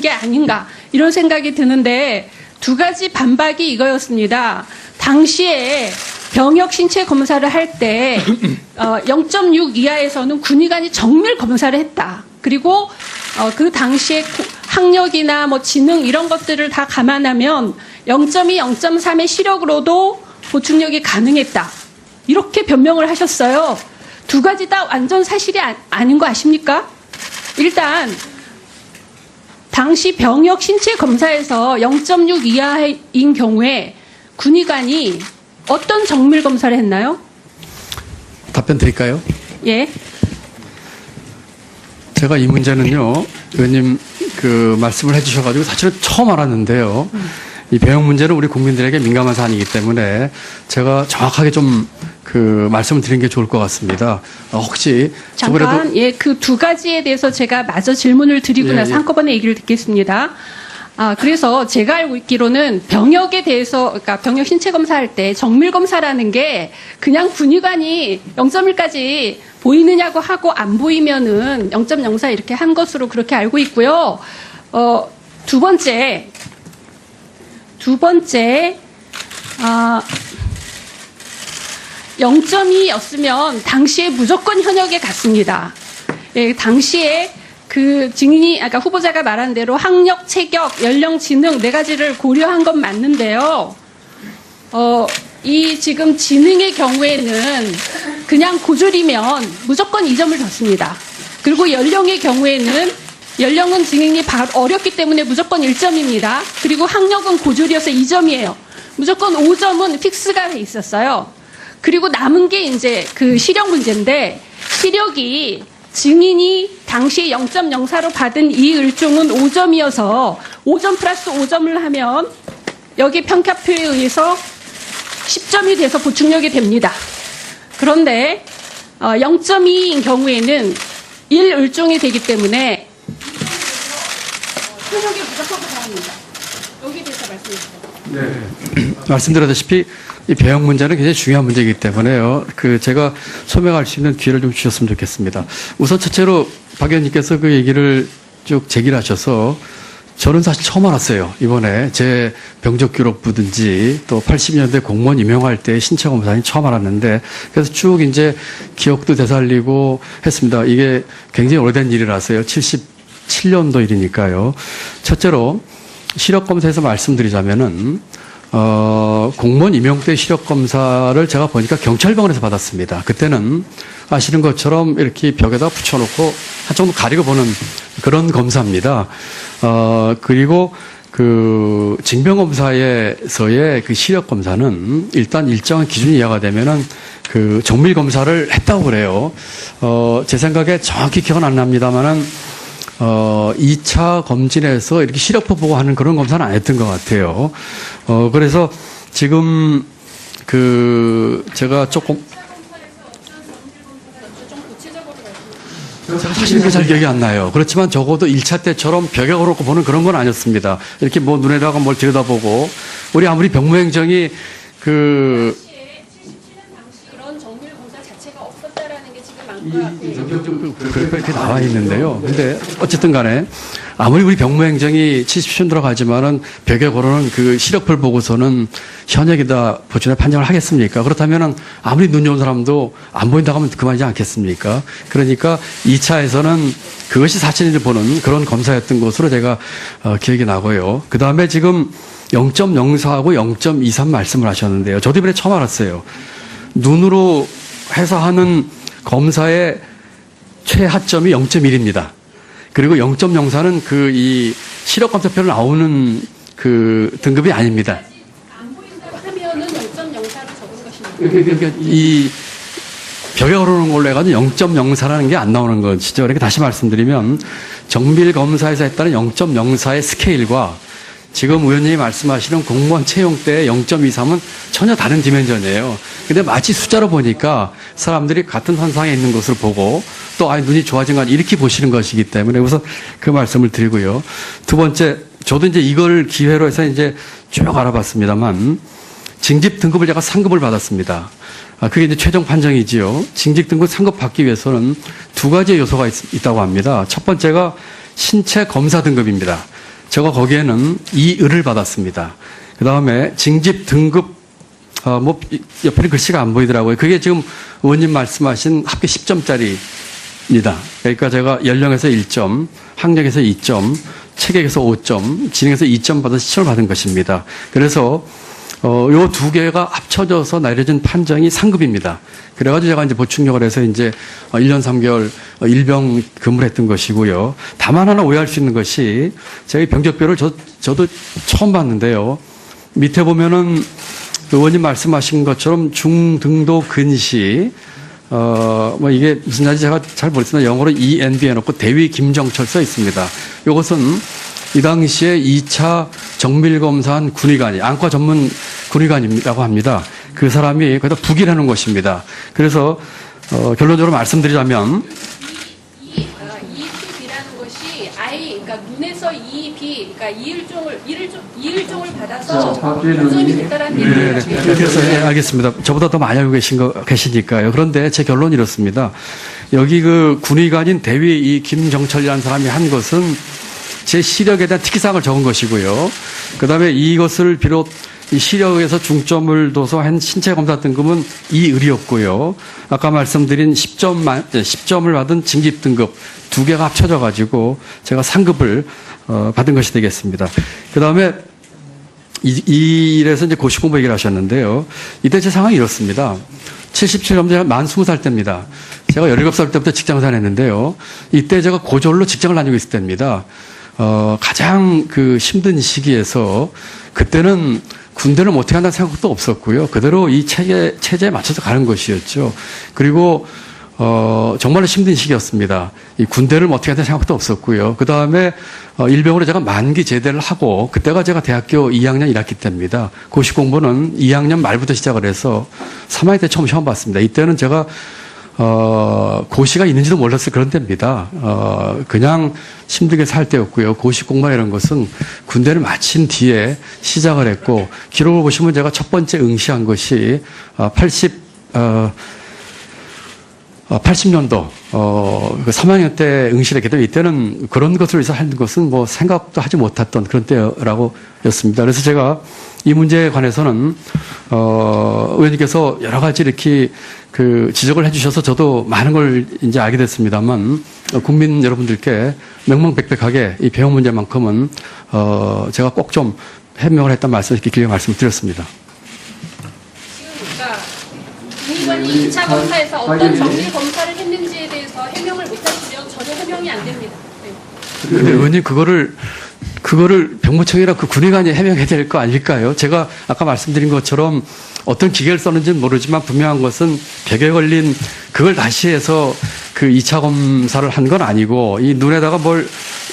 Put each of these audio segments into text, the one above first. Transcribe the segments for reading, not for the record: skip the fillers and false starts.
게 아닌가 이런 생각이 드는데 두 가지 반박이 이거였습니다. 당시에 병역 신체 검사를 할 때 0.6 이하에서는 군의관이 정밀 검사를 했다. 그리고 그 당시에 학력이나 뭐 지능 이런 것들을 다 감안하면 0.2, 0.3의 시력으로도 보충력이 가능했다. 이렇게 변명을 하셨어요. 두 가지 다 완전 사실이 아닌 거 아십니까? 일단 당시 병역 신체 검사에서 0.6 이하인 경우에 군의관이 어떤 정밀 검사를 했나요? 답변 드릴까요? 예. 제가 이 문제는요, 의원님 그 말씀을 해주셔가지고 사실은 처음 알았는데요. 이 병역 문제는 우리 국민들에게 민감한 사안이기 때문에 제가 정확하게 좀 그 말씀을 드리는 게 좋을 것 같습니다. 혹시 잠깐, 예, 그 두 가지에 대해서 제가 마저 질문을 드리고 예, 나서 예. 한꺼번에 얘기를 듣겠습니다. 그래서 제가 알고 있기로는 병역에 대해서, 그러니까 병역 신체 검사할 때 정밀 검사라는 게 그냥 군의관이 0.1까지 보이느냐고 하고 안 보이면은 0.04 이렇게 한 것으로 그렇게 알고 있고요. 두 번째, 0.2였으면 당시에 무조건 현역에 갔습니다. 예, 당시에 그 증인이 아까 후보자가 말한 대로 학력, 체격, 연령, 지능 네 가지를 고려한 건 맞는데요. 이 지금 지능의 경우에는 그냥 고졸이면 무조건 2점을 줬습니다. 그리고 연령의 경우에는 연령은 증인이 어렸기 때문에 무조건 1점입니다. 그리고 학력은 고졸이어서 2점이에요. 무조건 5점은 픽스가 돼 있었어요. 그리고 남은 게 이제 그 시력 문제인데 시력이 증인이 당시 0.04로 받은 이 을종은 5점이어서 5점 플러스 5점을 하면 여기 평가표에 의해서 10점이 돼서 보충력이 됩니다. 그런데 0.2인 경우에는 1을종이 되기 때문에 현역이 무조건 가능합니다. 여기에 대해서 말씀해 주세요. 네. 말씀드렸다시피 이 병역 문제는 굉장히 중요한 문제이기 때문에요. 제가 소명할 수 있는 기회를 좀 주셨으면 좋겠습니다. 우선 첫째로 박 의원님께서 그 얘기를 쭉 제기를 하셔서 저는 사실 처음 알았어요. 이번에 제 병적 기록부든지 또 80년대 공무원 임용할 때 신체 검사는 처음 알았는데 그래서 쭉 이제 기억도 되살리고 했습니다. 이게 굉장히 오래된 일이라서요. 77년도 일이니까요. 첫째로 시력 검사에서 말씀드리자면은 공무원 임용 때 시력 검사를 제가 보니까 경찰병원에서 받았습니다. 그때는 아시는 것처럼 이렇게 벽에다 붙여놓고 한쪽도 가리고 보는 그런 검사입니다. 그리고 그 징병검사에서의 그 시력 검사는 일단 일정한 기준 이하가 되면은 그 정밀 검사를 했다고 그래요. 제 생각에 정확히 기억은 안 납니다만은 2차 검진에서 이렇게 시력표 보고 하는 그런 검사는 안 했던 것 같아요. 그래서 지금 제가 조금 사실 잘 기억이 안 나요. 그렇지만 적어도 1차 때처럼 벽에 걸어놓고 보는 그런 건 아니었습니다. 이렇게 뭐 눈에다가 뭘 들여다보고 우리 아무리 병무행정이 그런 정밀 검사 자체가 없었다라는 게 지금 그렇게 나와 있는데요. 근데 어쨌든 간에 아무리 우리 병무행정이 70년 들어가지만은 벽에 걸어놓은 그 시력표를 보고서는 현역이다 보충을 판정을 하겠습니까? 그렇다면은 아무리 눈 좋은 사람도 안 보인다고 하면 그만이지 않겠습니까? 그러니까 2차에서는 그것이 사진을 보는 그런 검사였던 것으로 제가 기억이 나고요. 그 다음에 지금 0.04하고 0.23 말씀을 하셨는데요. 저도 이번에 처음 알았어요. 눈으로 해서 하는 검사의 최하점이 0.1입니다. 그리고 0.04는 이 시력검사표로 나오는 그 등급이 아닙니다. 안 보인다고 하면은 0.04로 적은 것입니다. 그러니까 이 벽에 걸어놓은 걸로 해가지고 0.04라는 게 안 나오는 것이죠. 그러니까 다시 말씀드리면 정밀 검사에서 했다는 0.04의 스케일과 지금 의원님이 말씀하시는 공무원 채용 때 0.23은 전혀 다른 디멘전이에요. 근데 마치 숫자로 보니까 사람들이 같은 선상에 있는 것을 보고 또 눈이 좋아진 건 이렇게 보시는 것이기 때문에 우선 그 말씀을 드리고요. 두 번째, 저도 이제 이걸 기회로 해서 이제 쭉 알아봤습니다만 징집 등급을 제가 상급을 받았습니다. 그게 이제 최종 판정이지요. 징집 등급 상급 받기 위해서는 두 가지의 요소가 있다고 합니다. 첫 번째가 신체 검사 등급입니다. 제가 거기에는 2을을 받았습니다. 그 다음에 징집 등급, 옆에 글씨가 안 보이더라고요. 그게 지금 의원님 말씀하신 합계 10점짜리입니다. 그러니까 제가 연령에서 1점, 학력에서 2점, 체격에서 5점, 지능에서 2점 받아서 시험을 받은 것입니다. 그래서 요 두 개가 합쳐져서 내려진 판정이 상급입니다. 그래가지고 제가 이제 보충력을 해서 이제 1년 3개월 일병 근무를 했던 것이고요. 다만 하나 오해할 수 있는 것이 제가 이 병적표를 저도 처음 봤는데요. 밑에 보면은 의원님 말씀하신 것처럼 중등도 근시, 이게 무슨 말인지 제가 잘 모르겠으나 영어로 ENB 해놓고 대위 김정철 써 있습니다. 이것은 이 당시에 2차 정밀검사한 군의관이, 안과 전문 군의관이라고 합니다. 그 사람이 거기다 북이라는 것입니다. 그래서, 결론적으로 말씀드리자면, EPB라는 것이 그러니까 눈에서 EB, 그러니까 이일종을 받아서 교정이 됐다라는 얘기예요. 그래서 알겠습니다. 저보다 더 많이 알고 계시니까요. 그런데 제 결론이 이렇습니다. 여기 그 군의관인 대위 이 김정철이라는 사람이 한 것은 제 시력에 대한 특기사항을 적은 것이고요. 그 다음에 이것을 비롯 이 시력에서 중점을 둬서 한 신체 검사 등급은 이을이었고요. 아까 말씀드린 10점을 받은 징집 등급 두 개가 합쳐져 가지고 제가 상급을 받은 것이 되겠습니다. 그 다음에 이 일에서 이제 고시 공부 얘기를 하셨는데요. 이때 제 상황이 이렇습니다. 77년 제가 만 20살 때입니다. 제가 17살 때부터 직장을 다녔는데요. 이때 제가 고졸로 직장을 다니고 있을 때입니다. 가장 그 힘든 시기에서 그때는 군대를 못해 한다는 생각도 없었고요. 그대로 이 체제에 맞춰서 가는 것이었죠. 그리고 정말로 힘든 시기였습니다. 이 군대를 못해 한다는 생각도 없었고요. 그 다음에 일병으로 제가 만기 제대를 하고 그때가 제가 대학교 2학년 1학기 때입니다. 고시 공부는 2학년 말부터 시작을 해서 3학년 때 처음 시험 봤습니다. 이때는 제가 고시가 있는지도 몰랐을 그런 때입니다. 그냥 힘들게 살 때였고요. 고시 공부나 이런 것은 군대를 마친 뒤에 시작을 했고, 기록을 보시면 제가 첫 번째 응시한 것이 80년도 3학년 때 응시를 했기 때문에 이때는 그런 것을 위해서 하는 것은 뭐 생각도 하지 못했던 그런 때라고 였습니다. 그래서 제가 이 문제에 관해서는 의원님께서 여러 가지 이렇게 그 지적을 해주셔서 저도 많은 걸 이제 알게 됐습니다만 국민 여러분들께 명명백백하게 이 배움 문제만큼은 제가 꼭 좀 해명을 했단 말씀 이렇게 길게 말씀드렸습니다. 군의관이 2차 검사에서 어떤 정밀 검사를 했는지에 대해서 해명을 못하시면 전혀 해명이 안 됩니다. 그런데 의원님 그거를 병무청이라 그 군의관이 해명해야 될 거 아닐까요? 제가 아까 말씀드린 것처럼 어떤 기계를 썼는지는 모르지만 분명한 것은 벽에 걸린 그걸 다시 해서 그 2차 검사를 한 건 아니고 이 눈에다가 뭘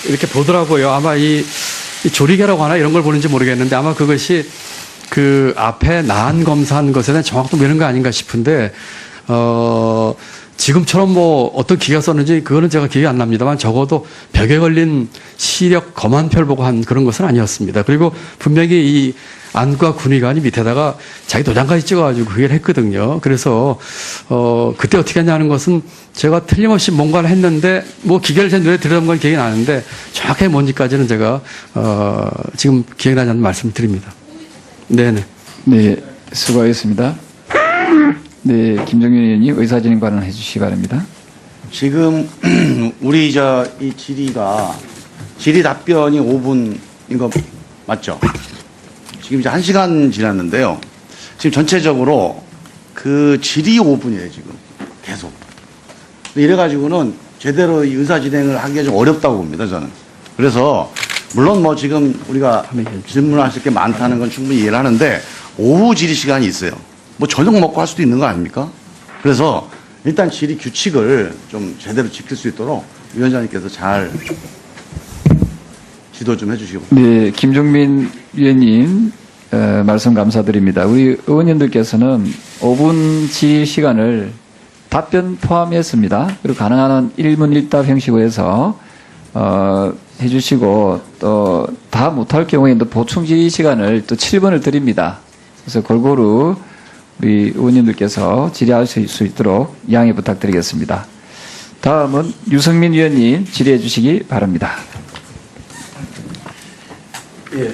이렇게 보더라고요. 아마 이 조리개라고 하나 이런 걸 보는지 모르겠는데 아마 그것이 그 앞에 나안 검사한 것에 대한 정확도 이런 거 아닌가 싶은데 지금처럼 뭐 어떤 기계가 썼는지 그거는 제가 기억이 안 납니다만 적어도 벽에 걸린 시력 검안표를 보고 한 그런 것은 아니었습니다. 그리고 분명히 이 안과 군의관이 밑에다가 자기 도장까지 찍어가지고 그 얘기를 했거든요. 그래서 그때 어떻게 했냐는 것은 제가 틀림없이 뭔가를 했는데 뭐 기계를 제 눈에 들여다본 건 기억이 나는데 정확하게 뭔지까지는 제가 지금 기억이 나지 않는 말씀을 드립니다. 네네. 네, 수고하셨습니다. 네, 김정윤 의원님 의사진행 발언해 주시기 바랍니다. 지금 우리 이 질의 답변이 5분인 거 맞죠? 지금 이제 1시간 지났는데요. 지금 전체적으로 그 질의 5분이에요, 지금. 계속. 이래가지고는 제대로 이 의사진행을 하기가 좀 어렵다고 봅니다, 저는. 그래서 물론 뭐 지금 우리가 질문하실 게 많다는 건 충분히 이해를 하는데 오후 질의 시간이 있어요. 뭐 저녁 먹고 할 수도 있는 거 아닙니까? 그래서 일단 질의 규칙을 좀 제대로 지킬 수 있도록 위원장님께서 잘 지도 좀 해주시고. 네, 김종민 위원님 말씀 감사드립니다. 우리 의원님들께서는 5분 질의 시간을 답변 포함했습니다. 그리고 가능한 한 1문 1답 형식으로 해서 해주시고 또 다 못할 경우에 또 보충 질의 시간을 또 7분을 드립니다. 그래서 골고루 우리 의원님들께서 질의할 수 있도록 양해 부탁드리겠습니다. 다음은 유승민 위원님 질의해 주시기 바랍니다. 예.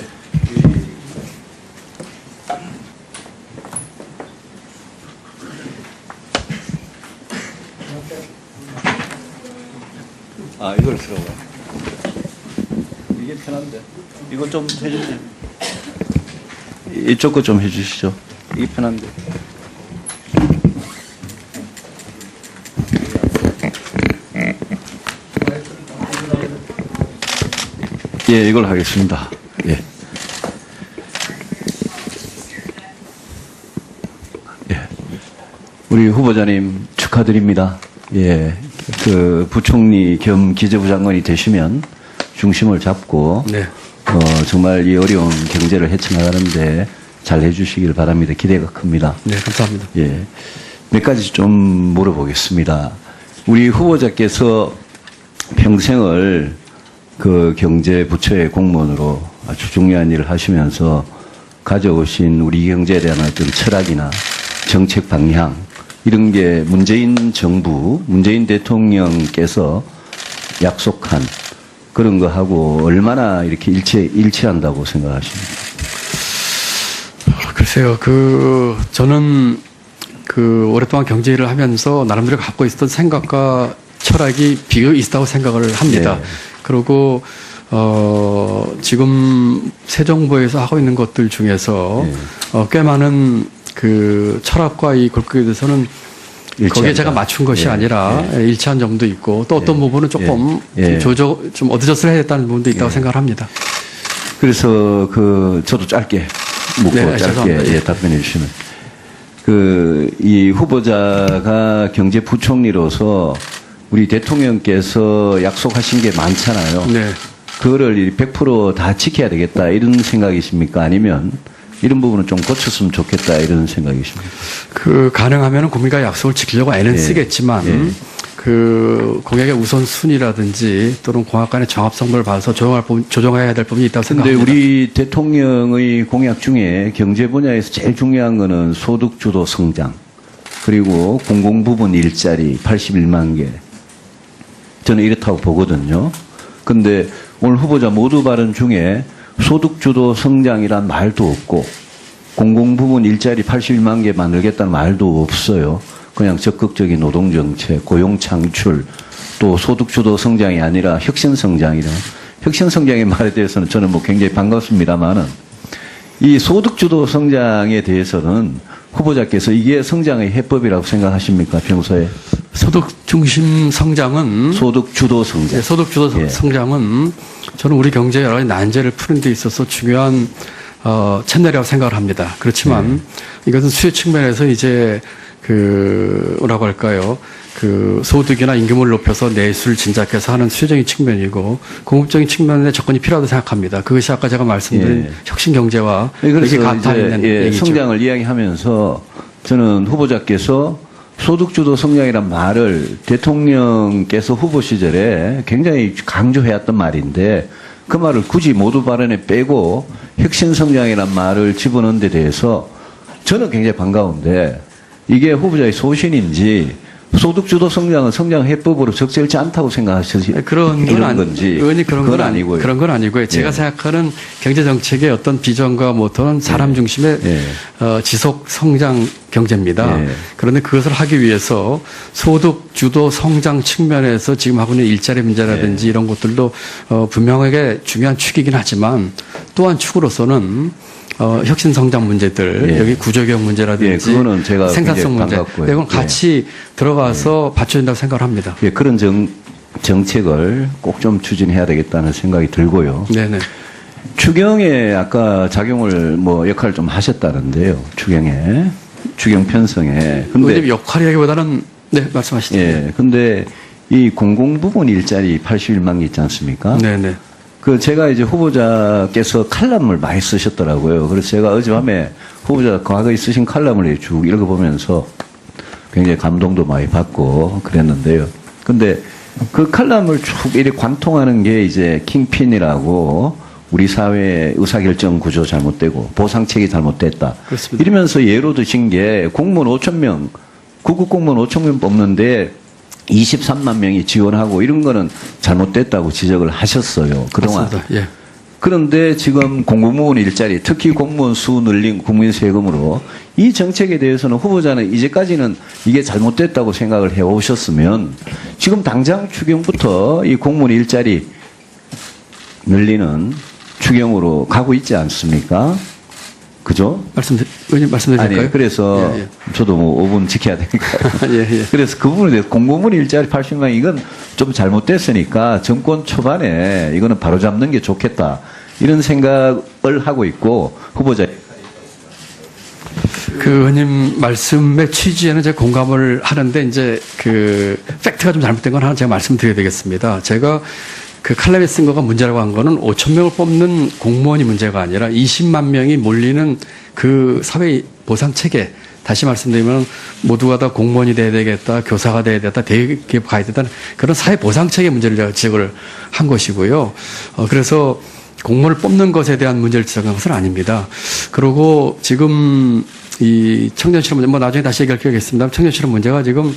아, 이걸 들어봐. 이게 편한데. 이거 좀 해주세요. 이쪽 거 좀 해주시죠. 이게 편한데. 예, 이걸 하겠습니다. 예. 예. 우리 후보자님 축하드립니다. 예. 그 부총리 겸 기재부 장관이 되시면 중심을 잡고 네. 정말 이 어려운 경제를 헤쳐나가는데 잘 해주시길 바랍니다. 기대가 큽니다. 네, 감사합니다. 예. 몇 가지 좀 물어보겠습니다. 우리 후보자께서 평생을 그 경제부처의 공무원으로 아주 중요한 일을 하시면서 가져오신 우리 경제에 대한 어떤 철학이나 정책 방향, 이런 게 문재인 정부, 문재인 대통령께서 약속한 그런 거하고 얼마나 이렇게 일치한다고 생각하십니까? 글쎄요, 저는 오랫동안 경제 일을 하면서 나름대로 갖고 있었던 생각과 철학이 비슷하다고 생각을 합니다. 네. 그리고, 지금 새 정부에서 하고 있는 것들 중에서, 네. 꽤 많은 철학과 이 골격에 대해서는 거기에 일치한다. 제가 맞춘 것이 예, 아니라 일치한 점도 있고 또 어떤 부분은 조금 예. 좀 어드저스를 해야 됐다는 부분도 있다고 생각을 합니다. 그래서 저도 짧게 묻고 네, 짧게 죄송합니다. 예, 답변해 주시면 이 후보자가 경제부총리로서 우리 대통령께서 약속하신 게 많잖아요. 네. 그거를 100% 지켜야 되겠다 이런 생각이십니까? 아니면 이런 부분은 좀 고쳤으면 좋겠다 이런 생각이십니까? 가능하면 국민과 약속을 지키려고 애는 예. 쓰겠지만 예. 공약의 우선순위라든지 또는 공약 간의 정합성분을 봐서 조정해야 될 부분이 있다고 근데 생각합니다. 우리 대통령의 공약 중에 경제 분야에서 제일 중요한 거는 소득주도 성장, 그리고 공공부문 일자리 81만 개. 저는 이렇다고 보거든요. 근데 오늘 후보자 모두 발언 중에 소득주도 성장이란 말도 없고 공공부문 일자리 81만 개 만들겠다는 말도 없어요. 그냥 적극적인 노동정책, 고용창출, 또 소득주도 성장이 아니라 혁신성장이라. 혁신성장의 말에 대해서는 저는 굉장히 반갑습니다만은 이 소득주도 성장에 대해서는 후보자께서 이게 성장의 해법이라고 생각하십니까, 평소에? 소득 중심 성장은 소득주도 성장. 소득주도 예. 성장은 저는 우리 경제의 여러 가지 난제를 푸는 데 있어서 중요한 채널이라고 생각을 합니다. 그렇지만 이것은 수요 측면에서 이제 뭐라고 할까요? 소득이나 임금을 높여서 내수를 진작해서 하는 수요적인 측면이고 공급적인 측면에 접근이 필요하다고 생각합니다. 그것이 아까 제가 말씀드린 예. 혁신 경제와 그래서 이게 같아 있는 얘기죠. 성장을 이야기하면서 저는 후보자께서 소득주도 성장이란 말을 대통령께서 후보 시절에 굉장히 강조해왔던 말인데 그 말을 굳이 모두 발언에 빼고 혁신성장이란 말을 집어넣은 데 대해서 저는 굉장히 반가운데 이게 후보자의 소신인지 소득주도 성장은 성장 해법으로 적절치 않다고 생각하시지 그런 건지 의원님 그건 아니고요. 그런 건 아니고요. 제가 예. 생각하는 경제 정책의 어떤 비전과 모토는 사람 중심의 예. 지속 성장 경제입니다. 예. 그런데 그것을 하기 위해서 소득 주도 성장 측면에서 지금 하고 있는 일자리 문제라든지 이런 것들도 분명하게 중요한 축이긴 하지만 또한 축으로서는 혁신 성장 문제들, 예. 여기 구조개혁 문제라든지 예, 그거는 제가 생산성 굉장히 문제, 반갑고요. 이건 같이 들어가서 받쳐야 된다고 생각을 합니다. 예, 그런 정책을 꼭 좀 추진해야 되겠다는 생각이 들고요. 네네. 추경에 아까 작용을 역할을 좀 하셨다는데요. 추경 편성에. 의원님 역할이라기보다는 네 말씀하시죠. 예, 근데 이 공공부문 일자리 81만 개 있지 않습니까? 네네. 제가 이제 후보자께서 칼럼을 많이 쓰셨더라고요. 그래서 제가 어젯밤에 후보자 과거에 쓰신 칼럼을 쭉 읽어보면서 굉장히 감동도 많이 받고 그랬는데요. 근데 그 칼럼을 쭉 이렇게 관통하는 게 이제 킹핀이라고 우리 사회의 의사결정 구조 잘못되고 보상책이 잘못됐다. 그렇습니다. 이러면서 예로 드신 게 공무원 5,000명, 구급 공무원 5,000명 뽑는데 23만 명이 지원하고 이런 거는 잘못됐다고 지적을 하셨어요. 그동안. 맞습니다. 예. 그런데 지금 공무원 일자리, 특히 공무원 수 늘린 국민 세금으로 이 정책에 대해서는 후보자는 이제까지는 이게 잘못됐다고 생각을 해 오셨으면 지금 당장 추경부터 이 공무원 일자리 늘리는 추경으로 가고 있지 않습니까? 그죠? 의원님 말씀드릴까요? 아니, 그래서 예, 예. 저도 뭐 5분 지켜야 되니까요. 예, 예. 그래서 그 부분에 대해서 공무원 일자리 80만 이건 좀 잘못됐으니까 정권 초반에 이거는 바로잡는 게 좋겠다. 이런 생각을 하고 있고 후보자 그 의원님 말씀의 취지에는 제가 공감을 하는데 이제 그 팩트가 좀 잘못된 건 하나 제가 말씀드려야 되겠습니다. 제가 그 칼럼에 쓴 거가 문제라고 한 거는 5천 명을 뽑는 공무원이 문제가 아니라 20만 명이 몰리는 그 사회 보상 체계. 다시 말씀드리면 모두가 다 공무원이 돼야 되겠다, 교사가 돼야 되겠다, 대기업 가야 되겠다 그런 사회 보상 체계 문제를 제가 지적을 한 것이고요. 그래서 공무원을 뽑는 것에 대한 문제를 지적한 것은 아닙니다. 그리고 지금 이 청년 실업 문제, 뭐 나중에 다시 얘기할 기회가 있습니다. 청년 실업 문제가 지금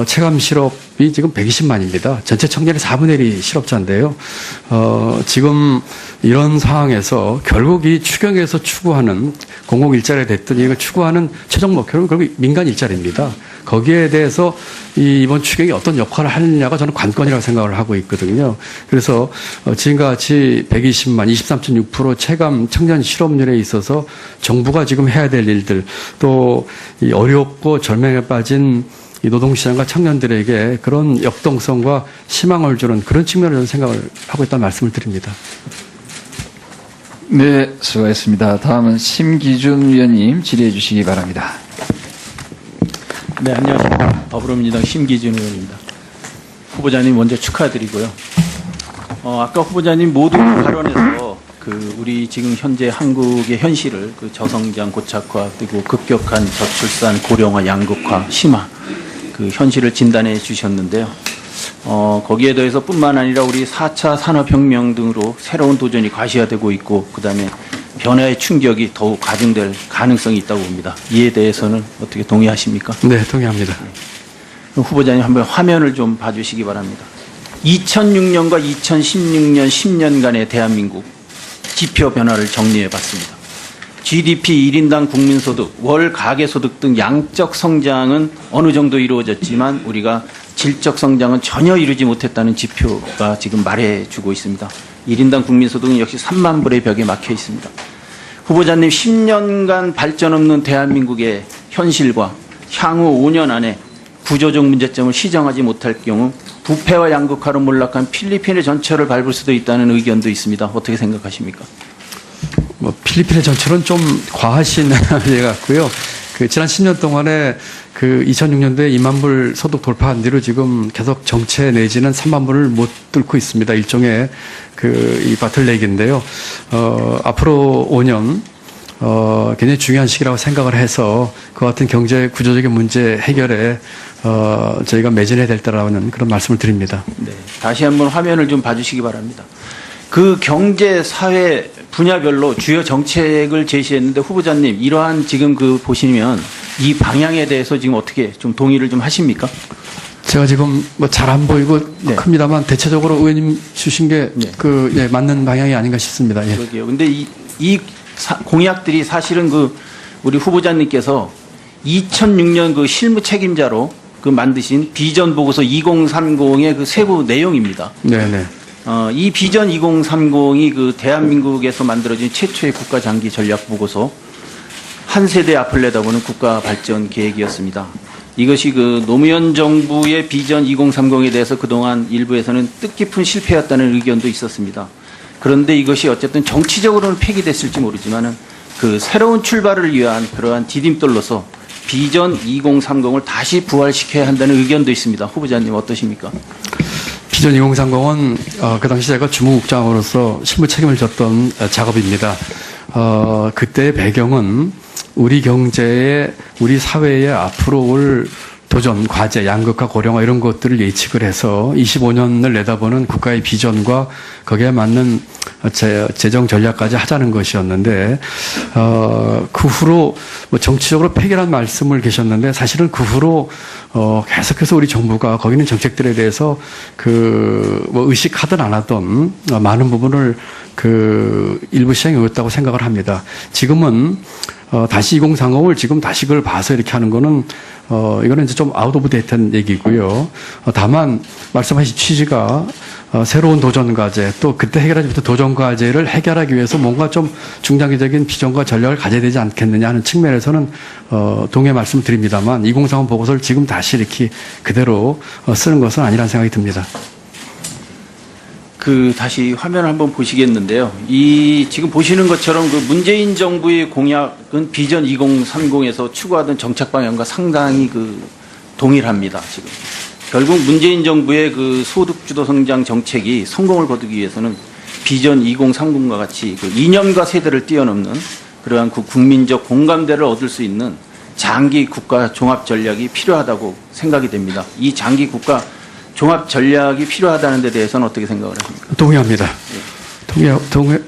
체감 실업이 지금 120만입니다. 전체 청년의 4분의 1이 실업자인데요. 지금 이런 상황에서 결국 이 추경에서 추구하는 공공 일자리가 됐든 이걸 추구하는 최종 목표는 결국 민간 일자리입니다. 거기에 대해서 이번 추경이 어떤 역할을 하느냐가 저는 관건이라고 생각을 하고 있거든요. 그래서 지금과 같이 120만, 23.6% 체감 청년 실업률에 있어서 정부가 지금 해야 될 일들 또 이 어렵고 절망에 빠진 이 노동시장과 청년들에게 그런 역동성과 희망을 주는 그런 측면을 저는 생각을 하고 있다는 말씀을 드립니다. 네, 수고하셨습니다. 다음은 심기준 위원님 질의해 주시기 바랍니다. 네, 안녕하십니까. 더불어민주당 심기준 의원입니다. 후보자님 먼저 축하드리고요. 아까 후보자님 모두 발언에서 우리 지금 현재 한국의 현실을 저성장 고착화 그리고 급격한 저출산 고령화 양극화 심화 현실을 진단해 주셨는데요. 거기에 대해서 뿐만 아니라 우리 4차 산업혁명 등으로 새로운 도전이 과시화되고 있고 그다음에 변화의 충격이 더욱 가중될 가능성이 있다고 봅니다. 이에 대해서는 어떻게 동의하십니까? 네, 동의합니다. 후보자님 한번 화면을 좀 봐주시기 바랍니다. 2006년과 2016년 10년간의 대한민국 지표 변화를 정리해 봤습니다. GDP 1인당 국민소득, 월 가계소득 등 양적 성장은 어느 정도 이루어졌지만 우리가 질적 성장은 전혀 이루지 못했다는 지표가 지금 말해주고 있습니다. 1인당 국민소득은 역시 3만 불의 벽에 막혀 있습니다. 후보자님 10년간 발전 없는 대한민국의 현실과 향후 5년 안에 구조적 문제점을 시정하지 못할 경우 부패와 양극화로 몰락한 필리핀의 전철을 밟을 수도 있다는 의견도 있습니다. 어떻게 생각하십니까? 뭐 필리핀의 전철은 좀 과하신 예 같고요. 지난 10년 동안에 2006년도에 2만 불 소득 돌파한 뒤로 지금 계속 정체 내지는 3만 불을 못 뚫고 있습니다. 일종의 이 바틀렉인데요. 앞으로 5년 굉장히 중요한 시기라고 생각을 해서 그 같은 경제 구조적인 문제 해결에 저희가 매진해야 될 때라는 그런 말씀을 드립니다. 네, 다시 한번 화면을 좀 봐주시기 바랍니다. 경제 사회 분야별로 주요 정책을 제시했는데 후보자님 이러한 지금 보시면 이 방향에 대해서 지금 어떻게 좀 동의를 좀 하십니까? 제가 지금 뭐 잘 안 보이고 네. 큽니다만 대체적으로 의원님 주신 게 네. 맞는 방향이 아닌가 싶습니다. 예. 그러게요. 근데 이 공약들이 사실은 우리 후보자님께서 2006년 실무 책임자로 만드신 비전 보고서 2030의 세부 내용입니다. 네네. 이 비전 2030이 대한민국에서 만들어진 최초의 국가 장기 전략 보고서 한 세대 앞을 내다보는 국가 발전 계획이었습니다. 이것이 노무현 정부의 비전 2030에 대해서 그동안 일부에서는 뜻깊은 실패였다는 의견도 있었습니다. 그런데 이것이 어쨌든 정치적으로는 폐기됐을지 모르지만은 새로운 출발을 위한 그러한 디딤돌로서 비전 2030을 다시 부활시켜야 한다는 의견도 있습니다. 후보자님 어떠십니까? 비전 2030은 그 당시 제가 주무국장으로서 실무 책임을 졌던 작업입니다. 그때의 배경은 우리 경제에 우리 사회에 앞으로 올 도전, 과제, 양극화, 고령화 이런 것들을 예측을 해서 25년을 내다보는 국가의 비전과 거기에 맞는 재정 전략까지 하자는 것이었는데 그 후로 뭐 정치적으로 폐기란 말씀을 계셨는데 사실은 그 후로 계속해서 우리 정부가 거기 있는 정책들에 대해서 뭐 의식하든 안 하든 많은 부분을 일부 시행해 왔다고 생각을 합니다. 지금은 다시 2030을 지금 다시 그걸 봐서 이렇게 하는 거는 이거는 이제 좀 아웃 오브 데이트한 얘기고요. 다만 말씀하신 취지가 새로운 도전 과제 또 그때 해결하지 못한 도전 과제를 해결하기 위해서 뭔가 좀 중장기적인 비전과 전략을 가져야 되지 않겠느냐 하는 측면에서는 동의 말씀드립니다만 2030 보고서를 지금 다시 이렇게 그대로 쓰는 것은 아니라는 생각이 듭니다. 다시 화면을 한번 보시겠는데요. 지금 보시는 것처럼 문재인 정부의 공약은 비전 2030에서 추구하던 정책 방향과 상당히 동일합니다. 지금 결국 문재인 정부의 소득주도 성장 정책이 성공을 거두기 위해서는 비전 2030과 같이 이념과 세대를 뛰어넘는 그러한 국민적 공감대를 얻을 수 있는 장기 국가 종합 전략이 필요하다고 생각이 됩니다. 이 장기 국가 종합 전략이 필요하다는 데 대해서는 어떻게 생각을 하십니까? 동의합니다. 동의,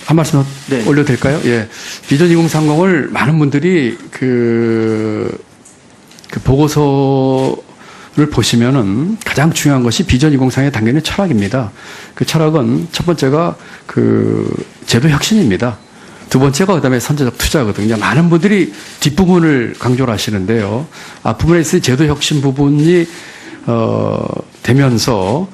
한 말씀 네. 올려도 될까요? 예. 비전 2030을 많은 분들이 보고서를 보시면은 가장 중요한 것이 비전 2030의 당연히 철학입니다. 그 철학은 첫 번째가 제도 혁신입니다. 두 번째가 그다음에 선제적 투자거든요. 많은 분들이 뒷부분을 강조를 하시는데요. 앞부분에 있을 제도 혁신 부분이 되면서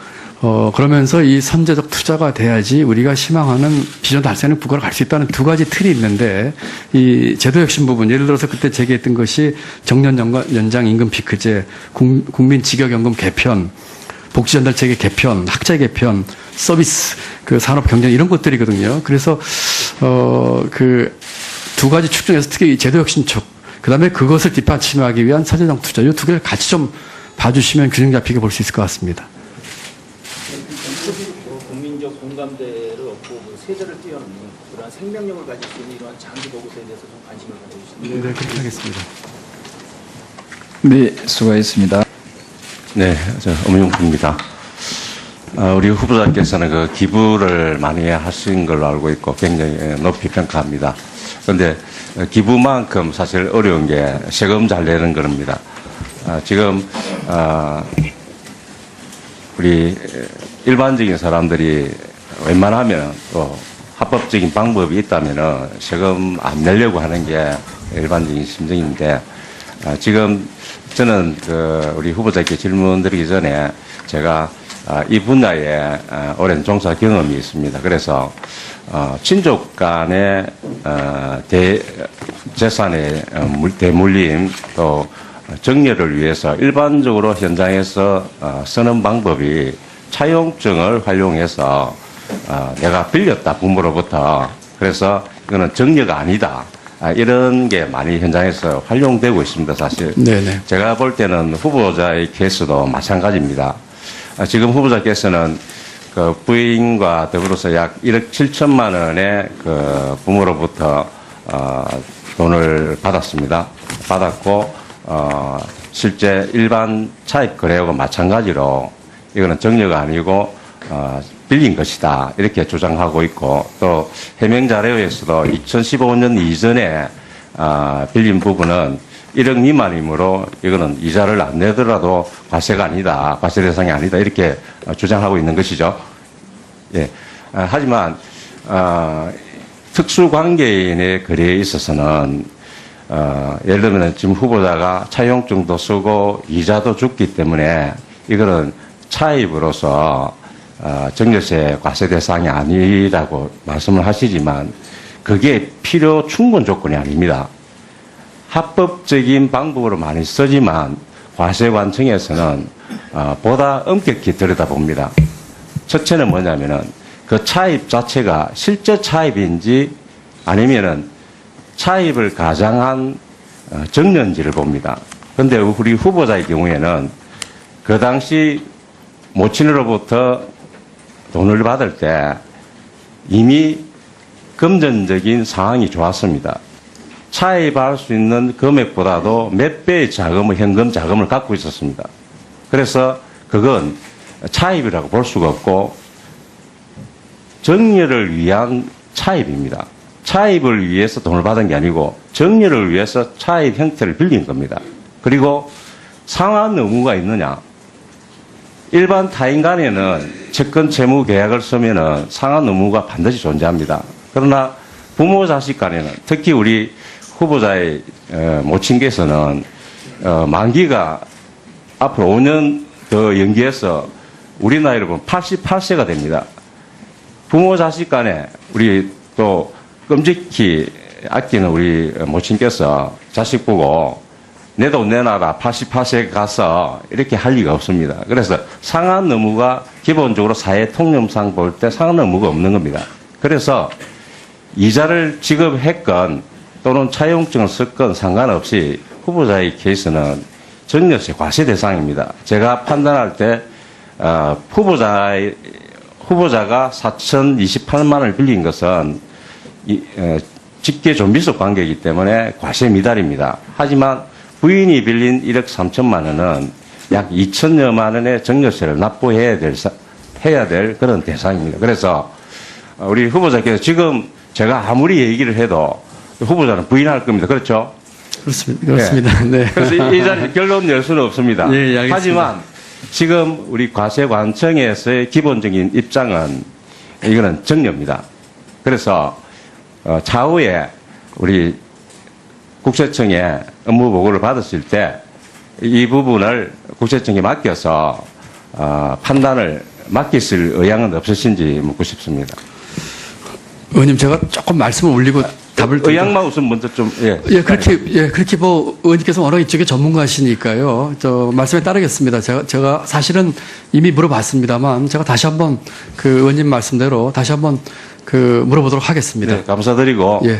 그러면서 이 선제적 투자가 돼야지 우리가 희망하는 비전 달성하는 국가로 갈 수 있다는 두 가지 틀이 있는데 이 제도 혁신 부분 예를 들어서 그때 제기했던 것이 정년 연장 임금 피크제, 국민 직역연금 개편, 복지전달 체계 개편, 학자 개편, 서비스 산업 경쟁 이런 것들이거든요. 그래서 두 가지 축 중에서 특히 이 제도 혁신 쪽, 그다음에 그것을 뒷받침하기 위한 선제적 투자 이 두 개를 같이 좀 봐주시면 균형 잡히게 볼 수 있을 것 같습니다. 국민적 공감대를 얻고 세대를 뛰어넘는 그러한 생명력을 가질 수 있는 이러한 장기 보고서에 대해서 좀 관심을 가져주시면 네, 그렇게 하겠습니다. 네, 수고하셨습니다. 네, 엄영국입니다. 우리 후보자께서는 기부를 많이 하신 걸로 알고 있고 굉장히 높이 평가합니다. 그런데 기부만큼 사실 어려운 게 세금 잘 내는 겁니다. 지금 우리 일반적인 사람들이 웬만하면 또 합법적인 방법이 있다면 세금 안 내려고 하는 게 일반적인 심정인데 지금 저는 우리 후보자께 질문 드리기 전에 제가 이 분야에 오랜 종사 경험이 있습니다. 그래서 친족 간의 재산의 대물림 또 정리를 위해서 일반적으로 현장에서 쓰는 방법이 차용증을 활용해서 내가 빌렸다 부모로부터 그래서 이거는 정리가 아니다 이런 게 많이 현장에서 활용되고 있습니다. 사실 네네. 제가 볼 때는 후보자의 케이스도 마찬가지입니다. 지금 후보자께서는 부인과 더불어서 약 1억 7천만 원의 부모로부터 돈을 받았습니다. 받았고 실제 일반 차입 거래와 마찬가지로 이거는 정려가 아니고 빌린 것이다 이렇게 주장하고 있고 또 해명 자료에서도 2015년 이전에 빌린 부분은 1억 미만이므로 이거는 이자를 안 내더라도 과세가 아니다, 과세 대상이 아니다 이렇게 주장하고 있는 것이죠. 예. 하지만 특수관계인의 거래에 있어서는 예를 들면 지금 후보자가 차용증도 쓰고 이자도 줬기 때문에 이거는 차입으로서 증여세 과세 대상이 아니라고 말씀을 하시지만 그게 필요 충분 조건이 아닙니다. 합법적인 방법으로 많이 쓰지만 과세관청에서는 보다 엄격히 들여다봅니다. 첫째는 뭐냐면은 그 차입 자체가 실제 차입인지 아니면은 차입을 가장한 정년지를 봅니다. 그런데 우리 후보자의 경우에는 그 당시 모친으로부터 돈을 받을 때 이미 금전적인 상황이 좋았습니다. 차입할 수 있는 금액보다도 몇 배의 자금을, 현금 자금을 갖고 있었습니다. 그래서 그건 차입이라고 볼 수가 없고 정리를 위한 차입입니다. 차입을 위해서 돈을 받은 게 아니고 정리를 위해서 차입 형태를 빌린 겁니다. 그리고 상환 의무가 있느냐? 일반 타인 간에는 채권 채무 계약을 쓰면은 상환 의무가 반드시 존재합니다. 그러나 부모 자식 간에는 특히 우리 후보자의 모친께서는 만기가 앞으로 5년 더 연기해서 우리 나이로 보면 88세가 됩니다. 부모 자식 간에 우리 또 끔찍히 아끼는 우리 모친께서 자식 보고 내 돈 내놔라 88세 가서 이렇게 할 리가 없습니다. 그래서 상환 의무가 기본적으로 사회 통념상 볼 때 상환 의무가 없는 겁니다. 그래서 이자를 지급했건 또는 차용증을 썼건 상관없이 후보자의 케이스는 증여세 과세 대상입니다. 제가 판단할 때 후보자가 4,028만 원을 빌린 것은 직계 좀비속 관계이기 때문에 과세 미달입니다. 하지만 부인이 빌린 1억 3천만 원은 약 2천여만 원의 증여세를 납부해야 될 그런 대상입니다. 그래서 우리 후보자께서 지금 제가 아무리 얘기를 해도 후보자는 부인할 겁니다. 그렇죠? 그렇습니다. 네. 그래서 이 자리 결론 낼 수는 없습니다. 예, 알겠습니다. 하지만 지금 우리 과세관청에서의 기본적인 입장은 이거는 정려입니다. 그래서 차후에 우리 국세청에 업무 보고를 받았을 때 이 부분을 국세청에 맡겨서 판단을 맡겼을 의향은 없으신지 묻고 싶습니다. 의원님, 제가 조금 말씀을 올리고 답을 의향만 우선 먼저 좀 그렇게 뭐 의원님께서 워낙 이쪽에 전문가시니까요. 저 말씀에 따르겠습니다. 제가 사실은 이미 물어봤습니다만 제가 다시 한번 그 의원님 말씀대로 다시 한번 그 물어보도록 하겠습니다. 네, 감사드리고 예.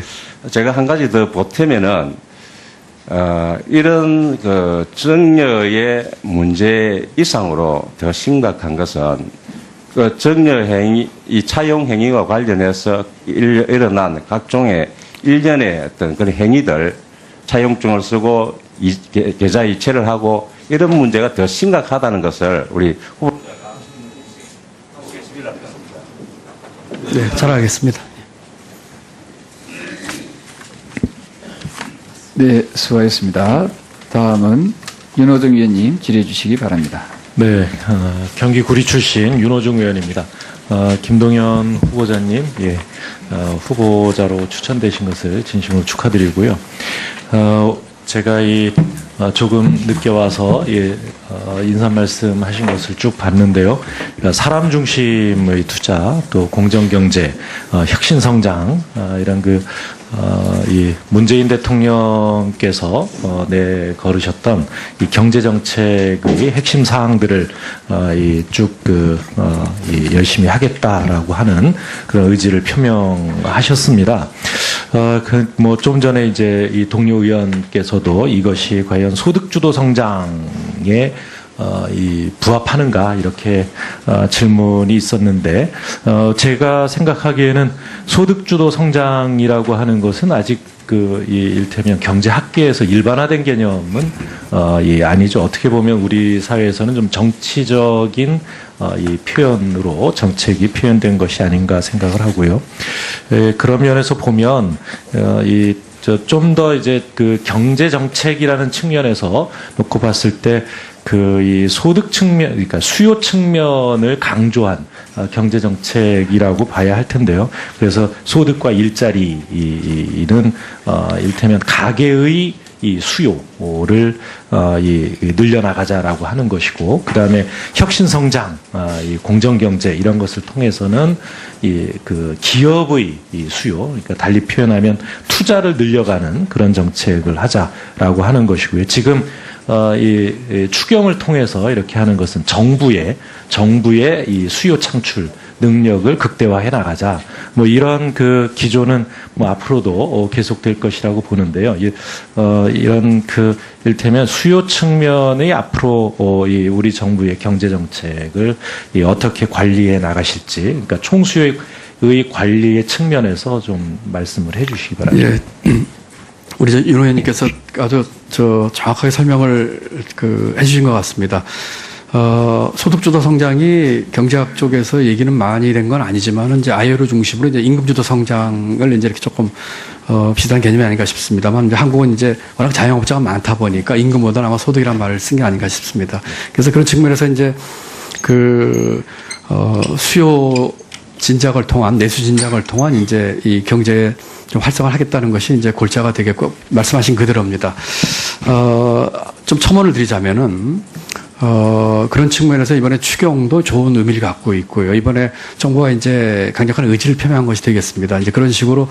제가 한 가지 더 보태면은 이런 그 정려의 문제 이상으로 더 심각한 것은 그 정려 행위, 이 차용 행위와 관련해서 일어난 각종의 일련의 어떤 그런 행위들, 차용증을 쓰고 계좌 이체를 하고 이런 문제가 더 심각하다는 것을 우리 후보자가 하고 계시리라 믿습니다. 네, 잘 알겠습니다. 네, 수고하셨습니다. 다음은 윤호중 의원님 질의해 주시기 바랍니다. 네, 경기 구리 출신 윤호중 의원입니다. 김동연 후보자님, 예, 후보자로 추천되신 것을 진심으로 축하드리고요. 제가 조금 늦게 와서 인사 말씀하신 것을 쭉 봤는데요. 그러니까 사람 중심의 투자, 또 공정 경제, 혁신 성장 이런 이 문재인 대통령께서 내걸으셨던 이 경제 정책의 핵심 사항들을 쭉 열심히 하겠다라고 하는 그런 의지를 표명하셨습니다. 좀 전에 이제 이 동료 의원께서도 이것이 과연 소득주도 성장에 부합하는가 이렇게 질문이 있었는데 제가 생각하기에는 소득주도 성장이라고 하는 것은 아직 일테면 경제학계에서 일반화된 개념은 아니죠. 어떻게 보면 우리 사회에서는 좀 정치적인 이 표현으로 정책이 표현된 것이 아닌가 생각을 하고요. 그런 면에서 보면 좀 더 이제 경제 정책이라는 측면에서 놓고 봤을 때 이 소득 측면, 그러니까 수요 측면을 강조한 경제 정책이라고 봐야 할 텐데요. 그래서 소득과 일자리는 일테면 가계의 이 수요를 늘려나가자라고 하는 것이고, 그 다음에 혁신 성장, 이 공정 경제 이런 것을 통해서는 기업의 이 수요, 그러니까 달리 표현하면 투자를 늘려가는 그런 정책을 하자라고 하는 것이고요. 지금 이 추경을 통해서 이렇게 하는 것은 정부의 이 수요 창출 능력을 극대화해 나가자. 이런 기조는 앞으로도 계속될 것이라고 보는데요. 이런 일테면 수요 측면의 앞으로 우리 정부의 경제 정책을 어떻게 관리해 나가실지, 그러니까 총수요의 관리의 측면에서 좀 말씀을 해 주시기 바랍니다. 예. 우리 윤 의원님께서 아주 정확하게 설명을 해주신 것 같습니다. 소득주도 성장이 경제학 쪽에서 얘기는 많이 된 건 아니지만 이제 ILO 중심으로 이제 임금주도 성장을 이제 이렇게 조금 비슷한 개념이 아닌가 싶습니다만 이제 한국은 이제 워낙 자영업자가 많다 보니까 임금보다 아마 소득이란 말을 쓴 게 아닌가 싶습니다. 그래서 그런 측면에서 이제 수요 진작을 통한 내수 진작을 통한 이제 이 경제 좀 활성화를 하겠다는 것이 이제 골자가 되겠고 말씀하신 그대로입니다. 좀 첨언을 드리자면은 그런 측면에서 이번에 추경도 좋은 의미를 갖고 있고요. 이번에 정부가 이제 강력한 의지를 표명한 것이 되겠습니다. 이제 그런 식으로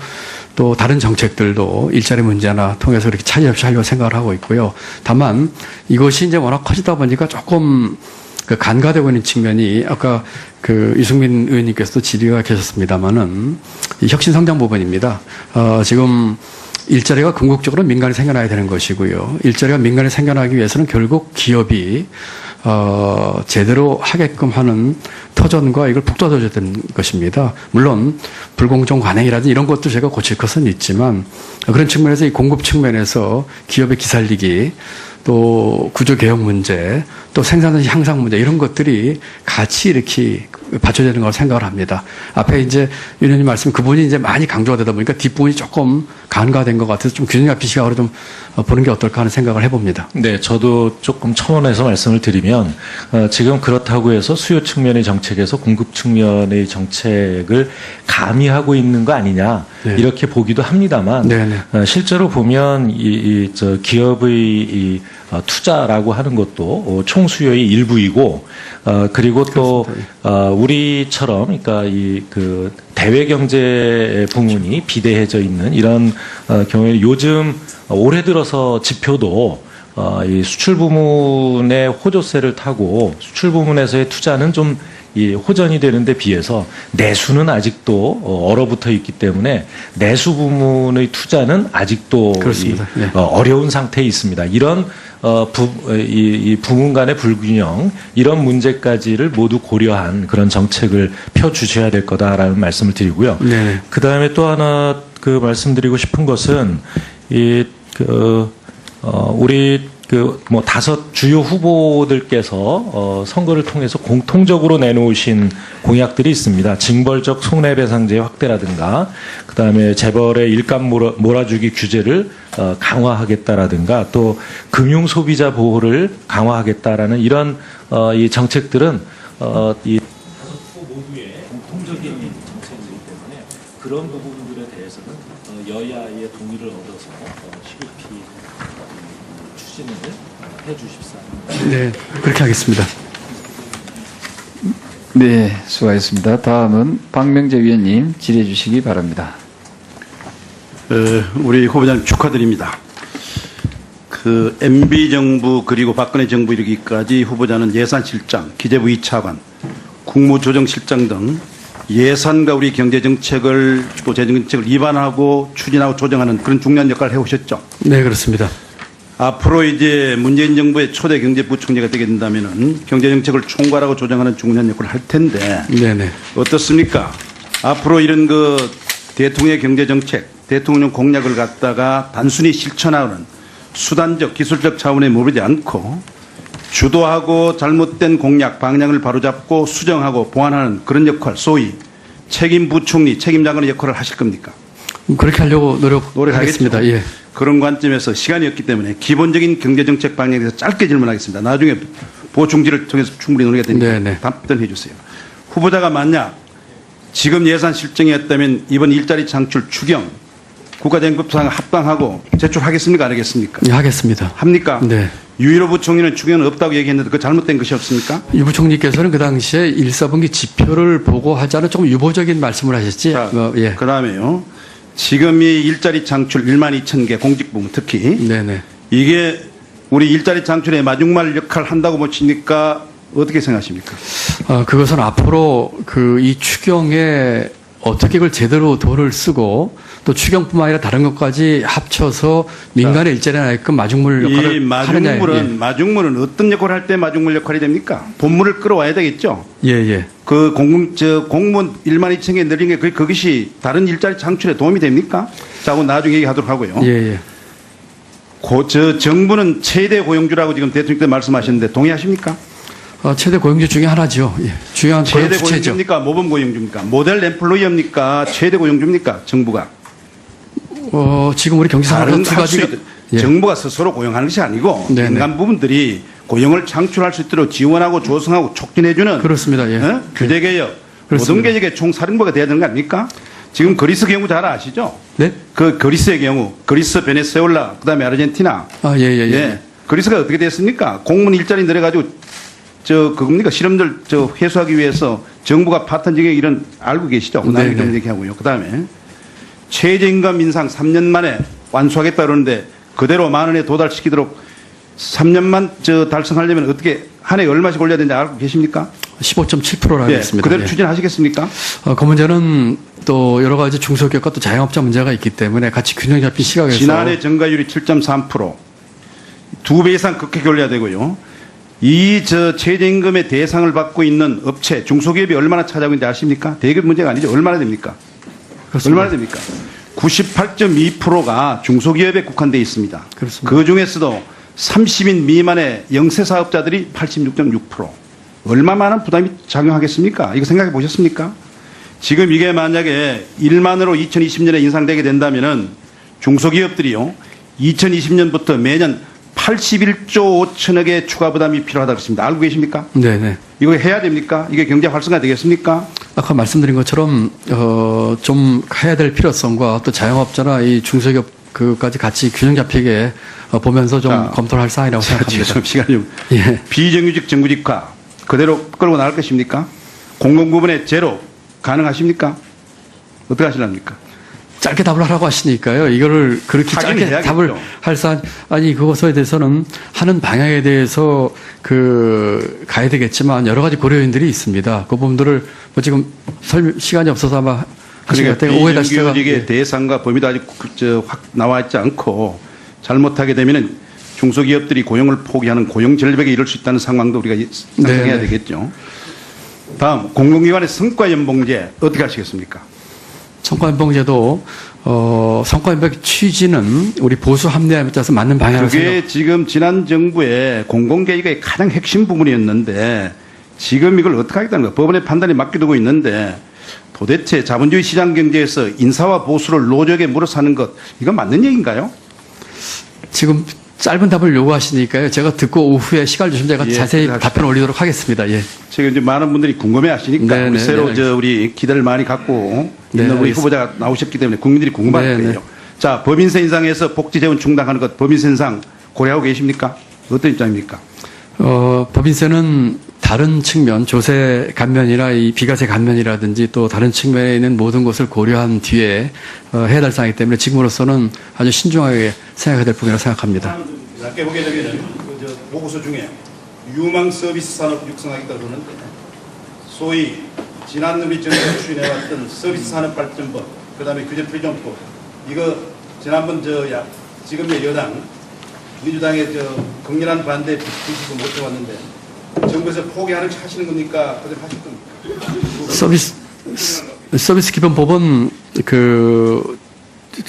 또 다른 정책들도 일자리 문제나 통해서 그렇게 차질 없이 하려고 생각을 하고 있고요. 다만 이것이 이제 워낙 커지다 보니까 조금 간과되고 있는 측면이 아까 유승민 의원님께서도 질의가 계셨습니다만은 이 혁신성장 부분입니다. 지금 일자리가 궁극적으로 민간에 생겨나야 되는 것이고요. 일자리가 민간에 생겨나기 위해서는 결국 기업이 제대로 하게끔 하는 터전과 이걸 북돋아줘야 되는 것입니다. 물론 불공정 관행이라든지 이런 것도 제가 고칠 것은 있지만 그런 측면에서 이 공급 측면에서 기업의 기살리기 또 구조개혁 문제, 또 생산성 향상 문제 이런 것들이 같이 이렇게 받쳐야 되는 걸 생각을 합니다. 앞에 이제 윤 의원님 말씀 그 부분이 이제 많이 강조가 되다 보니까 뒷부분이 조금 간과된 것 같아서 좀 균형 잡힌 시각으로 좀 보는 게 어떨까 하는 생각을 해봅니다. 네, 저도 조금 첨언해서 말씀을 드리면 지금 그렇다고 해서 수요 측면의 정책에서 공급 측면의 정책을 가미하고 있는 거 아니냐 네. 이렇게 보기도 합니다만 실제로 보면 저 기업의 투자라고 하는 것도 총수요의 일부이고 그리고 또 우리처럼 그러니까 그 대외 경제 부문이 비대해져 있는 이런 경우에 요즘 올해 들어서 지표도 이 수출 부문의 호조세를 타고 수출 부문에서의 투자는 좀 이 호전이 되는데 비해서 내수는 아직도 얼어붙어 있기 때문에 내수 부문의 투자는 아직도 네. 어려운 상태에 있습니다. 이런 이 부문 간의 불균형 이런 문제까지를 모두 고려한 그런 정책을 펴주셔야 될 거다라는 말씀을 드리고요. 네. 그 다음에 또 하나 말씀드리고 싶은 것은 우리 뭐 5 주요 후보들께서 선거를 통해서 공통적으로 내놓으신 공약들이 있습니다. 징벌적 손해배상제 확대라든가, 그 다음에 재벌의 일감 몰아주기 규제를 강화하겠다라든가, 또 금융 소비자 보호를 강화하겠다라는 이런 이 정책들은 이 5 후보 모두의 공통적인 정책이기 때문에 그런 부분들에 대해서는 여야의 동의를 얻어서 시급히 추진을 해주십사. 네, 그렇게 하겠습니다. 네, 수고하셨습니다. 다음은 박명재 위원님 질의해 주시기 바랍니다. 우리 후보자님 축하드립니다. 그 MB 정부 그리고 박근혜 정부 이르기까지 후보자는 예산실장, 기재부 2차관, 국무조정실장 등 예산과 우리 경제정책을 또 재정정책을 입안하고 추진하고 조정하는 그런 중요한 역할을 해오셨죠. 네, 그렇습니다. 앞으로 이제 문재인 정부의 초대 경제부총리가 되게 된다면은 경제정책을 총괄하고 조정하는 중요한 역할을 할 텐데. 네네. 어떻습니까? 앞으로 이런 그 대통령의 경제정책, 대통령 공약을 갖다가 단순히 실천하는 수단적, 기술적 차원에 머무르지 않고 주도하고 잘못된 공약, 방향을 바로잡고 수정하고 보완하는 그런 역할, 소위 책임부총리, 책임장관의 역할을 하실 겁니까? 그렇게 하려고 노력하겠습니다. 예. 그런 관점에서 시간이 없기 때문에 기본적인 경제정책 방향에 대해서 짧게 질문하겠습니다. 나중에 보충지를 통해서 충분히 논의가 되니까 네네. 답변해 주세요. 후보자가 만약 지금 예산 실정이었다면 이번 일자리 창출 추경 국가정급상 합당하고 제출하겠습니까? 안 하겠습니까? 예, 하겠습니다. 합니까? 네. 유일호 부총리는 추경은 없다고 얘기했는데 그 잘못된 것이 없습니까? 유 부총리께서는 그 당시에 1사분기 지표를 보고 하자는 조금 유보적인 말씀을 하셨지. 자, 예. 그 다음에요. 지금 이 일자리 창출 12,000개 공직부문 특히 네네. 이게 우리 일자리 창출의 마중말 역할을 한다고 보십니까? 어떻게 생각하십니까? 그것은 앞으로 이 추경에 어떻게 그걸 제대로 돈을 쓰고 또 추경뿐만 아니라 다른 것까지 합쳐서 민간의 일자리에 나게끔 마중물 역할을 이 하느냐. 마중물은 어떤 역할을 할 때 마중물 역할이 됩니까? 본물을 끌어와야 되겠죠. 예. 그 공무원 12,000개 늘린 게 그것이 다른 일자리 창출에 도움이 됩니까? 자, 그건 나중에 얘기하도록 하고요. 예. 정부는 최대 고용주라고 지금 대통령께서 말씀하셨는데 동의하십니까? 최대 고용주 중에 하나죠. 예. 중요한 고용 최대 주체죠. 고용주입니까? 모범 고용주입니까? 모델 엠플로이입니까? 최대 고용주입니까? 정부가. 지금 우리 경제산업부 다른 두 할수 가지가 있 정부가 스스로 고용하는 것이 아니고 네네. 민간 부분들이 고용을 창출할 수 있도록 지원하고 조성하고 촉진해주는 그렇습니다. 예. 규제개혁, 그렇습니다. 노동개혁의 총사령부가 돼야 되는 거 아닙니까? 지금 그리스 경우 잘 아시죠? 네? 그 그리스의 경우, 그리스, 베네수엘라, 그다음에 아르헨티나. 예. 그리스가 어떻게 됐습니까? 공무원 일자리 늘어가지고 그겁니까? 실업률 해소하기 위해서 정부가 파탄 정책 이런 알고 계시죠? 네, 좀 얘기하고요. 그다음에 최저임금 인상 3년 만에 완수하겠다 그러는데 그대로 10,000원에 도달시키도록 3년만 달성하려면 어떻게 한 해에 얼마씩 올려야 되는지 알고 계십니까? 15.7%라 예, 하겠습니다. 그대로 예. 추진하시겠습니까? 그 문제는 또 여러 가지 중소기업과 또 자영업자 문제가 있기 때문에 같이 균형 잡힌 시각에서 지난해 증가율이 7.3%, 2배 이상 급격히 올려야 되고요. 이 최저임금의 대상을 받고 있는 업체, 중소기업이 얼마나 차지하고 있는지 아십니까? 대기업 문제가 아니죠. 얼마나 됩니까? 그렇습니다. 얼마나 됩니까? 98.2%가 중소기업에 국한되어 있습니다. 그렇습니다. 그 중에서도 30인 미만의 영세 사업자들이 86.6%. 얼마만한 부담이 작용하겠습니까? 이거 생각해 보셨습니까? 지금 이게 만약에 1만으로 2020년에 인상되게 된다면은 중소기업들이요, 2020년부터 매년 81조 5천억의 추가 부담이 필요하다고 했습니다. 알고 계십니까? 네네. 이거 해야 됩니까? 이게 경제 활성화 되겠습니까? 아까 말씀드린 것처럼 좀 해야 될 필요성과 또 자영업자나 이 중소기업 그까지 같이 균형 잡히게 보면서 좀 자, 검토를 할 사안이라고 생각합니다. 지금 시간이 좀 예. 비정규직 정규직화 그대로 끌고 나갈 것입니까? 공공부문의 제로 가능하십니까? 어떻게 하시랍니까? 짧게 답을 하라고 하시니까요. 이거를 그렇게 하긴 짧게 해야겠죠. 답을 할 사안, 아니, 그것에 대해서는 하는 방향에 대해서 가야 되겠지만 여러 가지 고려인들이 있습니다. 그 부분들을 뭐 지금 시간이 없어서 아마 하신 것 같아요. 오해다시다가. 비정규직의 대상과 범위도 아직 확 나와 있지 않고 잘못하게 되면은 중소기업들이 고용을 포기하는 고용 절벽에 이를 수 있다는 상황도 우리가 상상해야 네네. 되겠죠. 다음 공공기관의 성과연봉제 어떻게 하시겠습니까? 성과연봉제도 성과연봉 취지는 우리 보수 합리화에 따라서 맞는 방향으로 그게 지금 지난 정부의 공공개혁의 가장 핵심 부분이었는데 지금 이걸 어떻게 하겠다는 거예요. 법원의 판단이 맡겨두고 있는데 도대체 자본주의 시장 경제에서 인사와 보수를 노적에 물어사는 것 이건 맞는 얘기인가요? 지금 짧은 답을 요구하시니까요. 제가 듣고 오후에 시간을 주시면 제가 예, 자세히 합시다. 답변 올리도록 하겠습니다. 예. 지금 이제 많은 분들이 궁금해 하시니까 네, 우리 네, 새로 네, 우리 기대를 많이 갖고 네, 있는 우리 알겠습니다. 후보자가 나오셨기 때문에 국민들이 궁금할 네, 거예요. 네. 자, 법인세 인상에서 복지 재원 충당하는 것 법인세 인상 고려하고 계십니까? 어떤 입장입니까? 법인세는 다른 측면, 조세 감면이나 이 비과세 감면이라든지 또 다른 측면에 있는 모든 것을 고려한 뒤에 해야 될 사항이기 때문에 지금으로서는 아주 신중하게 생각해야 될 부분이라고 생각합니다. 낮게 보게 되면은 보고서 중에 유망 서비스 산업 육성하겠다고 그러는데 소위 지난 우리 정부가 추진해왔던 서비스 산업 발전법, 그다음에 규제 프리존법 이거 지난번 지금의 여당 민주당의 강렬한 반대 비시고 못 해왔는데 정부에서 포기하는 척 하시는 겁니까? 그대로 하실 겁니까? 서비스 기본법은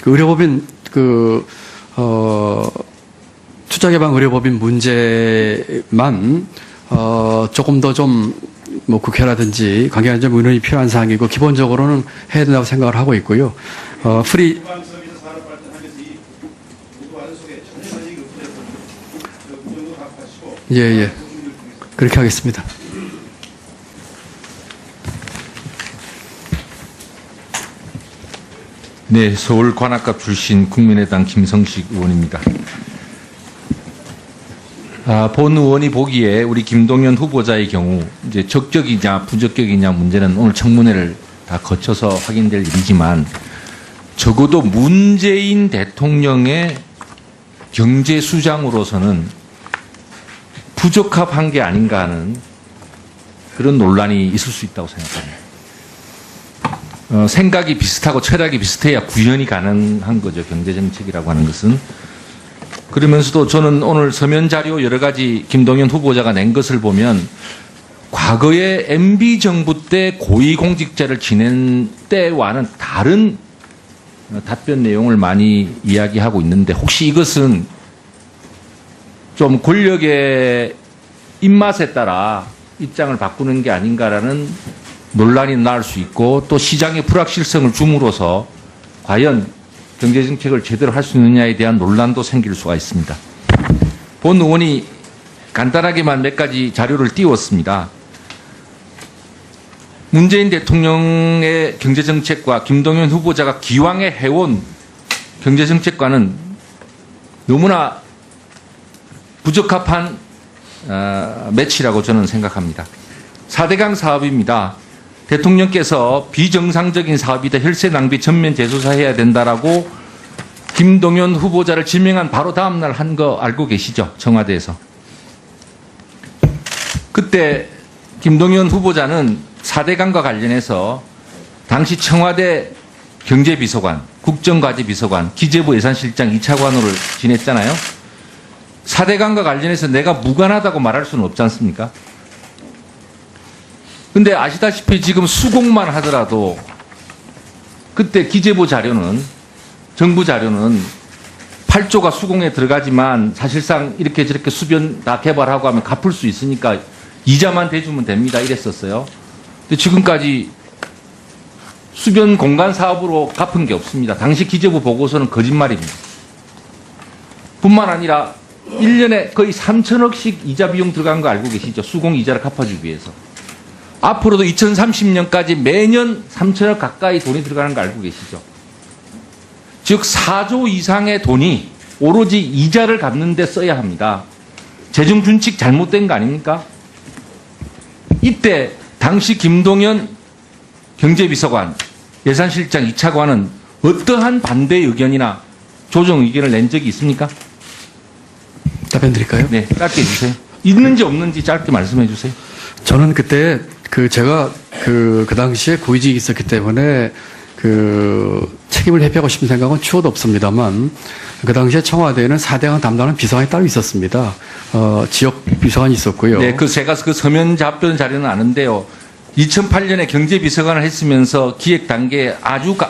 의료법인 투자개방 의료법인 문제만 조금 더 좀 뭐 국회라든지 관계한 점 의논이 필요한 사항이고 기본적으로는 해야 된다고 생각을 하고 있고요. 프리 유망 서비스 산업 발전하면서 이 모두 하는 속에 전혀 이익이 없어서 그 정도 답하시고 예. 그렇게 하겠습니다. 네, 서울 관악갑 출신 국민의당 김성식 의원입니다. 본 의원이 보기에 우리 김동연 후보자의 경우 이제 적격이냐 부적격이냐 문제는 오늘 청문회를 다 거쳐서 확인될 일이지만 적어도 문재인 대통령의 경제 수장으로서는 부적합한 게 아닌가 하는 그런 논란이 있을 수 있다고 생각합니다. 생각이 비슷하고 철학이 비슷해야 구현이 가능한 거죠. 경제정책이라고 하는 것은. 그러면서도 저는 오늘 서면 자료 여러 가지 김동연 후보자가 낸 것을 보면 과거에 MB 정부 때 고위공직자를 지낸 때와는 다른 답변 내용을 많이 이야기하고 있는데 혹시 이것은 좀 권력의 입맛에 따라 입장을 바꾸는 게 아닌가라는 논란이 날 수 있고 또 시장의 불확실성을 줌으로써 과연 경제정책을 제대로 할 수 있느냐에 대한 논란도 생길 수가 있습니다. 본 의원이 간단하게만 몇 가지 자료를 띄웠습니다. 문재인 대통령의 경제정책과 김동연 후보자가 기왕에 해온 경제정책과는 너무나 부적합한 매치라고 저는 생각합니다. 4대강 사업입니다. 대통령께서 비정상적인 사업이다, 혈세 낭비 전면 재조사해야 된다라고 김동연 후보자를 지명한 바로 다음 날 한 거 알고 계시죠? 청와대에서. 그때 김동연 후보자는 4대강과 관련해서 당시 청와대 경제비서관, 국정과제비서관, 기재부 예산실장 2차관으로 지냈잖아요. 4대강과 관련해서 내가 무관하다고 말할 수는 없지 않습니까? 근데 아시다시피 지금 수공만 하더라도 그때 기재부 자료는, 정부 자료는 8조가 수공에 들어가지만 사실상 이렇게 저렇게 수변 다 개발하고 하면 갚을 수 있으니까 이자만 대주면 됩니다. 이랬었어요. 근데 지금까지 수변 공간 사업으로 갚은 게 없습니다. 당시 기재부 보고서는 거짓말입니다. 뿐만 아니라 1년에 거의 3천억씩 이자 비용 들어간 거 알고 계시죠? 수공 이자를 갚아주기 위해서. 앞으로도 2030년까지 매년 3천억 가까이 돈이 들어가는 거 알고 계시죠? 즉 4조 이상의 돈이 오로지 이자를 갚는 데 써야 합니다. 재정 준칙 잘못된 거 아닙니까? 이때 당시 김동연 경제비서관, 예산실장 2차관은 어떠한 반대 의견이나 조정 의견을 낸 적이 있습니까? 답변 드릴까요? 네, 짧게 해주세요. 있는지 없는지 짧게 말씀해 주세요. 저는 그때 제가 그 당시에 고위직이 있었기 때문에 책임을 회피하고 싶은 생각은 추호도 없습니다만 그 당시에 청와대에는 4대강 담당하는 비서관이 따로 있었습니다. 지역 비서관이 있었고요. 네, 제가 그 서면 답변 자료는 아는데요. 2008년에 경제비서관을 했으면서 기획 단계에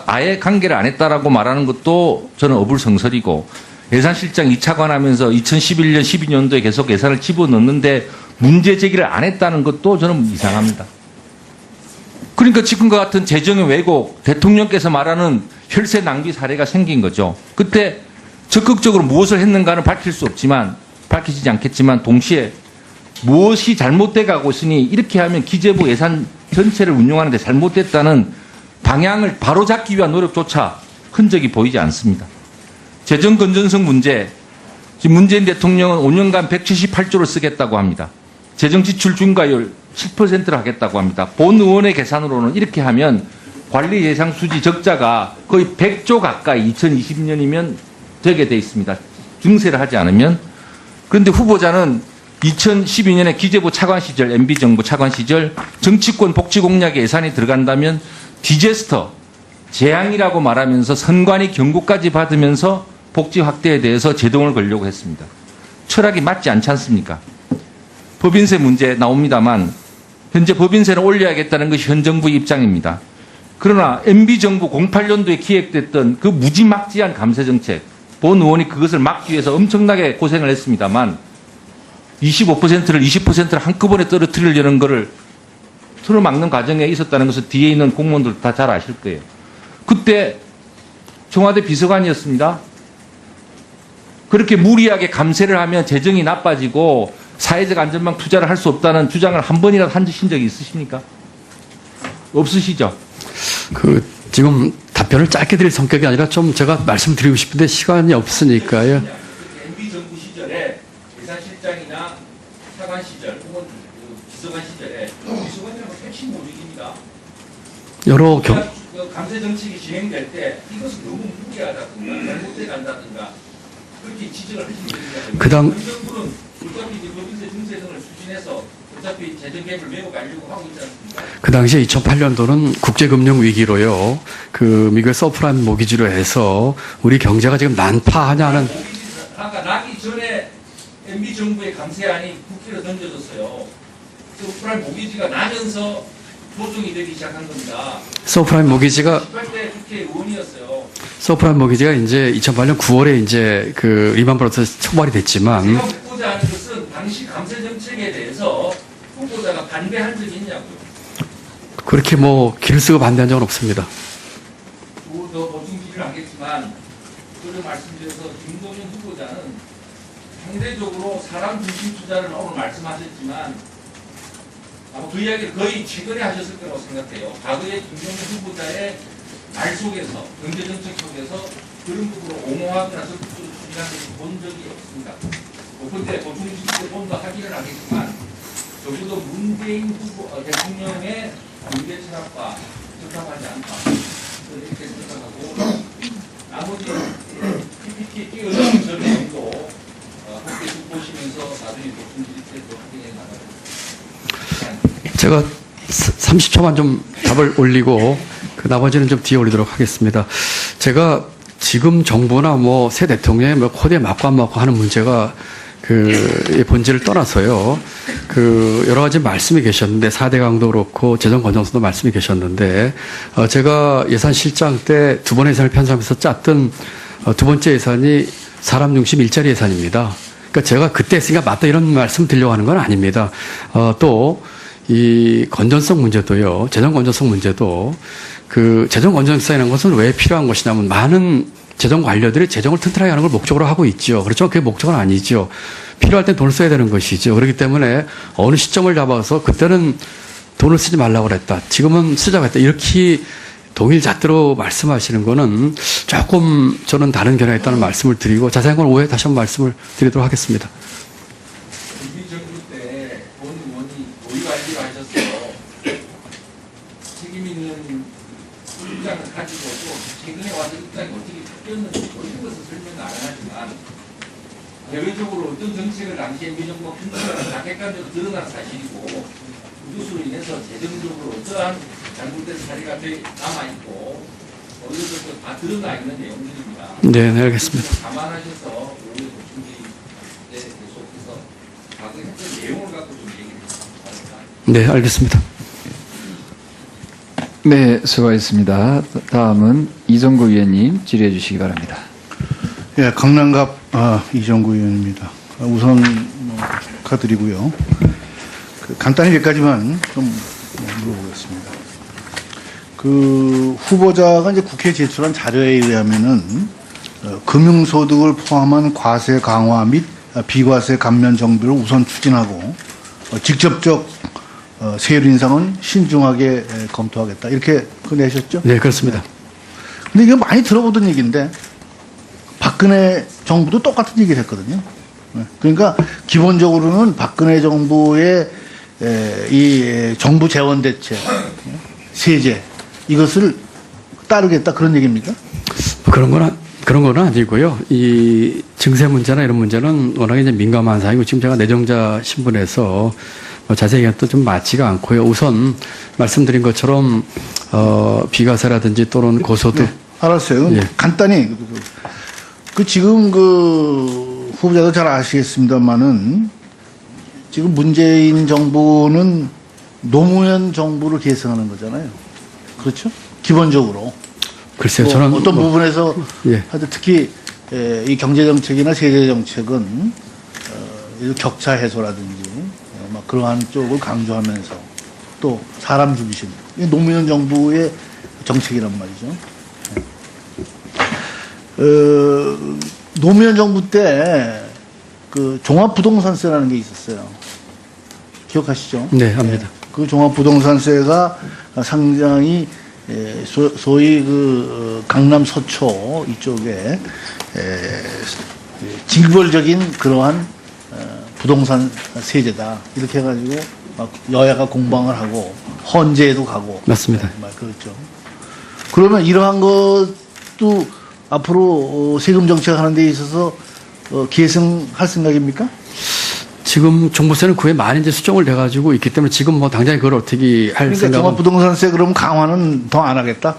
아예 관계를 안 했다라고 말하는 것도 저는 어불성설이고 예산실장 2차관 하면서 2011년, 12년도에 계속 예산을 집어넣는데 문제 제기를 안 했다는 것도 저는 이상합니다. 그러니까 지금과 같은 재정의 왜곡, 대통령께서 말하는 혈세 낭비 사례가 생긴 거죠. 그때 적극적으로 무엇을 했는가는 밝히지 않겠지만 동시에 무엇이 잘못돼 가고 있으니 이렇게 하면 기재부 예산 전체를 운용하는데 잘못됐다는 방향을 바로잡기 위한 노력조차 흔적이 보이지 않습니다. 재정 건전성 문제, 지금 문재인 대통령은 5년간 178조를 쓰겠다고 합니다. 재정 지출 증가율 7%를 하겠다고 합니다. 본 의원의 계산으로는 이렇게 하면 관리 예상 수지 적자가 거의 100조 가까이 2020년이면 되게 돼 있습니다. 증세를 하지 않으면. 그런데 후보자는 2012년에 기재부 차관 시절, MB정부 차관 시절 정치권 복지 공약에 예산이 들어간다면 디제스터, 재앙이라고 말하면서 선관위 경고까지 받으면서 복지 확대에 대해서 제동을 걸려고 했습니다. 철학이 맞지 않지 않습니까? 법인세 문제 나옵니다만 현재 법인세를 올려야겠다는 것이 현 정부의 입장입니다. 그러나 MB정부 08년도에 기획됐던 그 무지막지한 감세정책, 본 의원이 그것을 막기 위해서 엄청나게 고생을 했습니다만 25%를 20%를 한꺼번에 떨어뜨리려는 것을 틀어막는 과정에 있었다는 것을 뒤에 있는 공무원들 다 잘 아실 거예요. 그때 청와대 비서관이었습니다. 그렇게 무리하게 감세를 하면 재정이 나빠지고 사회적 안전망 투자를 할 수 없다는 주장을 한 번이라도 하신 적이 있으십니까? 없으시죠? 지금 답변을 짧게 드릴 성격이 아니라 좀 제가 말씀드리고 싶은데 시간이 없으니까요. MB정부 시절에 예산실장이나 차관 시절 혹은 비서관 시절에 비서관이라는 핵심 조직입니다. 여러 감세 정책이 진행될 때 이것은 너무 무리하다든가 잘못돼 간다든가 그렇게 지적을 하시는 겁니다. 정부는 어차피 법인세 증세 등을 추진해서 어차피 재정 갭을 메워가려고 하고 있지 않습니까? 그 당시에 2008년도는 국제금융 위기로요. 미국의 서프라임 모기지로 해서 우리 경제가 지금 난파하냐는. 아까 나기 전에 MB 정부의 감세안이 국회로 던져졌어요. 서프라임 모기지가 나면서 조정이 되기 시작한 겁니다. 서프라임 모기지가 18대 국회 의원이었어요. 서프라임 모기지가 이제 2008년 9월에 이제 리만 브라더스 처벌이 됐지만. 제가 묻고자 하는 것은 당시 감세 정책에 대해서 후보자가 반대한 적이 있냐고요. 그렇게 뭐 길을 쓰고 반대한 적은 없습니다. 더 보충 질의를 하겠지만 그런 말씀드려서 김동연 후보자는 상대적으로 사람 중심 투자를 오늘 말씀하셨지만 아마 그 이야기를 거의 최근에 하셨을 거라고 생각해요. 과거에 김동연 후보자의 말 속에서 경제정책 속에서 그런 부분으로 옹호하거나 적극적으로 추진한 것을 본 적이 없습니다. 그런데 보충 질의 좀 더 하기는 하겠지만 적어도 문재인 후보 대통령의 경제 철학과 적합하지 않다. 이렇게 생각하고 나머지 PPT 띄어진 저 내용도 함께 좀 보시면서 나중에 보충 질의 때도 확인해 나가겠습니다. 제가 30초만 좀 답을 올리고 그 나머지는 좀 뒤에 올리도록 하겠습니다. 제가 지금 정부나 뭐 새 대통령의 뭐 코드에 맞고 안 맞고 하는 문제가 그 본질을 떠나서요. 그 여러 가지 말씀이 계셨는데 4대 강도 그렇고 재정 건전성도 말씀이 계셨는데 제가 예산실장 때 두 번의 예산을 편성하면서 짰던 두 번째 예산이 사람 중심 일자리 예산입니다. 그러니까 제가 그때 했으니까 맞다 이런 말씀 드리려고 하는 건 아닙니다. 또 이 건전성 문제도요. 재정 건전성 문제도 그 재정 건전성이라는 것은 왜 필요한 것이냐면 많은 재정 관료들이 재정을 튼튼하게 하는 걸 목적으로 하고 있죠. 그렇지만 그게 목적은 아니죠. 필요할 때 돈을 써야 되는 것이죠. 그렇기 때문에 어느 시점을 잡아서 그때는 돈을 쓰지 말라고 그랬다. 지금은 쓰자고 했다. 이렇게 동일 잣대로 말씀하시는 거는 조금 저는 다른 견해가 있다는 말씀을 드리고 자세한 건 오해 다시 한번 말씀을 드리도록 하겠습니다. 우리 정부 때 본 의원이 고위관리를 하셔서 책임 있는 입장을 가지고 또 최근에 와서 입장이 어떻게 바뀌었는지 모든 것을 설명을 안 하지만 대외적으로 어떤 정책을 당시에 민정부가 편집하는 다 객관적으로 드러난 사실이고 그것으로 인해서 재정적으로 어떠한 잘못된 사례가 남아있고 이것도 다 드러나 있는 내용들입니다. 네, 알겠습니다. 감안하셔서 오늘 보충질의에 계속해서 과거에 했던 내용을 갖고 좀 얘기를 해주시기 바랍니다. 네, 알겠습니다. 네, 수고하셨습니다. 다음은 이정구 위원님 질의해 주시기 바랍니다. 예, 강남갑 이정구 의원입니다. 우선 축하드리고요. 간단히 몇 가지만 좀 물어보겠습니다. 그 후보자가 이제 국회에 제출한 자료에 의하면은 금융소득을 포함한 과세 강화 및 비과세 감면 정비를 우선 추진하고 직접적 세율 인상은 신중하게 검토하겠다 이렇게 내셨죠? 네, 그렇습니다. 근데 이거 많이 들어보던 얘기인데 박근혜 정부도 똑같은 얘기를 했거든요. 그러니까 기본적으로는 박근혜 정부의 이 정부 재원 대책, 세제 이것을 따르겠다 그런 얘기입니까? 그런 건 아니고요. 이 증세 문제나 이런 문제는 워낙에 이제 민감한 사항이고 지금 제가 내정자 신분에서 자세히 얘기는 또 좀 맞지가 않고요. 우선 말씀드린 것처럼 비과세라든지 또는 고소득. 네, 알았어요. 예. 간단히 지금 그 후보자도 잘 아시겠습니다만은 지금 문재인 정부는 노무현 정부를 계승하는 거잖아요. 그렇죠? 기본적으로. 글쎄요, 저는 어떤 부분에서 예. 하여튼 특히 이 경제 정책이나 세제 정책은 격차 해소라든지 막 그러한 쪽을 강조하면서 또 사람 중심. 이 노무현 정부의 정책이란 말이죠. 노무현 정부 때 그 종합부동산세라는 게 있었어요. 기억하시죠? 네, 압니다. 그 종합부동산세가 상당히 소위 그 강남 서초 이쪽에 징벌적인 그러한 부동산 세제다 이렇게 해가지고 막 여야가 공방을 하고 헌재에도 가고 맞습니다. 그렇죠. 그러면 이러한 것도 앞으로 세금 정책하는 데 있어서 계승할 생각입니까? 지금 종부세는 그에 많이 이제 수정을 돼가지고 있기 때문에 지금 뭐 당장 그걸 어떻게 할 그러니까 생각은 종합부동산세 그럼 강화는 더 안 하겠다?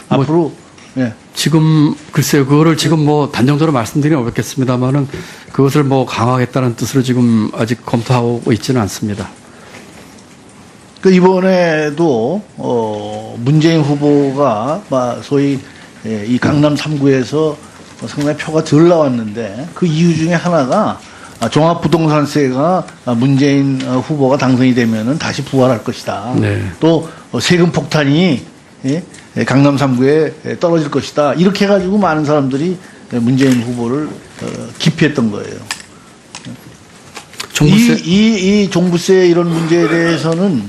뭐 앞으로 예. 지금 글쎄요 그거를 지금 뭐 단정적으로 말씀드리긴 어렵겠습니다만은 그것을 뭐 강화하겠다는 뜻으로 지금 아직 검토하고 있지는 않습니다. 그 이번에도 문재인 후보가 소위 이 강남 3구에서 상당히 표가 덜 나왔는데 그 이유 중에 하나가 종합부동산세가 문재인 후보가 당선이 되면은 다시 부활할 것이다. 네. 또 세금 폭탄이 강남 3구에 떨어질 것이다. 이렇게 해가지고 많은 사람들이 문재인 후보를 기피했던 거예요. 종부세 이 종부세 이런 문제에 대해서는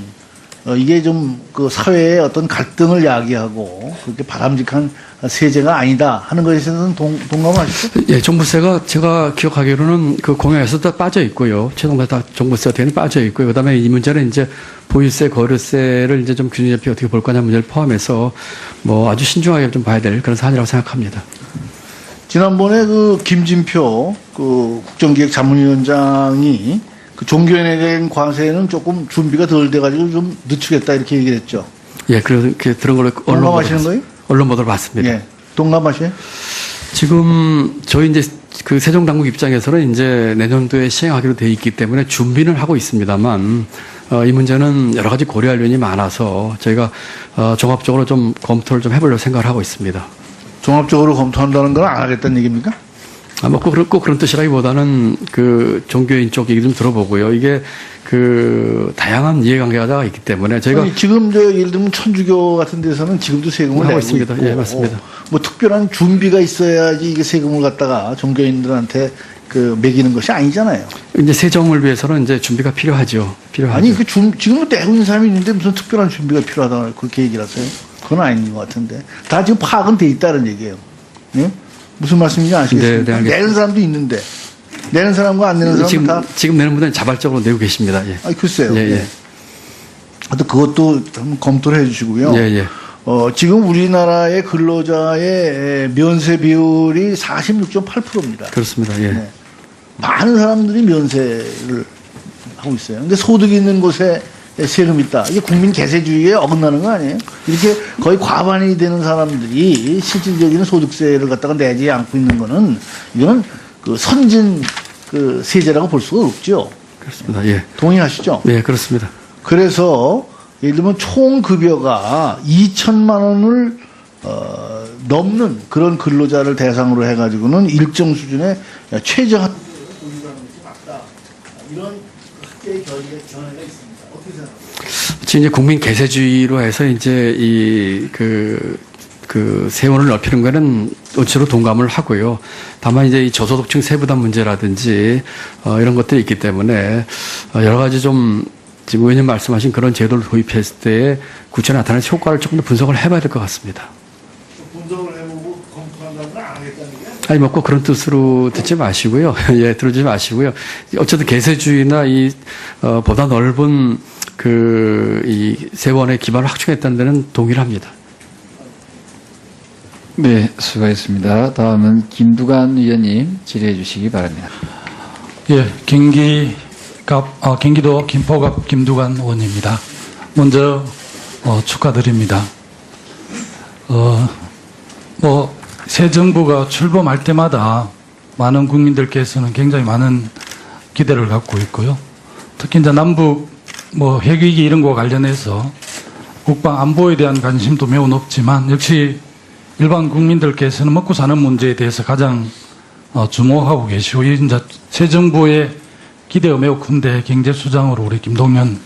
이게 좀 그 사회의 어떤 갈등을 야기하고 그렇게 바람직한 세제가 아니다 하는 것에 대해서는 동감하시죠? 예, 종부세가 제가 기억하기로는 그 공약에서도 빠져 있고요. 최종적으로 다 종부세가 되는 빠져 있고요. 그다음에 이 문제는 이제 보유세, 거래세를 이제 좀 균형 잡히 어떻게 볼 거냐 문제를 포함해서 뭐 아주 신중하게 좀 봐야 될 그런 사안이라고 생각합니다. 지난번에 그 김진표 그 국정기획자문위원장이 그 종교인에 대한 과세는 조금 준비가 덜 돼가지고 좀 늦추겠다 이렇게 얘기를 했죠. 예, 그렇게 들은 걸로 동감하시는 거예요? 언론 보도를 봤습니다. 예, 동감하시요? 지금 저희 이제 그 세종당국 입장에서는 이제 내년도에 시행하기로 돼 있기 때문에 준비는 하고 있습니다만 이 문제는 여러 가지 고려할 요인이 많아서 저희가 종합적으로 좀 검토를 좀 해보려고 생각을 하고 있습니다. 종합적으로 검토한다는 건 안 하겠다는 얘기입니까? 뭐 꼭 그런 뜻이라기보다는 그 종교인 쪽 얘기 좀 들어보고요. 이게 그 다양한 이해관계가 있기 때문에 저희가 아니, 지금 예를 들면 천주교 같은 데서는 지금도 세금을 하고 내고 있습니다. 있고, 예, 맞습니다. 뭐 특별한 준비가 있어야지 이게 세금을 갖다가 종교인들한테 그 매기는 것이 아니잖아요. 이제 세정을 위해서는 이제 준비가 필요하죠. 아니 그 지금 내고 있는 사람이 있는데 무슨 특별한 준비가 필요하다 그렇게 얘기를 하세요? 그건 아닌 것 같은데 다 지금 파악은 돼 있다는 얘기예요. 예? 무슨 말씀인지 아시겠습니까? 네, 내는 사람도 있는데 내는 사람과 안 내는 사람은 지금 내는 분들은 자발적으로 내고 계십니다. 예. 글쎄요. 예, 예. 하여튼 그것도 좀 검토를 해주시고요. 예, 예. 지금 우리나라의 근로자의 면세 비율이 46.8%입니다. 그렇습니다. 예. 네. 많은 사람들이 면세를 하고 있어요. 근데 소득이 있는 곳에 세금 있다. 이게 국민 계세주의에 어긋나는 거 아니에요? 이렇게 거의 과반이 되는 사람들이 실질적인 소득세를 갖다가 내지 않고 있는 거는 이거는 그 선진 그 세제라고 볼 수가 없죠. 그렇습니다. 예. 동의하시죠? 네, 그렇습니다. 그래서 예를 들면 총 급여가 2천만 원을 넘는 그런 근로자를 대상으로 해가지고는 일정 수준의 최저한 맞다. 이런 학계의 견해가 있습니다. 어떻게 생각하세요? 지금 이제 국민 계세주의로 해서 이제 그 세원을 넓히는 거는 어치로 동감을 하고요. 다만 이제 이 저소득층 세부담 문제라든지 이런 것들이 있기 때문에 여러 가지 좀 지금 의원님 말씀하신 그런 제도를 도입했을 때 구체에 나타나는 효과를 조금 더 분석을 해봐야 될 것 같습니다. 분석을 해보고 검토한다는 건 안 하겠다는 게? 아니, 뭐 꼭 그런 뜻으로 듣지 마시고요. 예, 들어주지 마시고요. 어쨌든 계세주의나 보다 넓은 이 세원의 기반을 확충했다는 데는 동의를 합니다. 네, 수고하셨습니다. 다음은 김두관 의원님 질의해 주시기 바랍니다. 예, 경기도 김포갑 김두관 의원입니다. 먼저 축하드립니다. 새 정부가 출범할 때마다 많은 국민들께서는 굉장히 많은 기대를 갖고 있고요. 특히 이제 남북 핵위기 이런 거와 관련해서 국방 안보에 대한 관심도 매우 높지만 역시 일반 국민들께서는 먹고 사는 문제에 대해서 가장 주목하고 계시고 이제 새 정부의 기대가 매우 큰데 경제수장으로 우리 김동연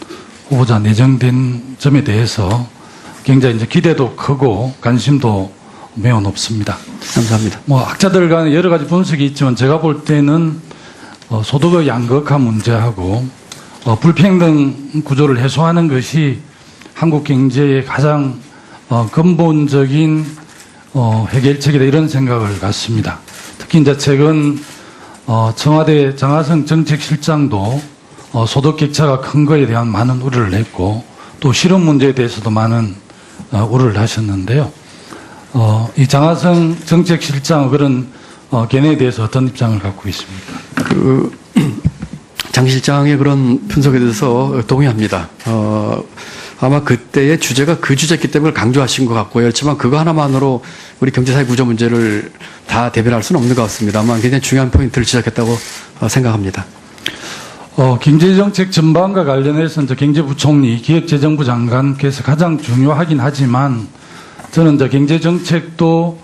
후보자 내정된 점에 대해서 굉장히 이제 기대도 크고 관심도 매우 높습니다. 감사합니다. 학자들 간에 여러 가지 분석이 있지만 제가 볼 때는 소득의 양극화 문제하고 불평등 구조를 해소하는 것이 한국 경제의 가장 근본적인 해결책이다 이런 생각을 갖습니다. 특히 이제 최근 청와대 장하성 정책실장도 소득 격차가 큰 거에 대한 많은 우려를 했고 또 실업 문제에 대해서도 많은 우려를 하셨는데요. 이 장하성 정책실장 그런 견해에 대해서 어떤 입장을 갖고 있습니까? 장 실장의 그런 분석에 대해서 동의합니다. 아마 그때의 주제가 그 주제였기 때문에 강조하신 것 같고요. 그렇지만 그거 하나만으로 우리 경제사회 구조 문제를 다 대변할 수는 없는 것 같습니다만 굉장히 중요한 포인트를 지적했다고 생각합니다. 경제정책 전반과 관련해서 이제 경제부총리, 기획재정부 장관께서 가장 중요하긴 하지만 저는 이제 경제정책도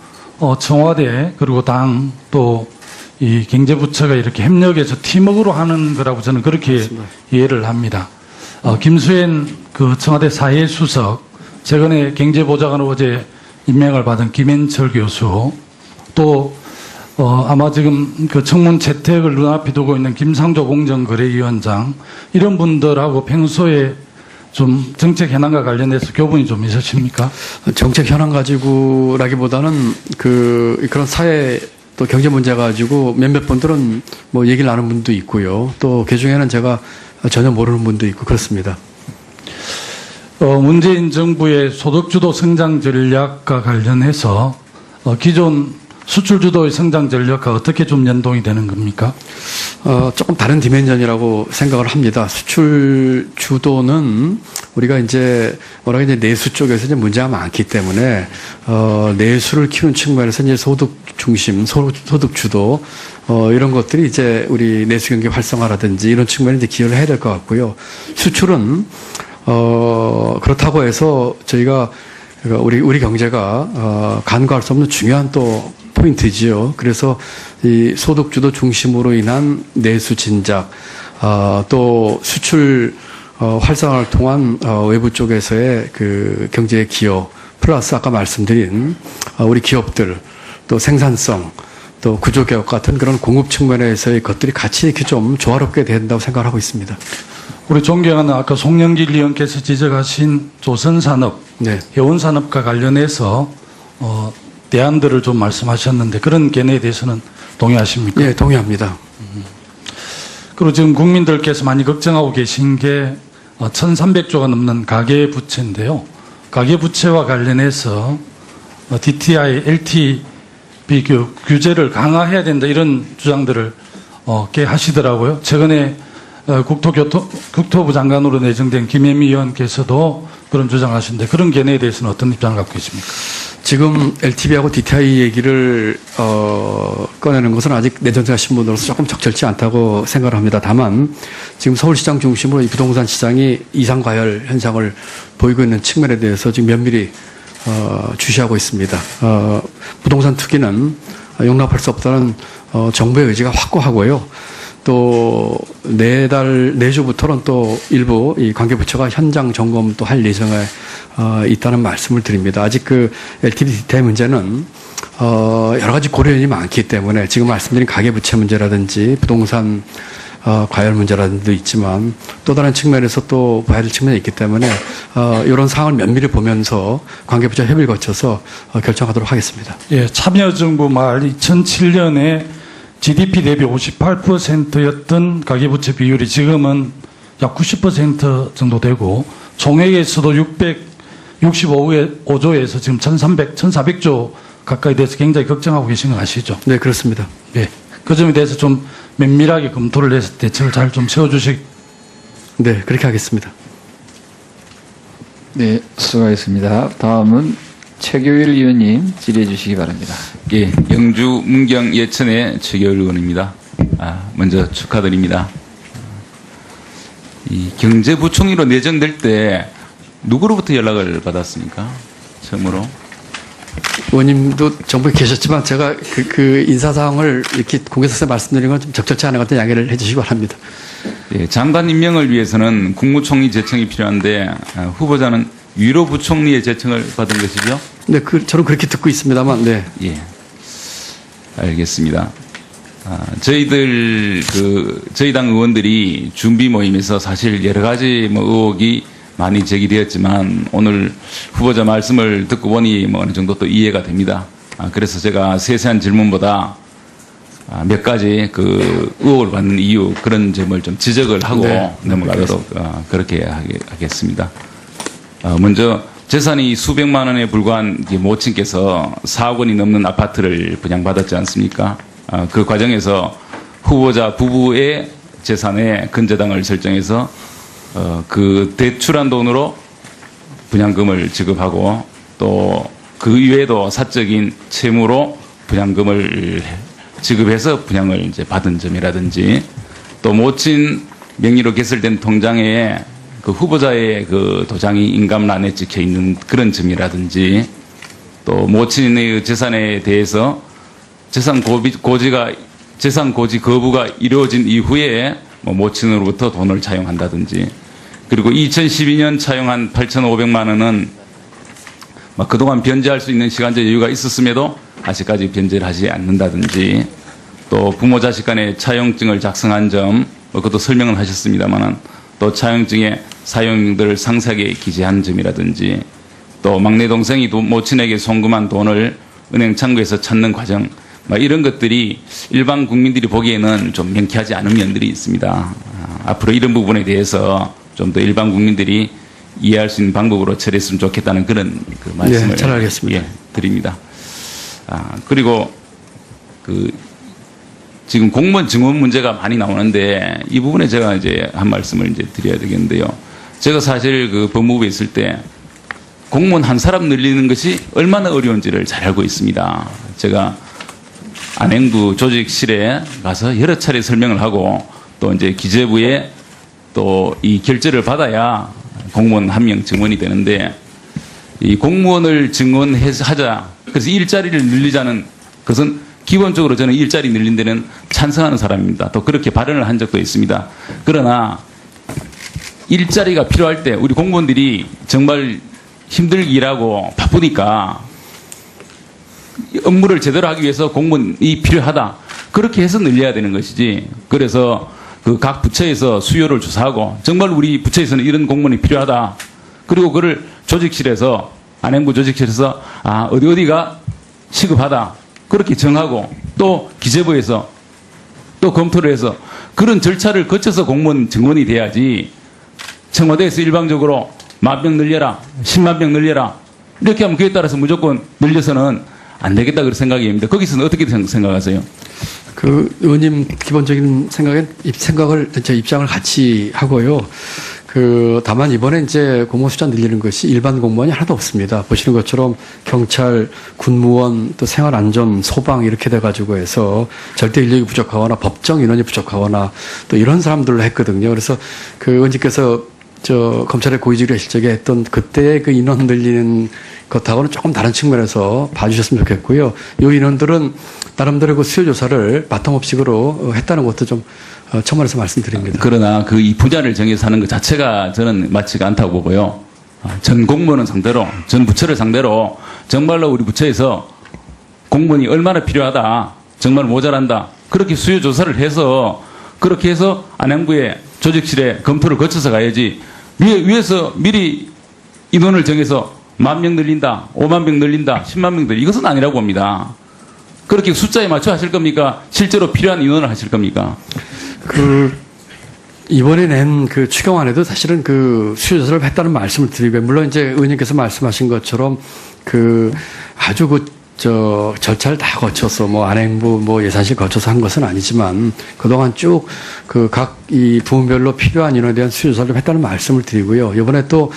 청와대 그리고 당 또 이 경제부처가 이렇게 협력해서 팀워크로 하는 거라고 저는 그렇게 그렇습니다. 이해를 합니다. 김수현 그 청와대 사회수석, 최근에 경제보좌관으로 어제 임명을 받은 김현철 교수, 또 아마 지금 그 청문 채택을 눈앞에 두고 있는 김상조 공정거래위원장, 이런 분들하고 평소에 좀 정책 현안과 관련해서 교분이 좀 있으십니까? 정책 현안 가지고라기보다는 그런 사회 또 경제 문제 가지고 몇몇 분들은 뭐 얘기를 나눈 분도 있고요. 또 그중에는 제가 전혀 모르는 분도 있고 그렇습니다. 문재인 정부의 소득주도 성장 전략과 관련해서 기존 수출주도의 성장 전략과 어떻게 좀 연동이 되는 겁니까? 조금 다른 디멘전이라고 생각을 합니다. 수출 주도는 우리가 이제 워낙 이제 내수 쪽에서 이제 문제가 많기 때문에 내수를 키우는 측면에서 이제 소득 중심, 소득 주도 이런 것들이 이제 우리 내수 경기 활성화라든지 이런 측면에 이제 기여를 해야 될 것 같고요. 수출은 그렇다고 해서 저희가 우리 경제가 간과할 수 없는 중요한 또 포인트지요. 그래서 이 소득주도 중심으로 인한 내수 진작, 또 수출 활성화를 통한 외부 쪽에서의 그 경제 기여, 플러스 아까 말씀드린 우리 기업들, 또 생산성, 또 구조개혁 같은 그런 공급 측면에서의 것들이 같이 이렇게 좀 조화롭게 된다고 생각하고 있습니다. 우리 존경하는 아까 송영길 의원께서 지적하신 조선산업, 네. 해운산업과 관련해서 대안들을 좀 말씀하셨는데 그런 견해에 대해서는 동의하십니까? 네, 동의합니다. 그리고 지금 국민들께서 많이 걱정하고 계신 게 1,300조가 넘는 가계부채인데요. 가계부채와 관련해서 DTI, LTV 규제를 강화해야 된다 이런 주장들을 하시더라고요. 최근에 국토부 장관으로 내정된 김혜미 의원께서도 그런 주장하시는데 그런 견해에 대해서는 어떤 입장을 갖고 계십니까? 지금 LTV하고 DTI 얘기를 꺼내는 것은 아직 내정자 신분으로서 조금 적절치 않다고 생각을 합니다. 다만 지금 서울시장 중심으로 이 부동산 시장이 이상과열 현상을 보이고 있는 측면에 대해서 지금 면밀히 주시하고 있습니다. 부동산 투기는 용납할 수 없다는 정부의 의지가 확고하고요. 또 내주부터는 또 일부 이 관계부처가 현장 점검도 할 예정에 있다는 말씀을 드립니다. 아직 그 LTV DTI 문제는 여러 가지 고려인이 많기 때문에 지금 말씀드린 가계부채 문제라든지 부동산 과열 문제라든지 있지만 또 다른 측면에서 또 봐야 될 측면이 있기 때문에 이런 상황을 면밀히 보면서 관계부처 협의를 거쳐서 결정하도록 하겠습니다. 예, 참여정부 말 2007년에 GDP 대비 58%였던 가계부채 비율이 지금은 약 90% 정도 되고 총액에서도 665조에서 지금 1,400조 가까이 돼서 굉장히 걱정하고 계신 거 아시죠? 네, 그렇습니다. 네, 그 점에 대해서 좀 면밀하게 검토를 해서 대책을 잘 좀 세워주시기. 네, 그렇게 하겠습니다. 네, 수고하셨습니다. 다음은 최교일 의원님 질의해 주시기 바랍니다. 예, 영주 문경 예천의 최교일 의원입니다. 먼저 축하드립니다. 이 경제부총리로 내정될 때 누구로부터 연락을 받았습니까? 처음으로? 의원님도 정부에 계셨지만 제가 그 인사사항을 이렇게 공개석에 말씀드리는 건 좀 적절치 않은 것 같아 양해를 해주시기 바랍니다. 예, 장관 임명을 위해서는 국무총리 제청이 필요한데 후보자는 위로부총리의 제청을 받은 것이죠? 네, 저는 그렇게 듣고 있습니다만, 네. 예, 알겠습니다. 저희 당 의원들이 준비 모임에서 사실 여러 가지 의혹이 많이 제기되었지만 오늘 후보자 말씀을 듣고 보니 어느 정도 또 이해가 됩니다. 그래서 제가 세세한 질문보다 몇 가지 그 의혹을 받는 이유 그런 점을 좀 지적을 하고 넘어가도록 그렇게 하겠습니다. 먼저 재산이 수백만 원에 불과한 모친께서 4억 원이 넘는 아파트를 분양받았지 않습니까? 그 과정에서 후보자 부부의 재산에 근저당을 설정해서 그 대출한 돈으로 분양금을 지급하고 또 그 이외에도 사적인 채무로 분양금을 지급해서 분양을 이제 받은 점이라든지 또 모친 명의로 개설된 통장에 그 후보자의 그 도장이 인감란에 찍혀 있는 그런 점이라든지 또 모친의 재산에 대해서 재산 고지가 재산 고지 거부가 이루어진 이후에 뭐 모친으로부터 돈을 차용한다든지, 그리고 2012년 차용한 8,500만 원은 그동안 변제할 수 있는 시간적 여유가 있었음에도 아직까지 변제를 하지 않는다든지, 또 부모 자식 간의 차용증을 작성한 점, 그것도 설명을 하셨습니다만, 또 차용증에 사용들을 상세하게 기재한 점이라든지, 또 막내 동생이 모친에게 송금한 돈을 은행 창구에서 찾는 과정, 이런 것들이 일반 국민들이 보기에는 좀 명쾌하지 않은 면들이 있습니다. 앞으로 이런 부분에 대해서 좀 더 일반 국민들이 이해할 수 있는 방법으로 처리했으면 좋겠다는 그런 그 말씀을 네, 잘 알겠습니다. 드립니다. 그리고 지금 공무원 증원 문제가 많이 나오는데 이 부분에 제가 이제 한 말씀을 이제 드려야 되겠는데요. 제가 사실 그 법무부에 있을 때 공무원 한 사람 늘리는 것이 얼마나 어려운지를 잘 알고 있습니다. 제가 안행부 조직실에 가서 여러 차례 설명을 하고, 또 이제 기재부에 또 이 결재를 받아야 공무원 한 명 증원이 되는데, 이 공무원을 증원하자, 그래서 일자리를 늘리자는 것은 기본적으로 저는 일자리 늘린 데는 찬성하는 사람입니다. 또 그렇게 발언을 한 적도 있습니다. 그러나 일자리가 필요할 때 우리 공무원들이 정말 힘들게 일하고 바쁘니까 업무를 제대로 하기 위해서 공무원이 필요하다, 그렇게 해서 늘려야 되는 것이지, 그래서 그 각 부처에서 수요를 조사하고 정말 우리 부처에서는 이런 공무원이 필요하다, 그리고 그를 조직실에서, 안행부 조직실에서 어디가 시급하다, 그렇게 정하고, 또 기재부에서 또 검토를 해서 그런 절차를 거쳐서 공무원 증원이 돼야지, 청와대에서 일방적으로 10,000명 늘려라, 10만 명 늘려라, 이렇게 하면 그에 따라서 무조건 늘려서는 안 되겠다, 그런 생각입니다. 거기서는 어떻게 생각하세요? 그 의원님 기본적인 생각을 제 입장을 같이 하고요. 다만 이번에 이제 공무원 숫자 늘리는 것이 일반 공무원이 하나도 없습니다. 보시는 것처럼 경찰, 군무원, 또 생활안전, 소방 이렇게 돼가지고 해서 절대 인력이 부족하거나 법정 인원이 부족하거나 또 이런 사람들로 했거든요. 그래서 그 의원님께서 검찰의 고위직을 하실 적에 했던 그때의 그 인원 늘리는 것하고는 조금 다른 측면에서 봐주셨으면 좋겠고요. 이 인원들은 나름대로 그 수요조사를 바텀업식으로 했다는 것도 좀 첨언해서 말씀드립니다. 그러나 이 분야를 정해서 하는 것 자체가 저는 맞지가 않다고 보고요. 전 공무원을 상대로, 전 부처를 상대로 정말로 우리 부처에서 공무원이 얼마나 필요하다, 정말 모자란다, 그렇게 수요조사를 해서, 그렇게 해서 안행부의 조직실에 검토를 거쳐서 가야지, 위에서 미리 인원을 정해서 10,000명 늘린다, 50,000명 늘린다, 10만 명 늘린다, 이것은 아니라고 봅니다. 그렇게 숫자에 맞춰 하실 겁니까? 실제로 필요한 인원을 하실 겁니까? 이번에 낸 그 추경안에도 사실은 그 수요조사를 했다는 말씀을 드리고요. 물론 이제 의원님께서 말씀하신 것처럼 아주 절차를 다 거쳐서 안행부 예산실 거쳐서 한 것은 아니지만 그동안 쭉 각 이 부문별로 필요한 인원에 대한 수요조사를 했다는 말씀을 드리고요. 이번에 또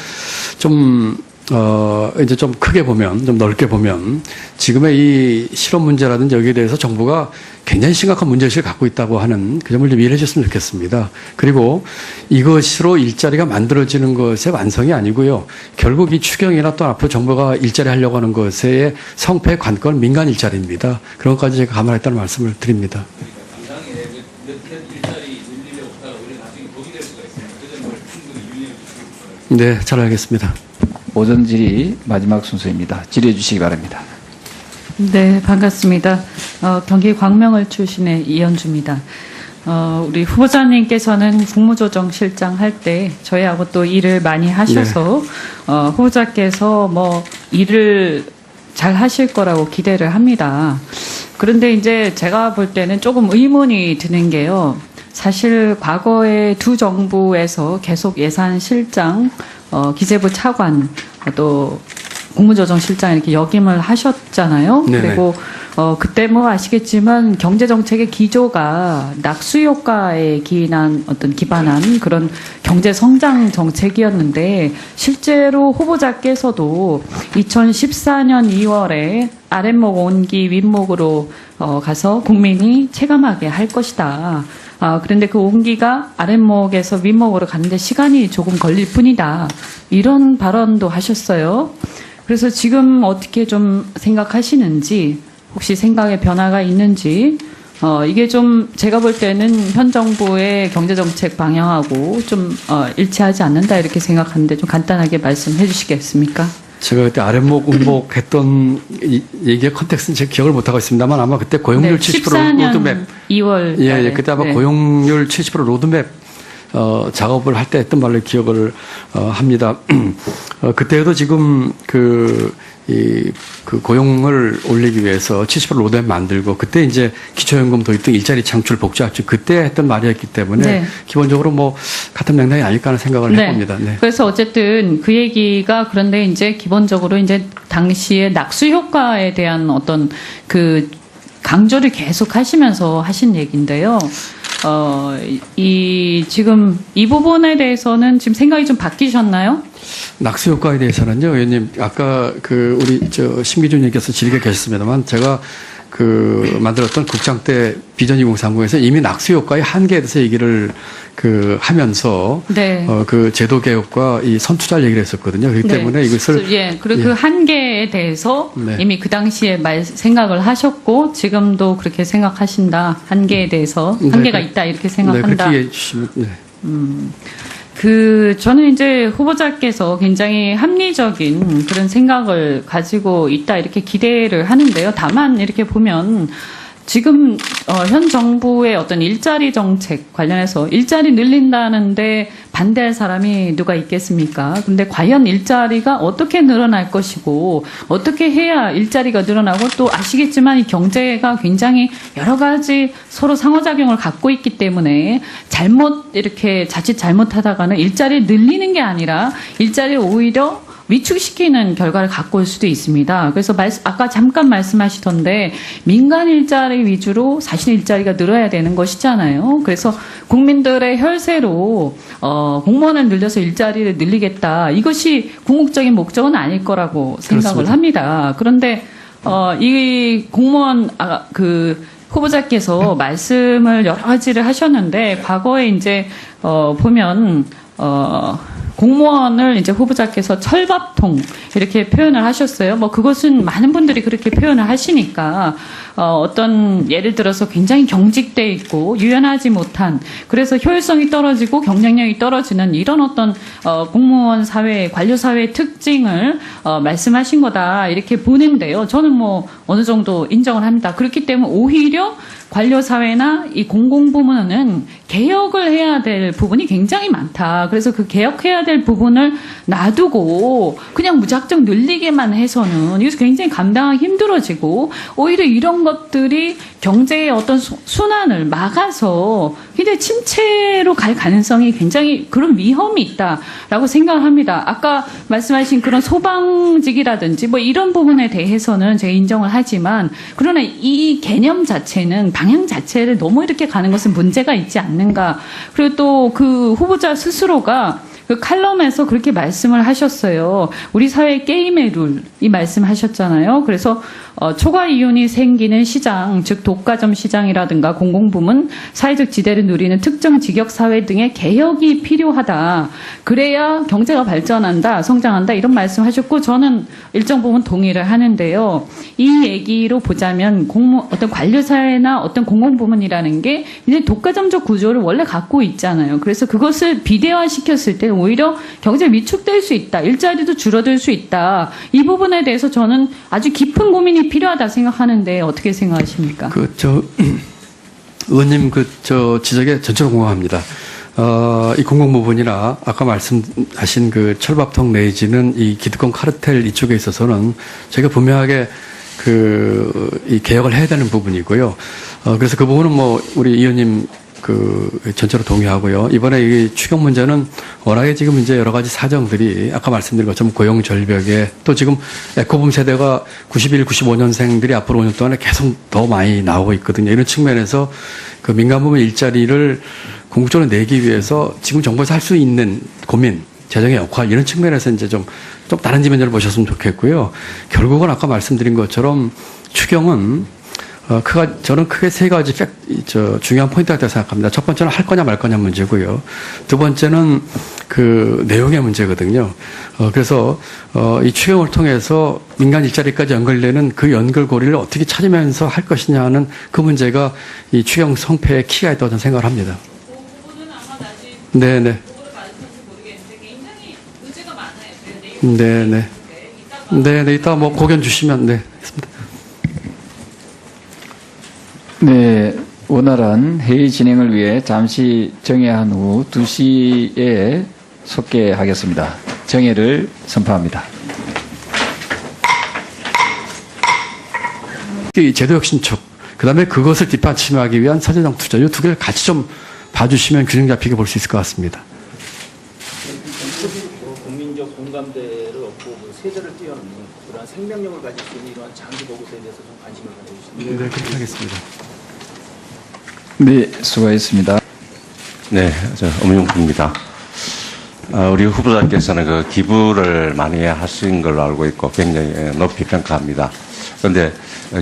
이제 좀 크게 보면, 좀 넓게 보면, 지금의 이 실업 문제라든지 여기에 대해서 정부가 굉장히 심각한 문제의식을 갖고 있다고 하는 그 점을 좀 이해해 주셨으면 좋겠습니다. 그리고 이것으로 일자리가 만들어지는 것의 완성이 아니고요. 결국 이 추경이나 또 앞으로 정부가 일자리 하려고 하는 것의 성패 관건 민간 일자리입니다. 그런 것까지 제가 감안했다는 말씀을 드립니다. 네, 잘 알겠습니다. 오전 질의 마지막 순서입니다. 질의해 주시기 바랍니다. 네, 반갑습니다. 경기 광명을 출신의 이현주입니다. 우리 후보자님께서는 국무조정실장 할 때 저희하고 또 일을 많이 하셔서 후보자께서 일을 잘 하실 거라고 기대를 합니다. 그런데 이제 제가 볼 때는 조금 의문이 드는 게요. 사실 과거에 두 정부에서 계속 예산실장, 기재부 차관, 또 국무조정실장 이렇게 역임을 하셨잖아요. 네네. 그리고 그때 아시겠지만 경제정책의 기조가 낙수효과에 기반한 그런 경제성장 정책이었는데 실제로 후보자께서도 2014년 2월에 아랫목 온기 윗목으로 가서 국민이 체감하게 할 것이다. 그런데 그 온기가 아랫목에서 윗목으로 가는데 시간이 조금 걸릴 뿐이다. 이런 발언도 하셨어요. 그래서 지금 어떻게 좀 생각하시는지, 혹시 생각의 변화가 있는지 이게 좀 제가 볼 때는 현 정부의 경제정책 방향하고 좀 일치하지 않는다 이렇게 생각하는데 좀 간단하게 말씀해 주시겠습니까? 제가 그때 아랫목 운목했던 얘기의 컨텍스트는 제가 기억을 못하고 있습니다만 아마 그때 고용률 70% 14년 로드맵 2월 예, 그때 아마 고용률 70% 로드맵 작업을 할 때 했던 말로 기억을 합니다. 그때도 지금 그 고용을 올리기 위해서 70% 로드맵 만들고 그때 이제 기초연금 도입 등 일자리 창출 복지학주 그때 했던 말이었기 때문에 네. 기본적으로 뭐 같은 맥락이 아닐까 하는 생각을 네. 해봅니다. 네. 그래서 어쨌든 그 얘기가 그런데 이제 기본적으로 이제 당시에 낙수 효과에 대한 어떤 그 강조를 계속 하시면서 하신 얘기인데요. 지금 이 부분에 대해서는 지금 생각이 좀 바뀌셨나요? 낙수 효과에 대해서는요, 의원님, 아까 우리 심기준 의원께서 질의가 계셨습니다만 제가 만들었던 국장 때 비전 2030에서 이미 낙수 효과의 한계에 대해서 얘기를 하면서 네. 제도 개혁과 이 선투자를 얘기를 했었거든요. 그렇기 네. 때문에 이것을 그리고 그 한계에 대해서 네. 이미 그 당시에 생각을 하셨고 지금도 그렇게 생각하신다. 한계에 대해서 한계가 네. 있다 이렇게 네, 생각한다. 그렇게 얘기해 주시면 네. 저는 이제 후보자께서 굉장히 합리적인 그런 생각을 가지고 있다 이렇게 기대를 하는데요. 다만 이렇게 보면 지금 현 정부의 어떤 일자리 정책 관련해서 일자리 늘린다는데 반대할 사람이 누가 있겠습니까? 근데 과연 일자리가 어떻게 늘어날 것이고 어떻게 해야 일자리가 늘어나고 또 아시겠지만 이 경제가 굉장히 여러 가지 서로 상호작용을 갖고 있기 때문에 자칫 잘못하다가는 일자리를 늘리는 게 아니라 일자리를 오히려 위축시키는 결과를 갖고 올 수도 있습니다. 그래서 아까 잠깐 말씀하시던데 민간 일자리 위주로 사실 일자리가 늘어야 되는 것이잖아요. 그래서 국민들의 혈세로 공무원을 늘려서 일자리를 늘리겠다. 이것이 궁극적인 목적은 아닐 거라고 생각을 그렇습니다. 합니다. 그런데 이 공무원 후보자께서 말씀을 여러 가지를 하셨는데 과거에 이제 보면 공무원을 이제 후보자께서 철밥통 이렇게 표현을 하셨어요. 뭐 그것은 많은 분들이 그렇게 표현을 하시니까 어떤 예를 들어서 굉장히 경직돼 있고 유연하지 못한 그래서 효율성이 떨어지고 경쟁력이 떨어지는 이런 어떤 공무원 사회, 관료 사회의 특징을 말씀하신 거다 이렇게 보는데요. 저는 뭐 어느 정도 인정을 합니다. 그렇기 때문에 오히려 관료 사회나 이 공공부문은 개혁을 해야 될 부분이 굉장히 많다. 그래서 그 개혁해야 될 부분을 놔두고 그냥 무작정 늘리게만 해서는 이것이 굉장히 감당하기 힘들어지고 오히려 이런 것들이 경제의 어떤 순환을 막아서 굉장히 침체로 갈 가능성이 굉장히 그런 위험이 있다라고 생각을 합니다. 아까 말씀하신 그런 소방직이라든지 뭐 이런 부분에 대해서는 제가 인정을 하지만 그러나 이 개념 자체는 방향 자체를 너무 이렇게 가는 것은 문제가 있지 않는가. 그리고 또 그 후보자 스스로가 그 칼럼에서 그렇게 말씀을 하셨어요. 우리 사회 게임의 룰, 이 말씀하셨잖아요. 그래서 초과 이윤이 생기는 시장, 즉 독과점 시장이라든가 공공부문, 사회적 지대를 누리는 특정 직역사회 등의 개혁이 필요하다. 그래야 경제가 발전한다, 성장한다 이런 말씀하셨고 저는 일정 부분 동의를 하는데요. 이 얘기로 보자면 어떤 관료사회나 어떤 공공부문이라는 게 이제 독과점적 구조를 원래 갖고 있잖아요. 그래서 그것을 비대화시켰을 때 오히려 경제가 위축될 수 있다. 일자리도 줄어들 수 있다. 이 부분에 대해서 저는 아주 깊은 고민이 필요하다 생각하는데 어떻게 생각하십니까? 의원님 지적에 전적으로 공감합니다. 이 공공부문이나 아까 말씀하신 그 철밥통 내지는 이 기득권 카르텔 이쪽에 있어서는 저희가 분명하게 이 개혁을 해야 되는 부분이고요. 그래서 그 부분은 뭐 우리 의원님 전체로 동의하고요. 이번에 이 추경 문제는 워낙에 지금 이제 여러 가지 사정들이 아까 말씀드린 것처럼 고용 절벽에 또 지금 에코붐 세대가 91, 95년생들이 앞으로 5년 동안에 계속 더 많이 나오고 있거든요. 이런 측면에서 그 민간 부문 일자리를 궁극적으로 내기 위해서 지금 정부에서 할 수 있는 고민, 재정의 역할 이런 측면에서 이제 좀 다른 지면을 보셨으면 좋겠고요. 결국은 아까 말씀드린 것처럼 추경은 저는 크게 세 가지 중요한 포인트가 있다고 생각합니다. 첫 번째는 할 거냐 말 거냐 문제고요. 두 번째는 그 내용의 문제거든요. 그래서 이 추경을 통해서 민간 일자리까지 연결되는 그 연결고리를 어떻게 찾으면서 할 것이냐는 그 문제가 이 추경 성패의 키가 있다고 저는 생각을 합니다. 네네. 네네. 네네. 이따 뭐 고견 주시면 네. 알겠습니다. 네, 원활한 회의 진행을 위해 잠시 정회한 후 2시에 속개하겠습니다. 정회를 선포합니다. 이 제도혁 신축, 그 다음에 그것을 뒷받침하기 위한 선제적 투자, 이 두 개를 같이 좀 봐주시면 균형 잡히게 볼 수 있을 것 같습니다. 국민적 공감대를 얻고 세대를 뛰어넘는 그러한 생명력을 가질 수 있는 이러한 장기 보고서에 대해서 좀 관심을 가져주십니다. 네, 그렇게 하겠습니다. 네, 수고하셨습니다. 네, 엄용구입니다. 우리 후보자께서는 그 기부를 많이 하신 걸로 알고 있고 굉장히 높이 평가합니다. 그런데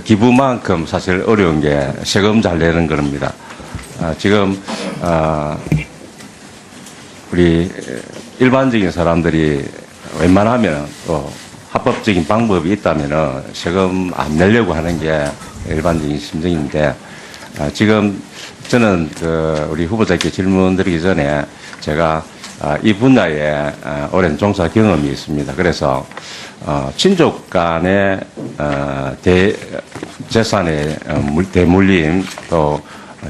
기부만큼 사실 어려운 게 세금 잘 내는 겁니다. 지금 우리 일반적인 사람들이 웬만하면 또 합법적인 방법이 있다면 세금 안 내려고 하는 게 일반적인 심정인데 지금 저는 우리 후보자께 질문 드리기 전에 제가 이 분야에 오랜 종사 경험이 있습니다. 그래서 친족 간의 재산의 대물림 또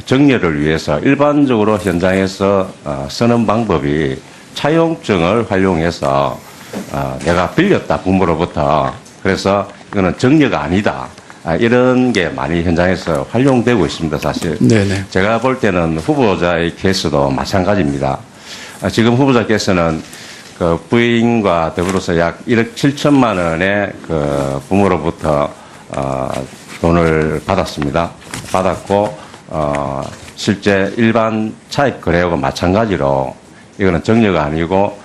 정리를 위해서 일반적으로 현장에서 쓰는 방법이 차용증을 활용해서 내가 빌렸다 부모로부터 그래서 이거는 정리가 아니다. 이런 게 많이 현장에서 활용되고 있습니다, 사실. 네네. 제가 볼 때는 후보자의 케이스도 마찬가지입니다. 지금 후보자께서는 그 부인과 더불어서 약 1억 7천만 원의 그 부모로부터 돈을 받았습니다. 받았고 실제 일반 차입 거래와 마찬가지로 이거는 정리가 아니고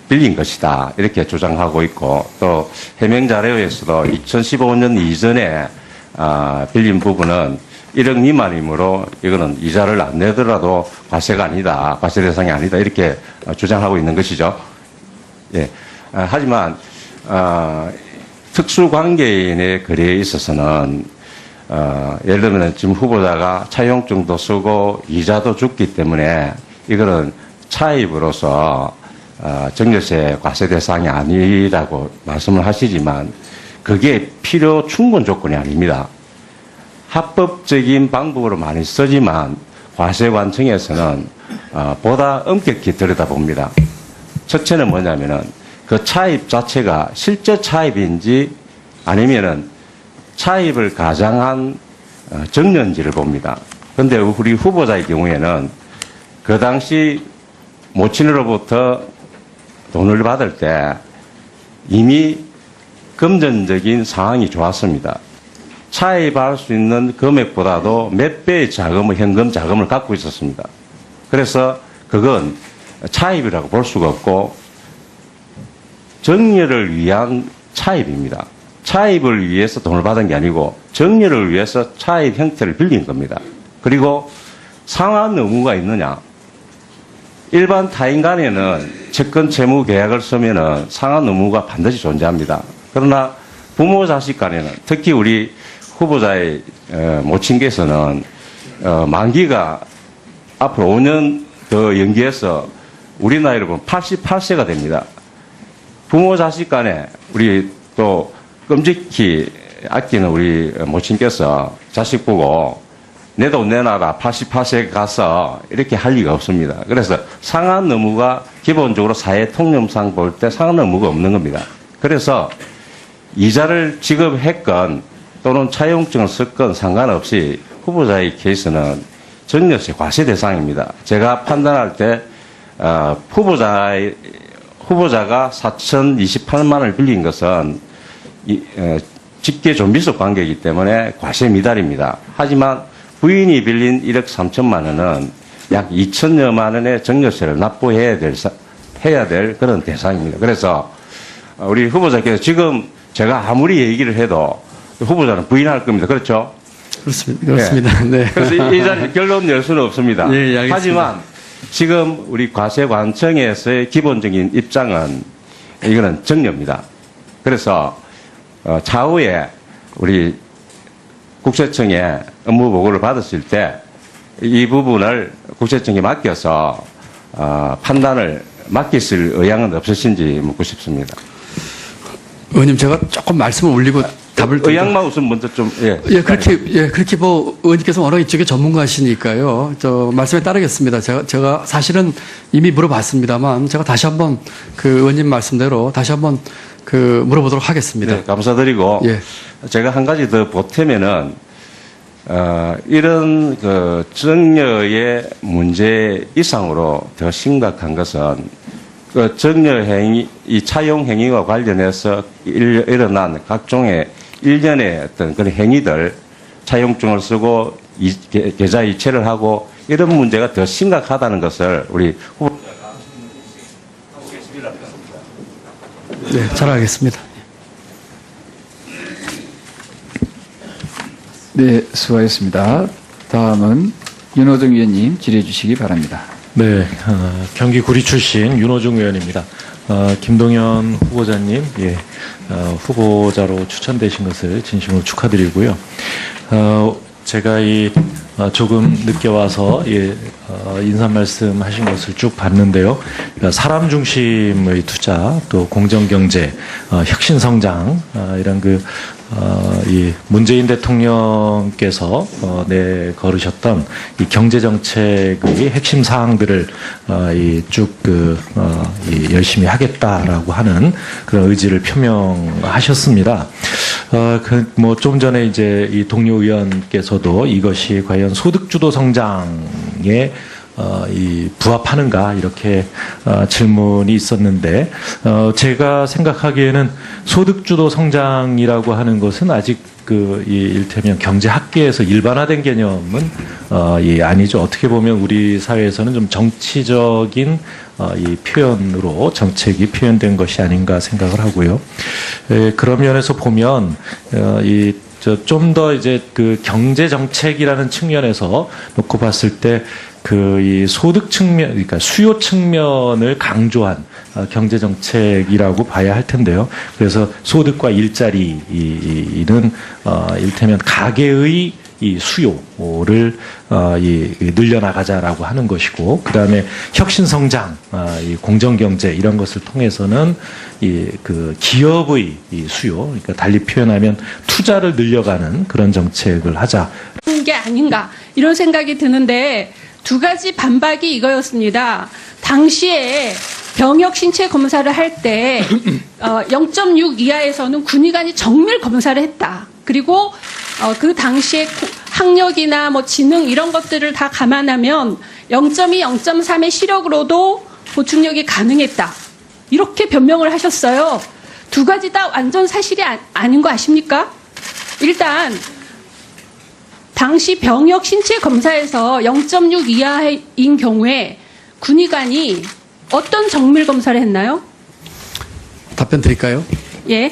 빌린 것이다 이렇게 주장하고 있고 또 해명 자료에서도 2015년 이전에 빌린 부분은 1억 미만이므로 이거는 이자를 안 내더라도 과세가 아니다, 과세 대상이 아니다 이렇게 주장하고 있는 것이죠. 예. 하지만 특수관계인의 거래에 있어서는 예를 들면 지금 후보자가 차용증도 쓰고 이자도 줬기 때문에 이거는 차입으로서 증여세 과세 대상이 아니라고 말씀을 하시지만 그게 필요 충분 조건이 아닙니다. 합법적인 방법으로 많이 쓰지만 과세관청에서는 보다 엄격히 들여다봅니다. 첫째는 뭐냐면은 그 차입 자체가 실제 차입인지 아니면은 차입을 가장한 정년지를 봅니다. 그런데 우리 후보자의 경우에는 그 당시 모친으로부터 돈을 받을 때 이미 금전적인 상황이 좋았습니다. 차입할 수 있는 금액보다도 몇 배의 자금을, 현금 자금을 갖고 있었습니다. 그래서 그건 차입이라고 볼 수가 없고 정리를 위한 차입입니다. 차입을 위해서 돈을 받은 게 아니고 정리를 위해서 차입 형태를 빌린 겁니다. 그리고 상환 의무가 있느냐? 일반 타인 간에는 채권 채무 계약을 쓰면은 상환 의무가 반드시 존재합니다. 그러나 부모 자식 간에는 특히 우리 후보자의 모친께서는 만기가 앞으로 5년 더 연기해서 우리 나이로 보면 88세가 됩니다. 부모 자식 간에 우리 또 끔찍히 아끼는 우리 모친께서 자식 보고 내 돈 내놔라 88세 가서 이렇게 할 리가 없습니다. 그래서 상환 의무가 기본적으로 사회 통념상 볼 때 상환 의무가 없는 겁니다. 그래서 이자를 지급했건 또는 차용증을 썼건 상관없이 후보자의 케이스는 증여세 과세 대상입니다. 제가 판단할 때 후보자가 4,028만 원을 빌린 것은 직계 좀비속 관계이기 때문에 과세 미달입니다. 하지만 부인이 빌린 1억 3천만 원은 약 2천여만 원의 증여세를 납부해야 될 그런 대상입니다. 그래서 우리 후보자께서 지금 제가 아무리 얘기를 해도 후보자는 부인할 겁니다. 그렇죠? 그렇습니다. 네. 그래서 이 자리 결론 낼 수는 없습니다. 예, 예, 알겠습니다. 하지만 지금 우리 과세관청에서의 기본적인 입장은 이거는 정려입니다. 그래서 차후에 우리 국세청에 업무 보고를 받았을 때 이 부분을 국세청에 맡겨서 판단을 맡겼을 의향은 없으신지 묻고 싶습니다. 의원님, 제가 조금 말씀을 올리고 답을 의향만 우선 먼저 좀 그렇게 뭐 의원님께서 워낙 이쪽에 전문가시니까요. 저 말씀에 따르겠습니다. 제가 사실은 이미 물어봤습니다만 제가 다시 한번 그 의원님 말씀대로 다시 한번 그 물어보도록 하겠습니다. 네, 감사드리고 예. 제가 한 가지 더 보태면은 이런 그 정려의 문제 이상으로 더 심각한 것은 그 정려 행위, 이 차용 행위와 관련해서 일어난 각종의 일련의 어떤 그런 행위들, 차용증을 쓰고 계좌 이체를 하고 이런 문제가 더 심각하다는 것을 우리 후보자가 하고 계시리라 믿습니다. 네, 잘 알겠습니다. 네, 수고하셨습니다. 다음은 윤호중 의원님 질의해 주시기 바랍니다. 네, 경기 구리 출신 윤호중 의원입니다. 김동연 후보자님, 예, 후보자로 추천되신 것을 진심으로 축하드리고요. 제가 조금 늦게 와서 인사 말씀하신 것을 쭉 봤는데요. 그러니까 사람 중심의 투자, 또 공정 경제, 혁신 성장 이런 이 문재인 대통령께서 내걸으셨던 이 경제 정책의 핵심 사항들을 열심히 하겠다라고 하는 그런 의지를 표명하셨습니다. 좀 전에 이제 이 동료 의원께서도 이것이 과연 소득주도 성장에 부합하는가 이렇게 질문이 있었는데 제가 생각하기에는 소득주도 성장이라고 하는 것은 아직 일테면 경제학계에서 일반화된 개념은 아니죠. 어떻게 보면 우리 사회에서는 좀 정치적인 이 표현으로 정책이 표현된 것이 아닌가 생각을 하고요. 그런 면에서 보면 좀 더 이제 경제 정책이라는 측면에서 놓고 봤을 때 이 소득 측면, 그러니까 수요 측면을 강조한 경제 정책이라고 봐야 할 텐데요. 그래서 소득과 일자리는 일테면 가계의 이 수요를 늘려나가자라고 하는 것이고, 그 다음에 혁신 성장, 이 공정 경제 이런 것을 통해서는 기업의 이 수요, 그러니까 달리 표현하면 투자를 늘려가는 그런 정책을 하자. 게 아닌가 이런 생각이 드는데 두 가지 반박이 이거였습니다. 당시에 병역 신체 검사를 할 때 0.6 이하에서는 군의관이 정밀 검사를 했다. 그리고 그 당시에 학력이나 뭐 지능 이런 것들을 다 감안하면 0.2, 0.3의 시력으로도 보충력이 가능했다. 이렇게 변명을 하셨어요. 두 가지 다 완전 사실이 아닌 거 아십니까? 일단 당시 병역 신체 검사에서 0.6 이하인 경우에 군의관이 어떤 정밀 검사를 했나요? 답변 드릴까요? 예.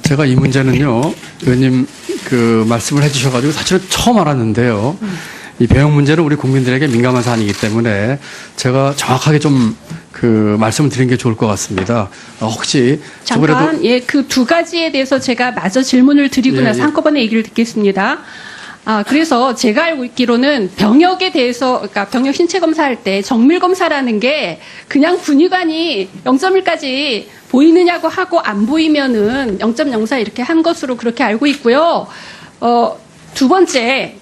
제가 이 문제는요, 의원님 말씀을 해주셔가지고 사실은 처음 알았는데요. 이 병역 문제는 우리 국민들에게 민감한 사안이기 때문에 제가 정확하게 좀 말씀을 드리는 게 좋을 것 같습니다. 혹시 잠깐, 그 두 가지에 대해서 제가 마저 질문을 드리고 나서 한꺼번에 얘기를 듣겠습니다. 그래서 제가 알고 있기로는 병역에 대해서, 그러니까 병역 신체 검사할 때 정밀 검사라는 게 그냥 군의관이 0.1까지 보이느냐고 하고 안 보이면은 0.04 이렇게 한 것으로 그렇게 알고 있고요. 두 번째,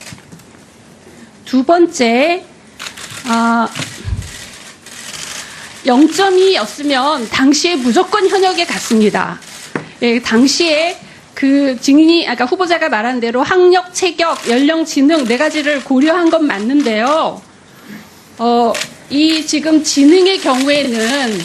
0.2였으면 당시에 무조건 현역에 갔습니다. 예, 당시에 아까 후보자가 말한 대로 학력, 체격, 연령, 지능 네 가지를 고려한 건 맞는데요. 이 지금 지능의 경우에는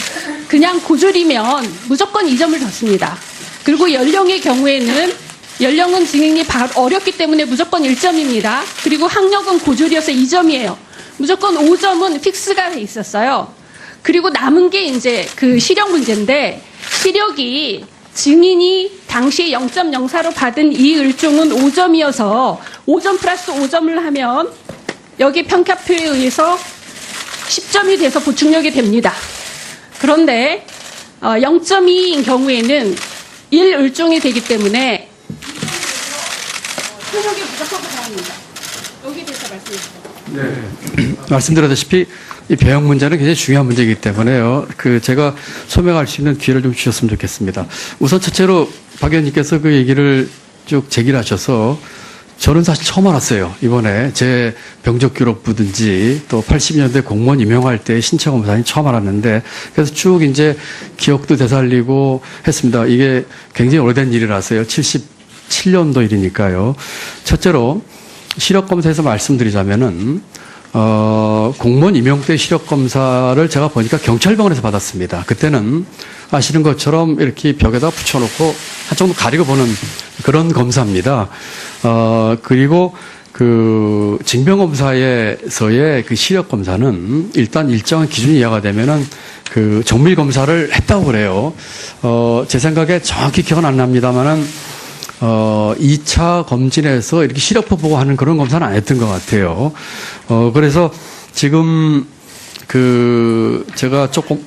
그냥 고졸이면 무조건 2점을 줬습니다. 그리고 연령의 경우에는 연령은 증인이 어렵기 때문에 무조건 1점입니다. 그리고 학력은 고졸이어서 2점이에요. 무조건 5점은 픽스가 돼 있었어요. 그리고 남은 게 이제 시력 문제인데, 시력이 증인이 당시 0.04로 받은 이 을종은 5점이어서 5점 플러스 5점을 하면 여기 평가표에 의해서 10점이 돼서 보충력이 됩니다. 그런데 0.2인 경우에는 1을종이 되기 때문에 현역이 무조건 바랍니다. 여기에 대해서 말씀해 주세요. 말씀드렸다시피 이 배역 문제는 굉장히 중요한 문제이기 때문에요. 제가 소명할 수 있는 기회를 좀 주셨으면 좋겠습니다. 우선 첫째로 박 의원님께서 그 얘기를 쭉 제기를 하셔서 저는 사실 처음 알았어요. 이번에 제 병적 기록부든지 또 80년대 공무원 임용할 때 신체 검사는 처음 알았는데 그래서 쭉 이제 기억도 되살리고 했습니다. 이게 굉장히 오래된 일이라서요. 77년도 일이니까요. 첫째로 시력 검사에서 말씀드리자면은 공무원 임용 때 시력 검사를 제가 보니까 경찰병원에서 받았습니다. 그때는 아시는 것처럼 이렇게 벽에다 붙여놓고 한쪽도 가리고 보는 그런 검사입니다. 그리고 그 징병검사에서의 그 시력 검사는 일단 일정한 기준이 이하가 되면은 그 정밀 검사를 했다고 그래요. 제 생각에 정확히 기억은 안 납니다만은 2차 검진에서 이렇게 시력표 보고 하는 그런 검사는 안 했던 것 같아요. 그래서 지금 제가 조금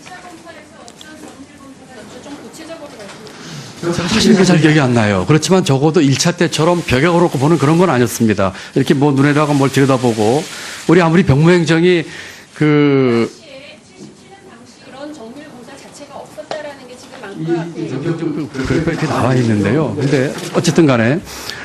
사실 그게 잘 기억이 안 나요. 그렇지만 적어도 1차 때처럼 벽에 걸어놓고 보는 그런 건 아니었습니다. 이렇게 뭐 눈에다가 뭘 들여다보고 우리 아무리 병무행정이 그런 정밀 검사 자체가 없었다라는 게 지금 그렇게 나와 있는데요. 근데 어쨌든 간에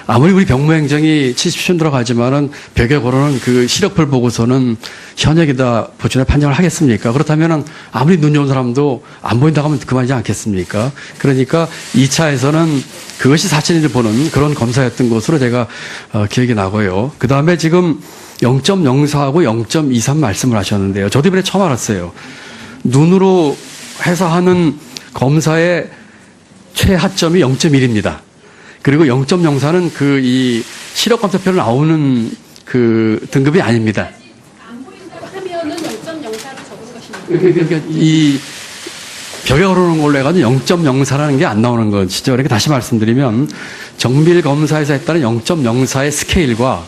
아무리 우리 병무행정이 70년 들어가지만은 벽에 걸어놓은 그 시력표를 보고서는 현역이다 보충해 판정을 하겠습니까? 그렇다면은 아무리 눈 좋은 사람도 안 보인다고 하면 그만이지 않겠습니까? 그러니까 2차에서는 그것이 사진을 보는 그런 검사였던 것으로 제가 기억이 나고요. 그 다음에 지금 0.04하고 0.23 말씀을 하셨는데요. 저도 이번에 처음 알았어요. 눈으로 해서 하는 검사의 최하점이 0.1입니다. 그리고 0.04는 이 시력검사표로 나오는 그 등급이 아닙니다. 안 보인다고 하면은 0.04로 적은 것입니다. 그러니까 이 벽에 걸어놓은 걸로 해가지고 0.04라는 게 안 나오는 것이죠. 그러니까 다시 말씀드리면 정밀 검사에서 했다는 0.04의 스케일과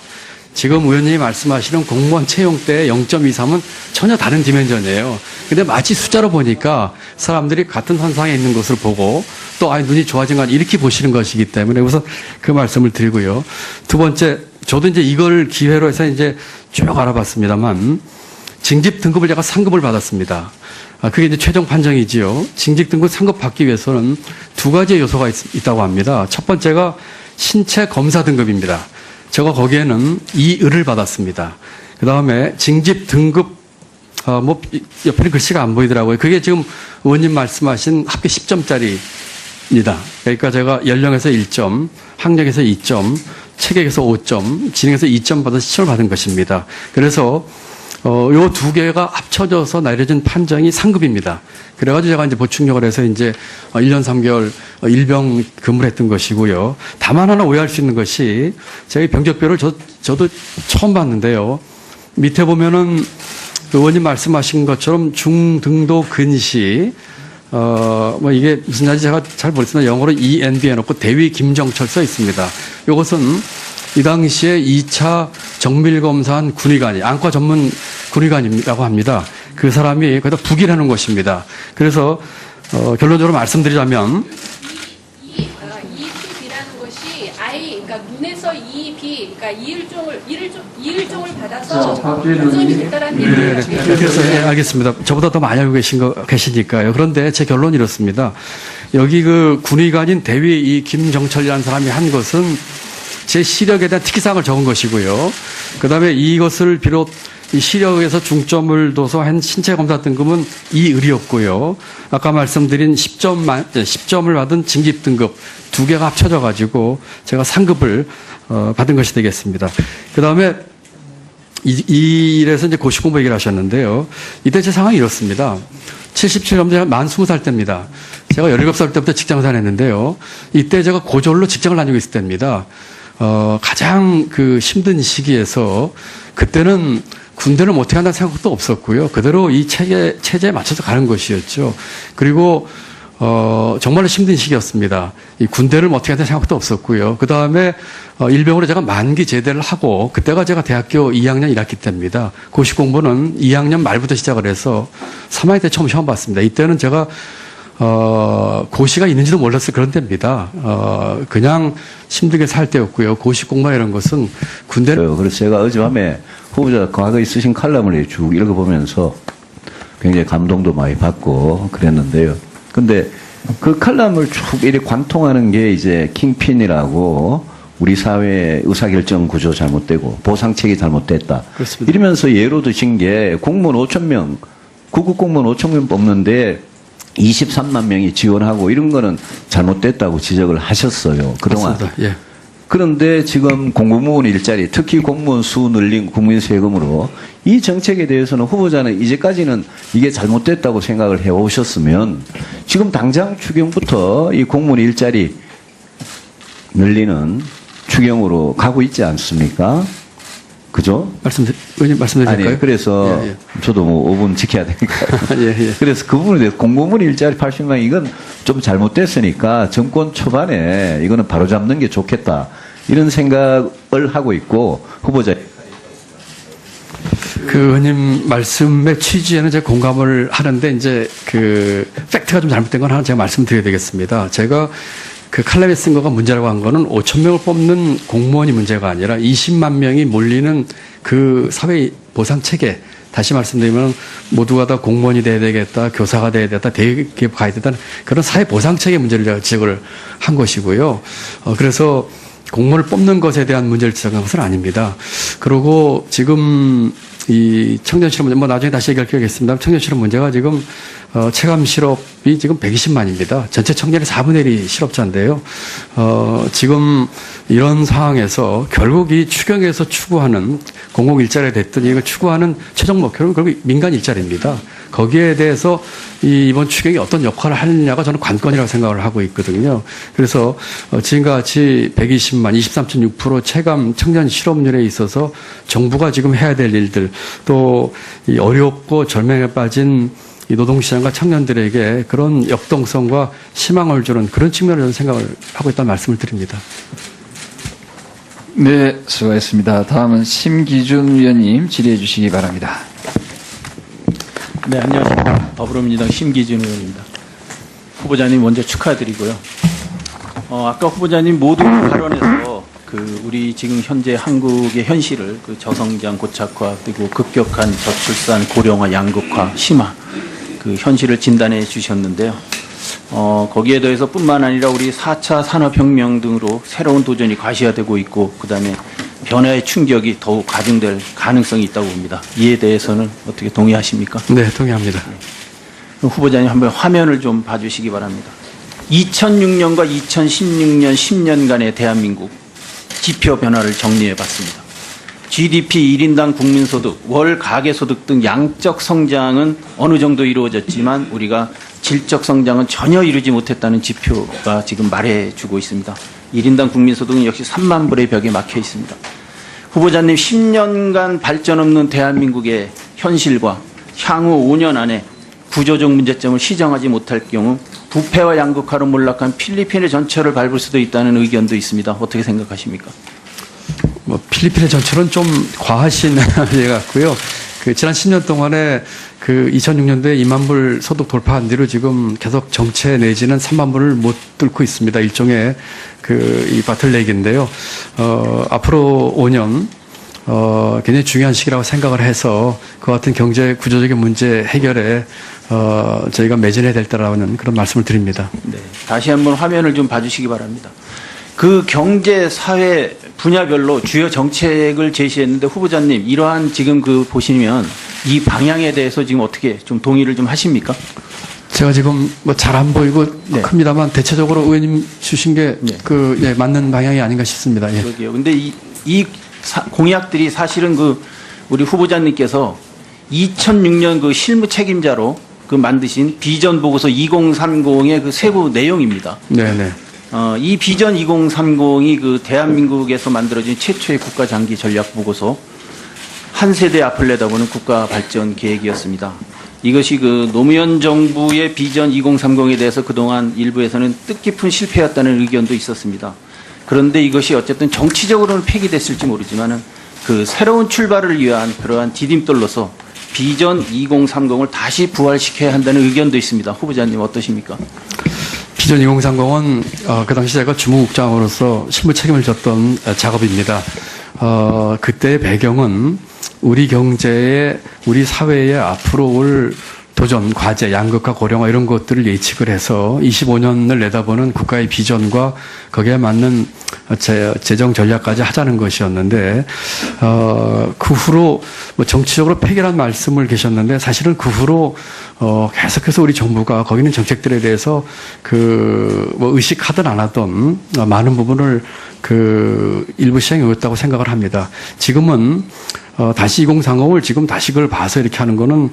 지금 의원님이 말씀하시는 공무원 채용 때 0.23은 전혀 다른 디멘전이에요. 근데 마치 숫자로 보니까 사람들이 같은 선상에 있는 것을 보고 또 눈이 좋아진 건 이렇게 보시는 것이기 때문에 우선 그 말씀을 드리고요. 두 번째, 저도 이제 이걸 기회로 해서 이제 쭉 알아봤습니다만 징집 등급을 제가 상급을 받았습니다. 그게 이제 최종 판정이지요. 징집 등급 상급 받기 위해서는 두 가지의 요소가 있다고 합니다. 첫 번째가 신체 검사 등급입니다. 제가 거기에는 2을을 받았습니다. 그 다음에 징집 등급, 옆에는 글씨가 안 보이더라고요. 그게 지금 의원님 말씀하신 합계 10점짜리입니다. 그러니까 제가 연령에서 1점, 학력에서 2점, 체격에서 5점, 지능에서 2점 받아서 시험을 받은 것입니다. 그래서 요 두 개가 합쳐져서 내려진 판정이 상급입니다. 그래가지고 제가 이제 보충력을 해서 이제 1년 3개월 일병 근무를 했던 것이고요. 다만 하나 오해할 수 있는 것이 제가 병적표를 저도 처음 봤는데요. 밑에 보면은 의원님 말씀하신 것처럼 중등도 근시, 이게 무슨 말인지 제가 잘 모르겠지만 영어로 ENB 해놓고 대위 김정철 써 있습니다. 이것은 이 당시에 2차 정밀검사한 군의관이, 안과 전문 군의관이라고 합니다. 그 사람이 거기다 부기라는 것입니다. 그래서, 결론적으로 말씀드리자면, EPB라는 것이 그러니까 눈에서 EB, 그러니까 이을종을 받아서 보정이 됐다라는 얘기예요. 그래서 알겠습니다. 저보다 더 많이 알고 계시니까요. 그런데 제 결론이 이렇습니다. 여기 그 군의관인 대위 이 김정철이라는 사람이 한 것은 제 시력에 대한 특기사항을 적은 것이고요. 그 다음에 이것을 비롯 이 시력에서 중점을 둬서 한 신체 검사 등급은 2을이었고요. 아까 말씀드린 10점을 받은 징집 등급 두 개가 합쳐져 가지고 제가 상급을 받은 것이 되겠습니다. 그 다음에 이 일에서 이제 고시공부 얘기를 하셨는데요. 이때 제 상황이 이렇습니다. 77년 제가 만 20살 때입니다. 제가 17살 때부터 직장을 다녔는데요. 이때 제가 고졸로 직장을 다니고 있을 때입니다. 가장 그 힘든 시기에서 그때는 군대를 못해 한다는 생각도 없었고요. 그대로 이 체제에 맞춰서 가는 것이었죠. 그리고 정말로 힘든 시기였습니다. 이 군대를 뭐 어떻게 해야 될 생각도 없었고요. 그 다음에 일병으로 제가 만기 제대를 하고 그때가 제가 대학교 2학년 1학기 때입니다. 고시 공부는 2학년 말부터 시작을 해서 3학년 때 처음 시험 봤습니다. 이때는 제가 고시가 있는지도 몰랐을 그런 때입니다. 그냥 힘들게 살 때였고요. 고시 공부 이런 것은 군대를. 그래서 제가 어젯밤에 후보자 과거에 쓰신 칼럼을 쭉 읽어보면서 굉장히 감동도 많이 받고 그랬는데요. 근데 그 칼럼을 쭉 이렇게 관통하는 게 이제 킹핀이라고 우리 사회의 의사결정 구조 잘못되고 보상책이 잘못됐다. 그렇습니다. 이러면서 예로 드신 게 공무원 5,000명, 구급 공무원 5,000명 뽑는데 23만 명이 지원하고 이런 거는 잘못됐다고 지적을 하셨어요. 그동안. 맞습니다. 예. 그런데 지금 공무원 일자리, 특히 공무원 수 늘린 국민 세금으로 이 정책에 대해서는 후보자는 이제까지는 이게 잘못됐다고 생각을 해 오셨으면 지금 당장 추경부터 이 공무원 일자리 늘리는 추경으로 가고 있지 않습니까? 그죠? 의원님 말씀드릴까요? 아니, 그래서 예, 예. 저도 뭐 5분 지켜야 되니까요. 예, 예. 그래서 그 부분에 대해서 공무원 일자리 80만 이건 좀 잘못됐으니까 정권 초반에 이거는 바로잡는 게 좋겠다. 이런 생각을 하고 있고 후보자. 그 의원님 말씀의 취지에는 제가 공감을 하는데 이제 그 팩트가 좀 잘못된 건 하나 제가 말씀드려야 되겠습니다. 제가 그 칼럼에 쓴 거가 문제라고 한 거는 5,000명을 뽑는 공무원이 문제가 아니라 20만 명이 몰리는 그 사회 보상 체계. 다시 말씀드리면 모두가 다 공무원이 돼야 되겠다, 교사가 돼야 되겠다, 대기업 가야 되겠다 그런 사회 보상 체계 문제를 제가 지적을 한 것이고요. 그래서 공무원을 뽑는 것에 대한 문제를 지적한 것은 아닙니다. 그리고 지금 이 청년 실업 문제, 뭐 나중에 다시 얘기할 기회가 있습니다. 청년 실업 문제가 지금 체감 실업이 지금 120만입니다. 전체 청년의 4분의 1이 실업자인데요. 지금 이런 상황에서 결국 이 추경에서 추구하는 공공 일자리가 됐든 이걸 추구하는 최종 목표는 결국 민간 일자리입니다. 거기에 대해서 이번 추경이 어떤 역할을 하느냐가 저는 관건이라고 생각을 하고 있거든요. 그래서 지금과 같이 120만, 23.6% 체감 청년 실업률에 있어서 정부가 지금 해야 될 일들 또 이 어렵고 절망에 빠진 이 노동시장과 청년들에게 그런 역동성과 희망을 주는 그런 측면을 저는 생각을 하고 있다는 말씀을 드립니다. 네, 수고하셨습니다. 다음은 심기준 위원님 질의해 주시기 바랍니다. 네, 안녕하십니까. 더불어민주당 심기준 의원입니다. 후보자님 먼저 축하드리고요. 아까 후보자님 모두 발언에서 우리 지금 현재 한국의 현실을 저성장 고착화 그리고 급격한 저출산 고령화 양극화 심화 그 현실을 진단해 주셨는데요. 거기에 대해서 뿐만 아니라 우리 4차 산업혁명 등으로 새로운 도전이 과시화되고 있고 그다음에 변화의 충격이 더욱 가중될 가능성이 있다고 봅니다. 이에 대해서는 어떻게 동의하십니까? 네, 동의합니다. 후보자님 한번 화면을 좀 봐주시기 바랍니다. 2006년과 2016년 10년간의 대한민국 지표 변화를 정리해 봤습니다. GDP 1인당 국민소득, 월 가계소득 등 양적 성장은 어느 정도 이루어졌지만 우리가 질적 성장은 전혀 이루지 못했다는 지표가 지금 말해주고 있습니다. 1인당 국민소득은 역시 3만 불의 벽에 막혀 있습니다. 후보자님 10년간 발전 없는 대한민국의 현실과 향후 5년 안에 구조적 문제점을 시정하지 못할 경우 부패와 양극화로 몰락한 필리핀의 전철을 밟을 수도 있다는 의견도 있습니다. 어떻게 생각하십니까? 뭐 필리핀의 전철은 좀 과하신 예 같고요. 지난 10년 동안에 2006년도에 2만 불 소득 돌파한 뒤로 지금 계속 정체 내지는 3만 불을 못 뚫고 있습니다. 일종의 이 바틀렉인데요. 앞으로 5년 굉장히 중요한 시기라고 생각을 해서 그 같은 경제 구조적인 문제 해결에 저희가 매진해야 될 때라는 그런 말씀을 드립니다. 네, 다시 한번 화면을 좀 봐주시기 바랍니다. 그 경제 사회 분야별로 주요 정책을 제시했는데 후보자님 이러한 지금 보시면 이 방향에 대해서 지금 어떻게 좀 동의를 좀 하십니까? 제가 지금 뭐 잘 안 보이고 네. 큽니다만 대체적으로 의원님 주신 게 예, 맞는 방향이 아닌가 싶습니다. 예. 그러게요. 근데 이 공약들이 사실은 우리 후보자님께서 2006년 실무 책임자로 만드신 비전 보고서 2030의 세부 내용입니다. 네네. 이 비전 2030이 대한민국에서 만들어진 최초의 국가 장기 전략 보고서 한 세대 앞을 내다보는 국가 발전 계획이었습니다. 이것이 그 노무현 정부의 비전 2030에 대해서 그동안 일부에서는 뜻깊은 실패였다는 의견도 있었습니다. 그런데 이것이 어쨌든 정치적으로는 폐기됐을지 모르지만은 그 새로운 출발을 위한 그러한 디딤돌로서 비전 2030을 다시 부활시켜야 한다는 의견도 있습니다. 후보자님 어떠십니까? 비전 2030은 그 당시 제가 주무국장으로서 실무 책임을 졌던 작업입니다. 그때의 배경은 우리 경제에, 우리 사회에 앞으로 올 도전, 과제, 양극화, 고령화 이런 것들을 예측을 해서 25년을 내다보는 국가의 비전과 거기에 맞는 재정 전략까지 하자는 것이었는데, 그 후로 뭐 정치적으로 폐기란 말씀을 계셨는데 사실은 그 후로 계속해서 우리 정부가 거기 있는 정책들에 대해서 뭐 의식하든 안 하든 많은 부분을 일부 시행해 왔다고 생각을 합니다. 지금은 다시 2030을 지금 다시 그걸 봐서 이렇게 하는 거는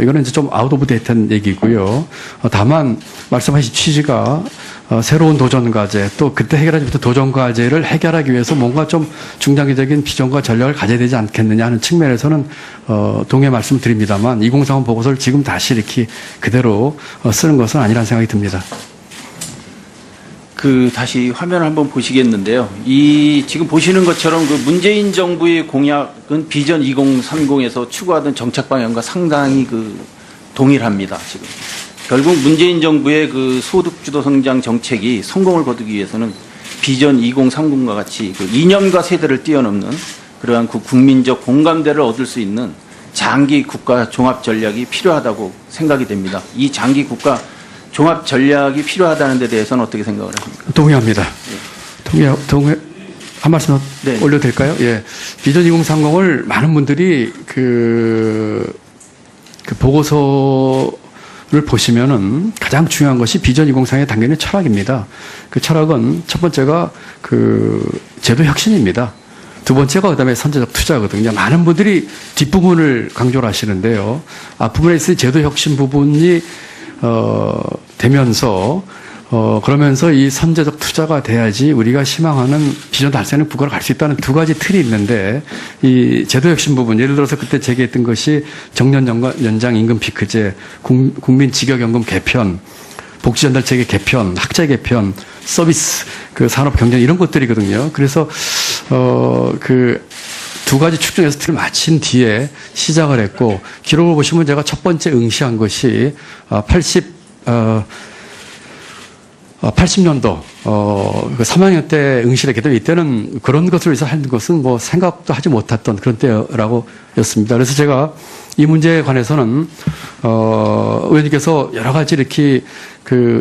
이거는 이제 좀 아웃 오브 데이트한 얘기고요. 다만 말씀하신 취지가 새로운 도전 과제, 또 그때 해결하지 못한 도전 과제를 해결하기 위해서 뭔가 좀 중장기적인 비전과 전략을 가져야 되지 않겠느냐 하는 측면에서는 동의 말씀을 드립니다만 2030 보고서를 지금 다시 이렇게 그대로 쓰는 것은 아니라는 생각이 듭니다. 다시 화면을 한번 보시겠는데요. 지금 보시는 것처럼 그 문재인 정부의 공약은 비전 2030에서 추구하던 정책 방향과 상당히 동일합니다, 지금. 결국 문재인 정부의 소득주도 성장 정책이 성공을 거두기 위해서는 비전 2030과 같이 이념과 세대를 뛰어넘는 그러한 국민적 공감대를 얻을 수 있는 장기 국가 종합 전략이 필요하다고 생각이 됩니다. 이 장기 국가 종합 전략이 필요하다는 데 대해서는 어떻게 생각을 하십니까? 동의합니다. 동의, 한 말씀 네. 올려도 될까요? 예. 비전 2030을 많은 분들이 보고서를 보시면은 가장 중요한 것이 비전 2030에 담겨있는 철학입니다. 그 철학은 첫 번째가 제도 혁신입니다. 두 번째가 그다음에 선제적 투자거든요. 많은 분들이 뒷부분을 강조를 하시는데요. 앞부분에 있을 제도 혁신 부분이 되면서 그러면서 이 선제적 투자가 돼야지 우리가 희망하는 비전 달성에 국가로 갈 수 있다는 두 가지 틀이 있는데 이 제도 혁신 부분, 예를 들어서 그때 제기했던 것이 정년 연장 임금 피크제, 국민 직역연금 개편, 복지전달체계 개편, 학제 개편, 서비스 산업 경쟁 이런 것들이거든요. 그래서 두 가지 축중에서 틀을 마친 뒤에 시작을 했고, 기록을 보시면 제가 첫 번째 응시한 것이 80년도 3학년 때 응시를 했기 때문에 이때는 그런 것을 위해서 하는 것은 뭐 생각도 하지 못했던 그런 때라고 였습니다. 그래서 제가 이 문제에 관해서는 의원님께서 여러 가지 이렇게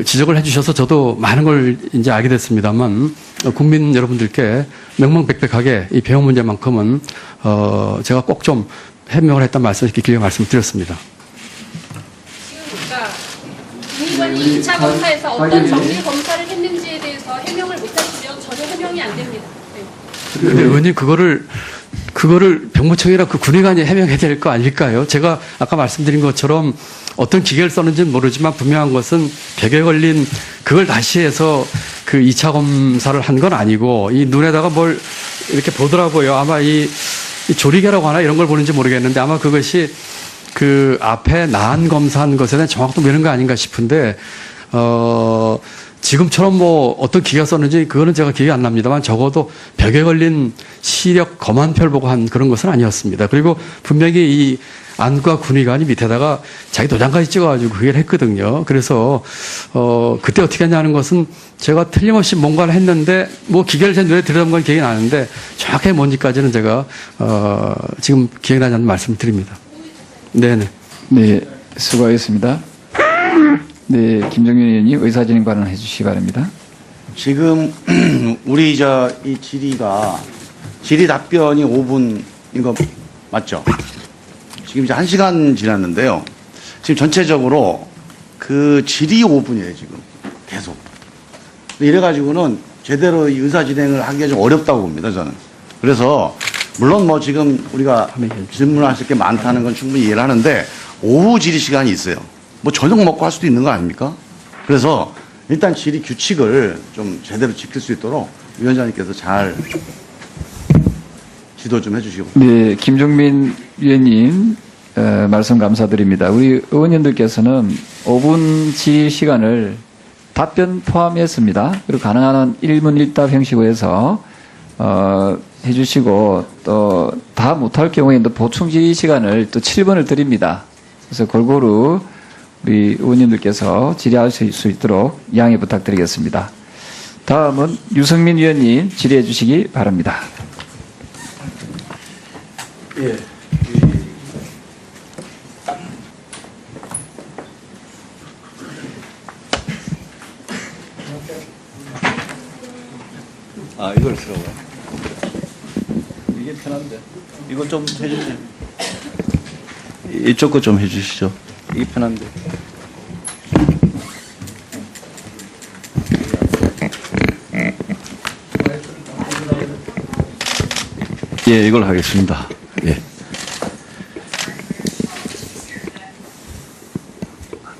지적을 해주셔서 저도 많은 걸 이제 알게 됐습니다만 국민 여러분들께 명명백백하게 이 배움 문제만큼은 제가 꼭 좀 해명을 했단 말씀 이렇게 길게 말씀드렸습니다. 의원이 2차 검사에서 어떤 정밀 검사를 했는지에 대해서 해명을 못하시면 전혀 해명이 안 됩니다. 근데 의원님 그거를 병무청이나 군의관이 해명해야 될 거 아닐까요? 제가 아까 말씀드린 것처럼 어떤 기계를 썼는지는 모르지만 분명한 것은 벽에 걸린 그걸 다시 해서 2차 검사를 한 건 아니고 이 눈에다가 뭘 이렇게 보더라고요. 아마 이 조리개라고 하나 이런 걸 보는지 모르겠는데 아마 그것이 앞에 나한 검사한 것에 대한 정확도 이런 거 아닌가 싶은데 지금처럼 뭐 어떤 기계가 썼는지 그거는 제가 기억이 안 납니다만 적어도 벽에 걸린 시력 검안표를 보고 한 그런 것은 아니었습니다. 그리고 분명히 이 안과 군의관이 밑에다가 자기 도장까지 찍어가지고 그걸 했거든요. 그래서 그때 어떻게 했냐는 것은 제가 틀림없이 뭔가를 했는데 뭐 기계를 제 눈에 들여다본 건 기억이 나는데 정확하게 뭔지까지는 제가 지금 기억이 나지 않는 말씀을 드립니다. 네네. 네, 수고하셨습니다. 네, 김정윤 의원님 의사진행 발언해 주시기 바랍니다. 지금 우리 이 질의 답변이 5분인 거 맞죠? 지금 이제 1시간 지났는데요. 지금 전체적으로 질의 5분이에요, 지금. 계속. 이래가지고는 제대로 이 의사진행을 하기가 좀 어렵다고 봅니다, 저는. 그래서, 물론 뭐 지금 우리가 질문하실 게 많다는 건 충분히 이해를 하는데, 오후 질의 시간이 있어요. 뭐 저녁 먹고 할 수도 있는 거 아닙니까? 그래서 일단 질의 규칙을 좀 제대로 지킬 수 있도록 위원장님께서 잘 지도 좀 해주시고. 네, 김종민 위원님 말씀 감사드립니다. 우리 의원님들께서는 5분 질의 시간을 답변 포함했습니다. 그리고 가능한 한 1문 1답 형식으로 해서 해주시고 또 다 못할 경우에는 또 보충 질의 시간을 또 7분을 드립니다. 그래서 골고루 우리 의원님들께서 질의할 수 있도록 양해 부탁드리겠습니다. 다음은 유승민 위원님 질의해 주시기 바랍니다. 예. 아, 이걸 쓰라고요. 이게 편한데. 이거 좀 해주세요. 이쪽 거 좀 해주시죠. 이게 편한데. 예, 이걸 하겠습니다. 예.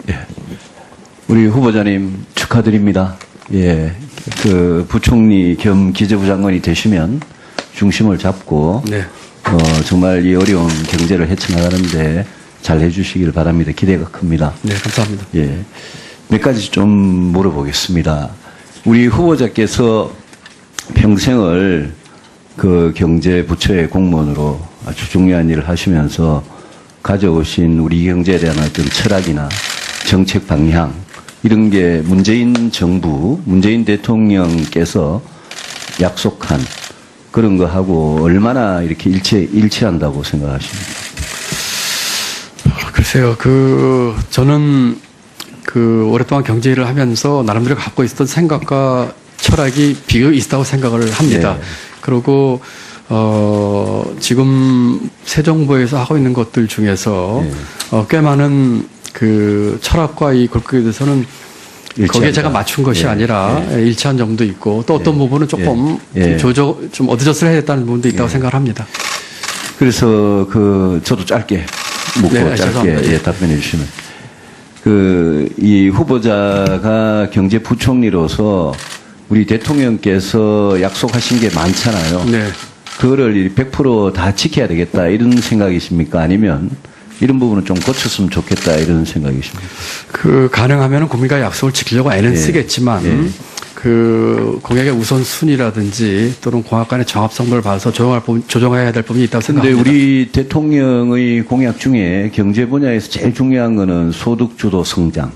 예. 우리 후보자님 축하드립니다. 예. 그 부총리 겸 기재부 장관이 되시면 중심을 잡고 네. 정말 이 어려운 경제를 헤쳐나가는데 잘 해주시길 바랍니다. 기대가 큽니다. 네, 감사합니다. 예. 몇 가지 좀 물어보겠습니다. 우리 후보자께서 평생을 그 경제부처의 공무원으로 아주 중요한 일을 하시면서 가져오신 우리 경제에 대한 어떤 철학이나 정책 방향, 이런 게 문재인 정부, 문재인 대통령께서 약속한 그런 거하고 얼마나 이렇게 일치한다고 생각하십니까? 글쎄요, 저는 오랫동안 경제 일을 하면서 나름대로 갖고 있었던 생각과 철학이 비슷하다고 생각을 합니다. 네. 그리고, 지금 새 정부에서 하고 있는 것들 중에서, 꽤 많은 철학과 이 골격에 대해서는 거기에 제가 맞춘 것이 아니라 일치한 점도 있고 또 어떤 부분은 조금 좀 어드저스를 해야 됐다는 부분도 있다고 생각을 합니다. 그래서 저도 짧게 묻고 짧게 답변해 주시면 이 후보자가 경제부총리로서 우리 대통령께서 약속하신 게 많잖아요. 네. 그거를 100% 다 지켜야 되겠다 이런 생각이십니까? 아니면 이런 부분은 좀 고쳤으면 좋겠다 이런 생각이십니까? 가능하면 국민과 약속을 지키려고 애는 쓰겠지만 공약의 우선순위라든지 또는 공약 간의 정합성을 봐서 조정해야 될 부분이 있다고 생각합니다. 그런데 우리 대통령의 공약 중에 경제 분야에서 제일 중요한 거는 소득주도 성장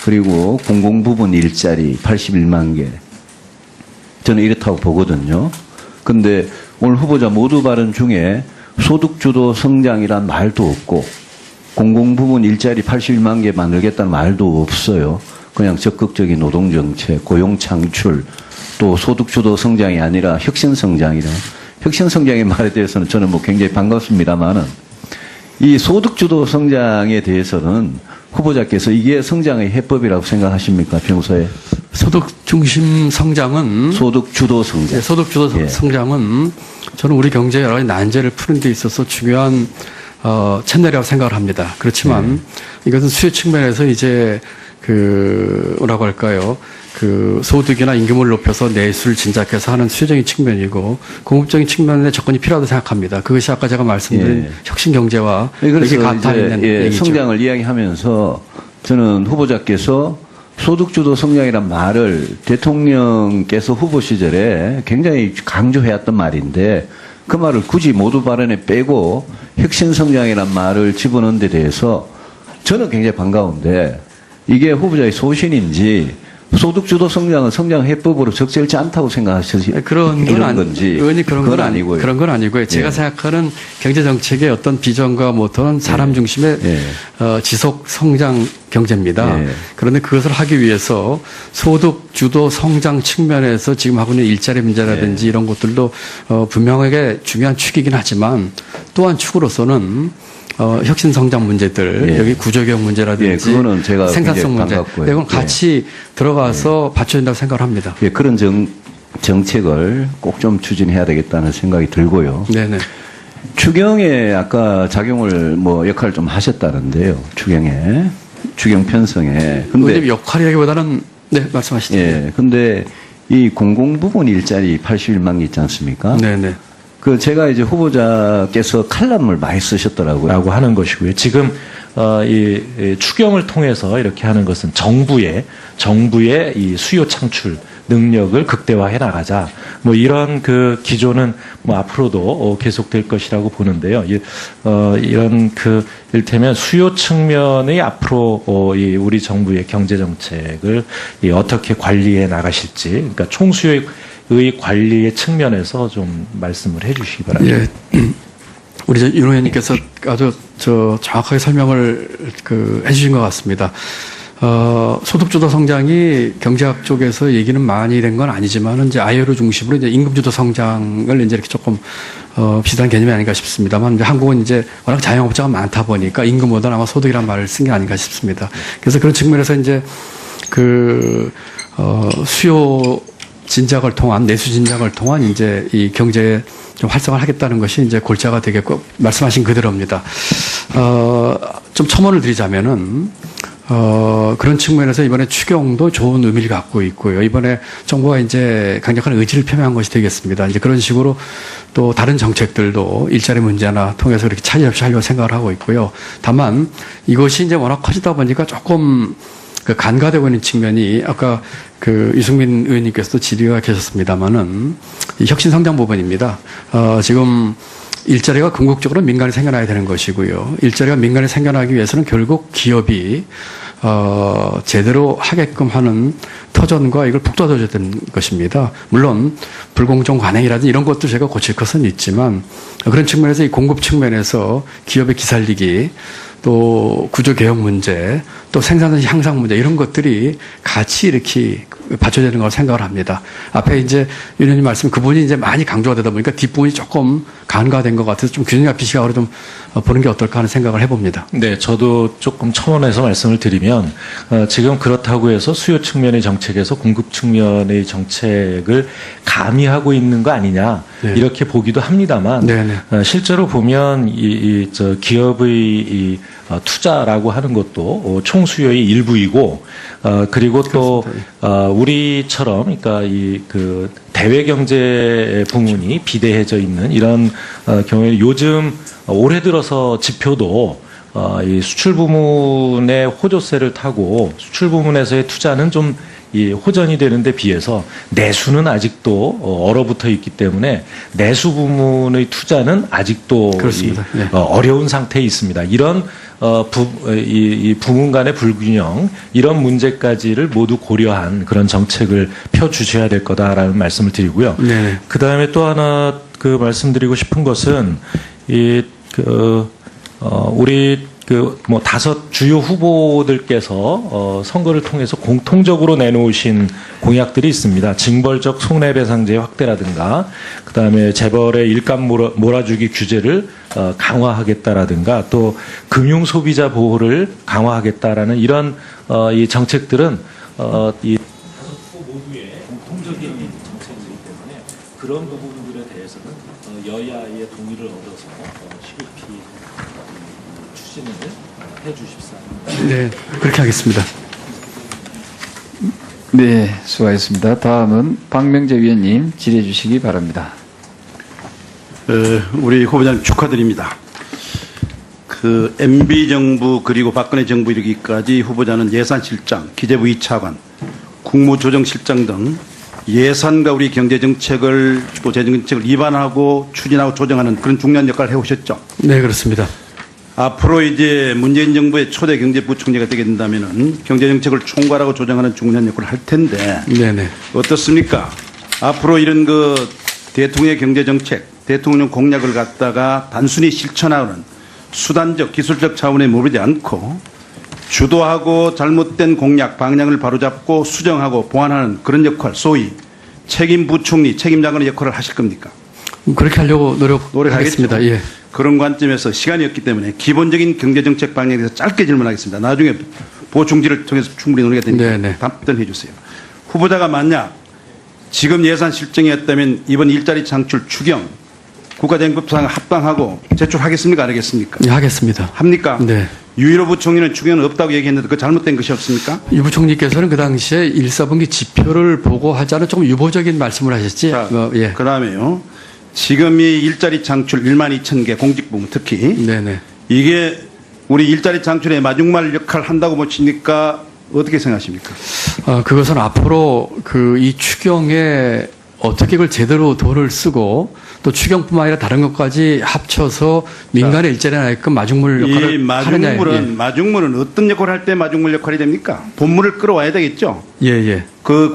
그리고 공공부문 일자리 81만 개. 저는 이렇다고 보거든요. 근데 오늘 후보자 모두 발언 중에 소득주도 성장이란 말도 없고 공공부문 일자리 81만 개 만들겠다는 말도 없어요. 그냥 적극적인 노동정책, 고용창출, 또 소득주도 성장이 아니라 혁신성장이라. 혁신성장의 말에 대해서는 저는 굉장히 반갑습니다만은 이 소득주도 성장에 대해서는 후보자께서 이게 성장의 해법이라고 생각하십니까, 평소에? 소득중심 성장은 소득주도 성장. 네, 소득주도 성장은 저는 우리 경제의 여러 가지 난제를 푸는 데 있어서 중요한 채널이라고 생각을 합니다. 그렇지만 이것은 수요 측면에서 이제 뭐라고 할까요? 소득이나 임금을 높여서 내수를 진작해서 하는 수요적인 측면이고 공급적인 측면에 접근이 필요하다고 생각합니다. 그것이 아까 제가 말씀드린 혁신 경제와 이게 같아 있는 얘기죠. 성장을 이야기하면서 저는 후보자께서 소득주도 성장이란 말을 대통령께서 후보 시절에 굉장히 강조해왔던 말인데 그 말을 굳이 모두 발언에 빼고 혁신성장이란 말을 집어넣은 데 대해서 저는 굉장히 반가운데 이게 후보자의 소신인지 소득주도 성장은 성장 해법으로 적절치 않다고 생각하시지 그런 건지 의원님 그건 아니고요. 그런 건 아니고요. 제가 생각하는 경제 정책의 어떤 비전과 모토는 사람 중심의 지속 성장 경제입니다. 그런데 그것을 하기 위해서 소득 주도 성장 측면에서 지금 하고 있는 일자리 문제라든지 이런 것들도 분명하게 중요한 축이긴 하지만 또한 축으로서는 혁신 성장 문제들 여기 구조개혁 문제라든지 그거는 제가 생산성 문제 이건 같이 들어가서 받쳐야 된다고 생각을 합니다. 그런 정책을 꼭 좀 추진해야 되겠다는 생각이 들고요. 네네. 추경에 아까 작용을 역할을 좀 하셨다는데요. 추경 편성에. 근데 역할이라기보다는 말씀하시죠. 근데 이 공공부문 일자리 81만 개 있지 않습니까? 네네. 그 제가 이제 후보자께서 칼럼을 많이 쓰셨더라고요. 라고 하는 것이고요. 지금 이 추경을 통해서 이렇게 하는 것은 정부의 이 수요 창출 능력을 극대화해 나가자. 뭐 이런 그 기조는 뭐 앞으로도 계속될 것이라고 보는데요. 이런 그 일테면 수요 측면의 앞으로 이 우리 정부의 경제 정책을 어떻게 관리해 나가실지, 그러니까 총수요의 관리의 측면에서 좀 말씀을 해주시기 바랍니다. 예. 우리 윤 의원님께서 아주 정확하게 설명을 해주신 것 같습니다. 소득주도 성장이 경제학 쪽에서 얘기는 많이 된 건 아니지만 이제 ILO 중심으로 이제 임금주도 성장을 이제 이렇게 조금 비슷한 개념이 아닌가 싶습니다만 이제 한국은 이제 워낙 자영업자가 많다 보니까 임금보다 아마 소득이라는 말을 쓴 게 아닌가 싶습니다. 그래서 그런 측면에서 이제 수요 진작을 통한 내수 진작을 통한 이제 이 경제 좀 활성화를 하겠다는 것이 이제 골자가 되겠고 말씀하신 그대로입니다. 좀 첨언을 드리자면은 그런 측면에서 이번에 추경도 좋은 의미를 갖고 있고요. 이번에 정부가 이제 강력한 의지를 표명한 것이 되겠습니다. 이제 그런 식으로 또 다른 정책들도 일자리 문제나 통해서 그렇게 차질 없이 하려고 생각을 하고 있고요. 다만 이것이 이제 워낙 커지다 보니까 조금 간과되고 있는 측면이 아까 유승민 의원님께서도 질의가 계셨습니다만은 이 혁신성장 부분입니다. 지금 일자리가 궁극적으로 민간에 생겨나야 되는 것이고요. 일자리가 민간에 생겨나기 위해서는 결국 기업이 제대로 하게끔 하는 터전과 이걸 북돋아줘야 되는 것입니다. 물론 불공정 관행이라든지 이런 것도 제가 고칠 것은 있지만 그런 측면에서 이 공급 측면에서 기업의 기살리기 또 구조개혁 문제, 또 생산성 향상 문제 이런 것들이 같이 이렇게 받쳐야 되는 걸 생각을 합니다. 앞에 이제 윤 의원님 말씀 그 부분이 이제 많이 강조가 되다 보니까 뒷부분이 조금 간과된 것 같아서 좀 균형 잡힌 시각으로 좀 보는 게 어떨까 하는 생각을 해봅니다. 네, 저도 조금 첨언해서 말씀을 드리면 지금 그렇다고 해서 수요 측면의 정책에서 공급 측면의 정책을 가미하고 있는 거 아니냐 네. 이렇게 보기도 합니다만 실제로 보면 기업의 투자라고 하는 것도 총수요의 일부이고 그리고 또 우리처럼 그러니까 대외 경제 부문이 비대해져 있는 이런 경우에 요즘 올해 들어서 지표도 이 수출 부문의 호조세를 타고 수출 부문에서의 투자는 좀 이 호전이 되는데 비해서 내수는 아직도 얼어붙어 있기 때문에 내수 부문의 투자는 아직도 어려운 상태에 있습니다. 이런 이 부문 간의 불균형 이런 문제까지를 모두 고려한 그런 정책을 펴주셔야 될 거다라는 말씀을 드리고요. 네. 그 다음에 또 하나 말씀드리고 싶은 것은 우리 뭐 5 주요 후보들께서 선거를 통해서 공통적으로 내놓으신 공약들이 있습니다. 징벌적 손해배상제 확대라든가, 그 다음에 재벌의 일감 몰아주기 규제를 강화하겠다라든가, 또 금융 소비자 보호를 강화하겠다라는 이런 이 정책들은 이 5 후보 모두의 공통적인 정책이기 때문에 그런 부분들에 대해서는 여야의 동의를 얻어서 시급히 추진을 해주십사. 네, 그렇게 하겠습니다. 네, 수고하셨습니다. 다음은 박명재 위원님 질의해 주시기 바랍니다. 우리 후보자님 축하드립니다. MB 정부 그리고 박근혜 정부 이르기까지 후보자는 예산실장, 기재부 2차관, 국무조정실장 등 예산과 우리 경제정책을 또 재정정책을 입안하고 추진하고 조정하는 그런 중요한 역할을 해오셨죠. 네, 그렇습니다. 앞으로 이제 문재인 정부의 초대 경제부총리가 되게 된다면은 경제정책을 총괄하고 조정하는 중요한 역할을 할 텐데. 네네. 어떻습니까? 앞으로 이런 대통령의 경제정책, 대통령 공약을 갖다가 단순히 실천하는 수단적, 기술적 차원에 머무르지 않고 주도하고 잘못된 공약, 방향을 바로잡고 수정하고 보완하는 그런 역할, 소위 책임부총리, 책임장관의 역할을 하실 겁니까? 그렇게 하려고 노력하겠습니다. 예. 그런 관점에서 시간이 없기 때문에 기본적인 경제정책 방향에 대해서 짧게 질문하겠습니다. 나중에 보충지를 통해서 충분히 논의가 되니까 답변해 주세요. 후보자가 만약 지금 예산 실정이었다면 이번 일자리 창출 추경 국가정책법상 합당하고 제출하겠습니까? 안 하겠습니까? 예, 하겠습니다. 합니까? 네. 유일호 부총리는 추경은 없다고 얘기했는데 그 잘못된 것이 없습니까? 유 부총리께서는 그 당시에 1, 4분기 지표를 보고 하자는 조금 유보적인 말씀을 하셨지. 자, 예. 그다음에요. 지금 이 일자리 창출 1만 2천 개 공직부문 특히 네네. 이게 우리 일자리 창출의 마중말 역할을 한다고 보십니까? 어떻게 생각하십니까? 그것은 앞으로 이 추경에 어떻게 그걸 제대로 돈을 쓰고 또 추경뿐만 아니라 다른 것까지 합쳐서 민간의 일자리에 나게끔 마중물 역할을 이 하느냐. 마중물은 어떤 역할을 할 때 마중물 역할이 됩니까? 돈물을 끌어와야 되겠죠. 예. 그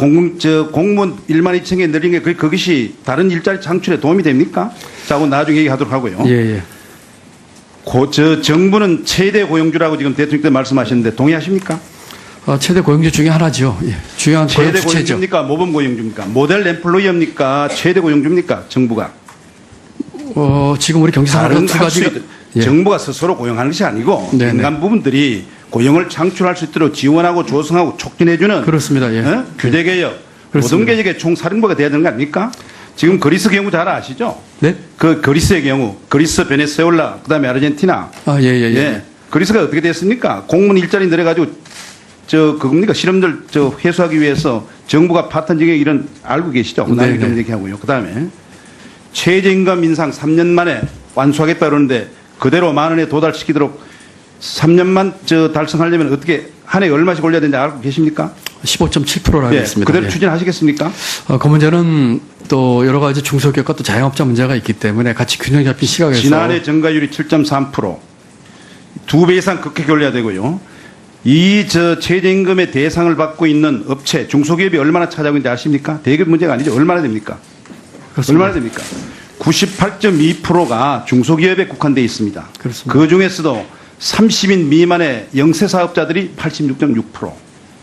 공무원 1만 2천 개 늘린 게 그것이 다른 일자리 창출에 도움이 됩니까? 자, 그건 나중에 얘기하도록 하고요. 예. 정부는 최대 고용주라고 지금 대통령께서 말씀하셨는데 동의하십니까? 최대 고용주 중에 하나죠. 예. 중요한 고용 최대 주체죠. 고용주입니까? 모범 고용주입니까? 모델 엠플로이입니까? 최대 고용주입니까? 정부가. 지금 우리 경제산업부 두 가지가 정부가 스스로 고용하는 것이 아니고 네네. 민간 부분들이 고용을 창출할 수 있도록 지원하고 조성하고 촉진해주는 그렇습니다. 예. 규제개혁, 그렇습니다. 노동개혁의 총사령부가 돼야 되는 거 아닙니까? 지금 그리스 경우 잘 아시죠? 네? 그 그리스의 경우, 그리스, 베네수엘라, 그다음에 아르헨티나. 예. 그리스가 어떻게 됐습니까? 공무원 일자리 늘어가지고 그겁니까? 실업률 해소하기 위해서 정부가 파탄 정책 이런 알고 계시죠? 나중에 좀 얘기하고요. 그다음에 최저임금 인상 3년 만에 완수하겠다 그러는데 그대로 10,000원에 도달시키도록 3년만 달성하려면 어떻게 한 해에 얼마씩 올려야 되는지 알고 계십니까? 15.7%라고 알고 있습니다. 그대로 추진하시겠습니까? 그 문제는 또 여러 가지 중소기업과 또 자영업자 문제가 있기 때문에 같이 균형 잡힌 시각에서 지난해 증가율이 7.3%, 2배 이상 급격히 올려야 되고요. 이 최저임금의 대상을 받고 있는 업체, 중소기업이 얼마나 차지하고 있는지 아십니까? 대기업 문제가 아니죠. 얼마나 됩니까? 그렇습니다. 얼마나 됩니까? 98.2%가 중소기업에 국한되어 있습니다. 그렇습니다. 그 중에서도 30인 미만의 영세 사업자들이 86.6%.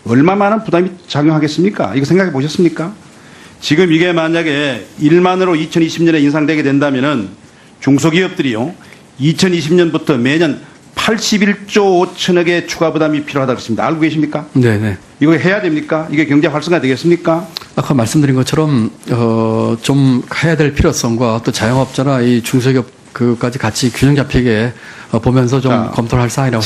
얼마만한 부담이 작용하겠습니까? 이거 생각해 보셨습니까? 지금 이게 만약에 1만으로 2020년에 인상되게 된다면은 중소기업들이요, 2020년부터 매년 81조 5천억의 추가 부담이 필요하다고 했습니다. 알고 계십니까? 네네. 이거 해야 됩니까? 이게 경제 활성화 되겠습니까? 아까 말씀드린 것처럼 좀 해야 될 필요성과 또 자영업자나 이 중소기업 그까지 같이 균형 잡히게 보면서 좀 검토를 할 사안이라고.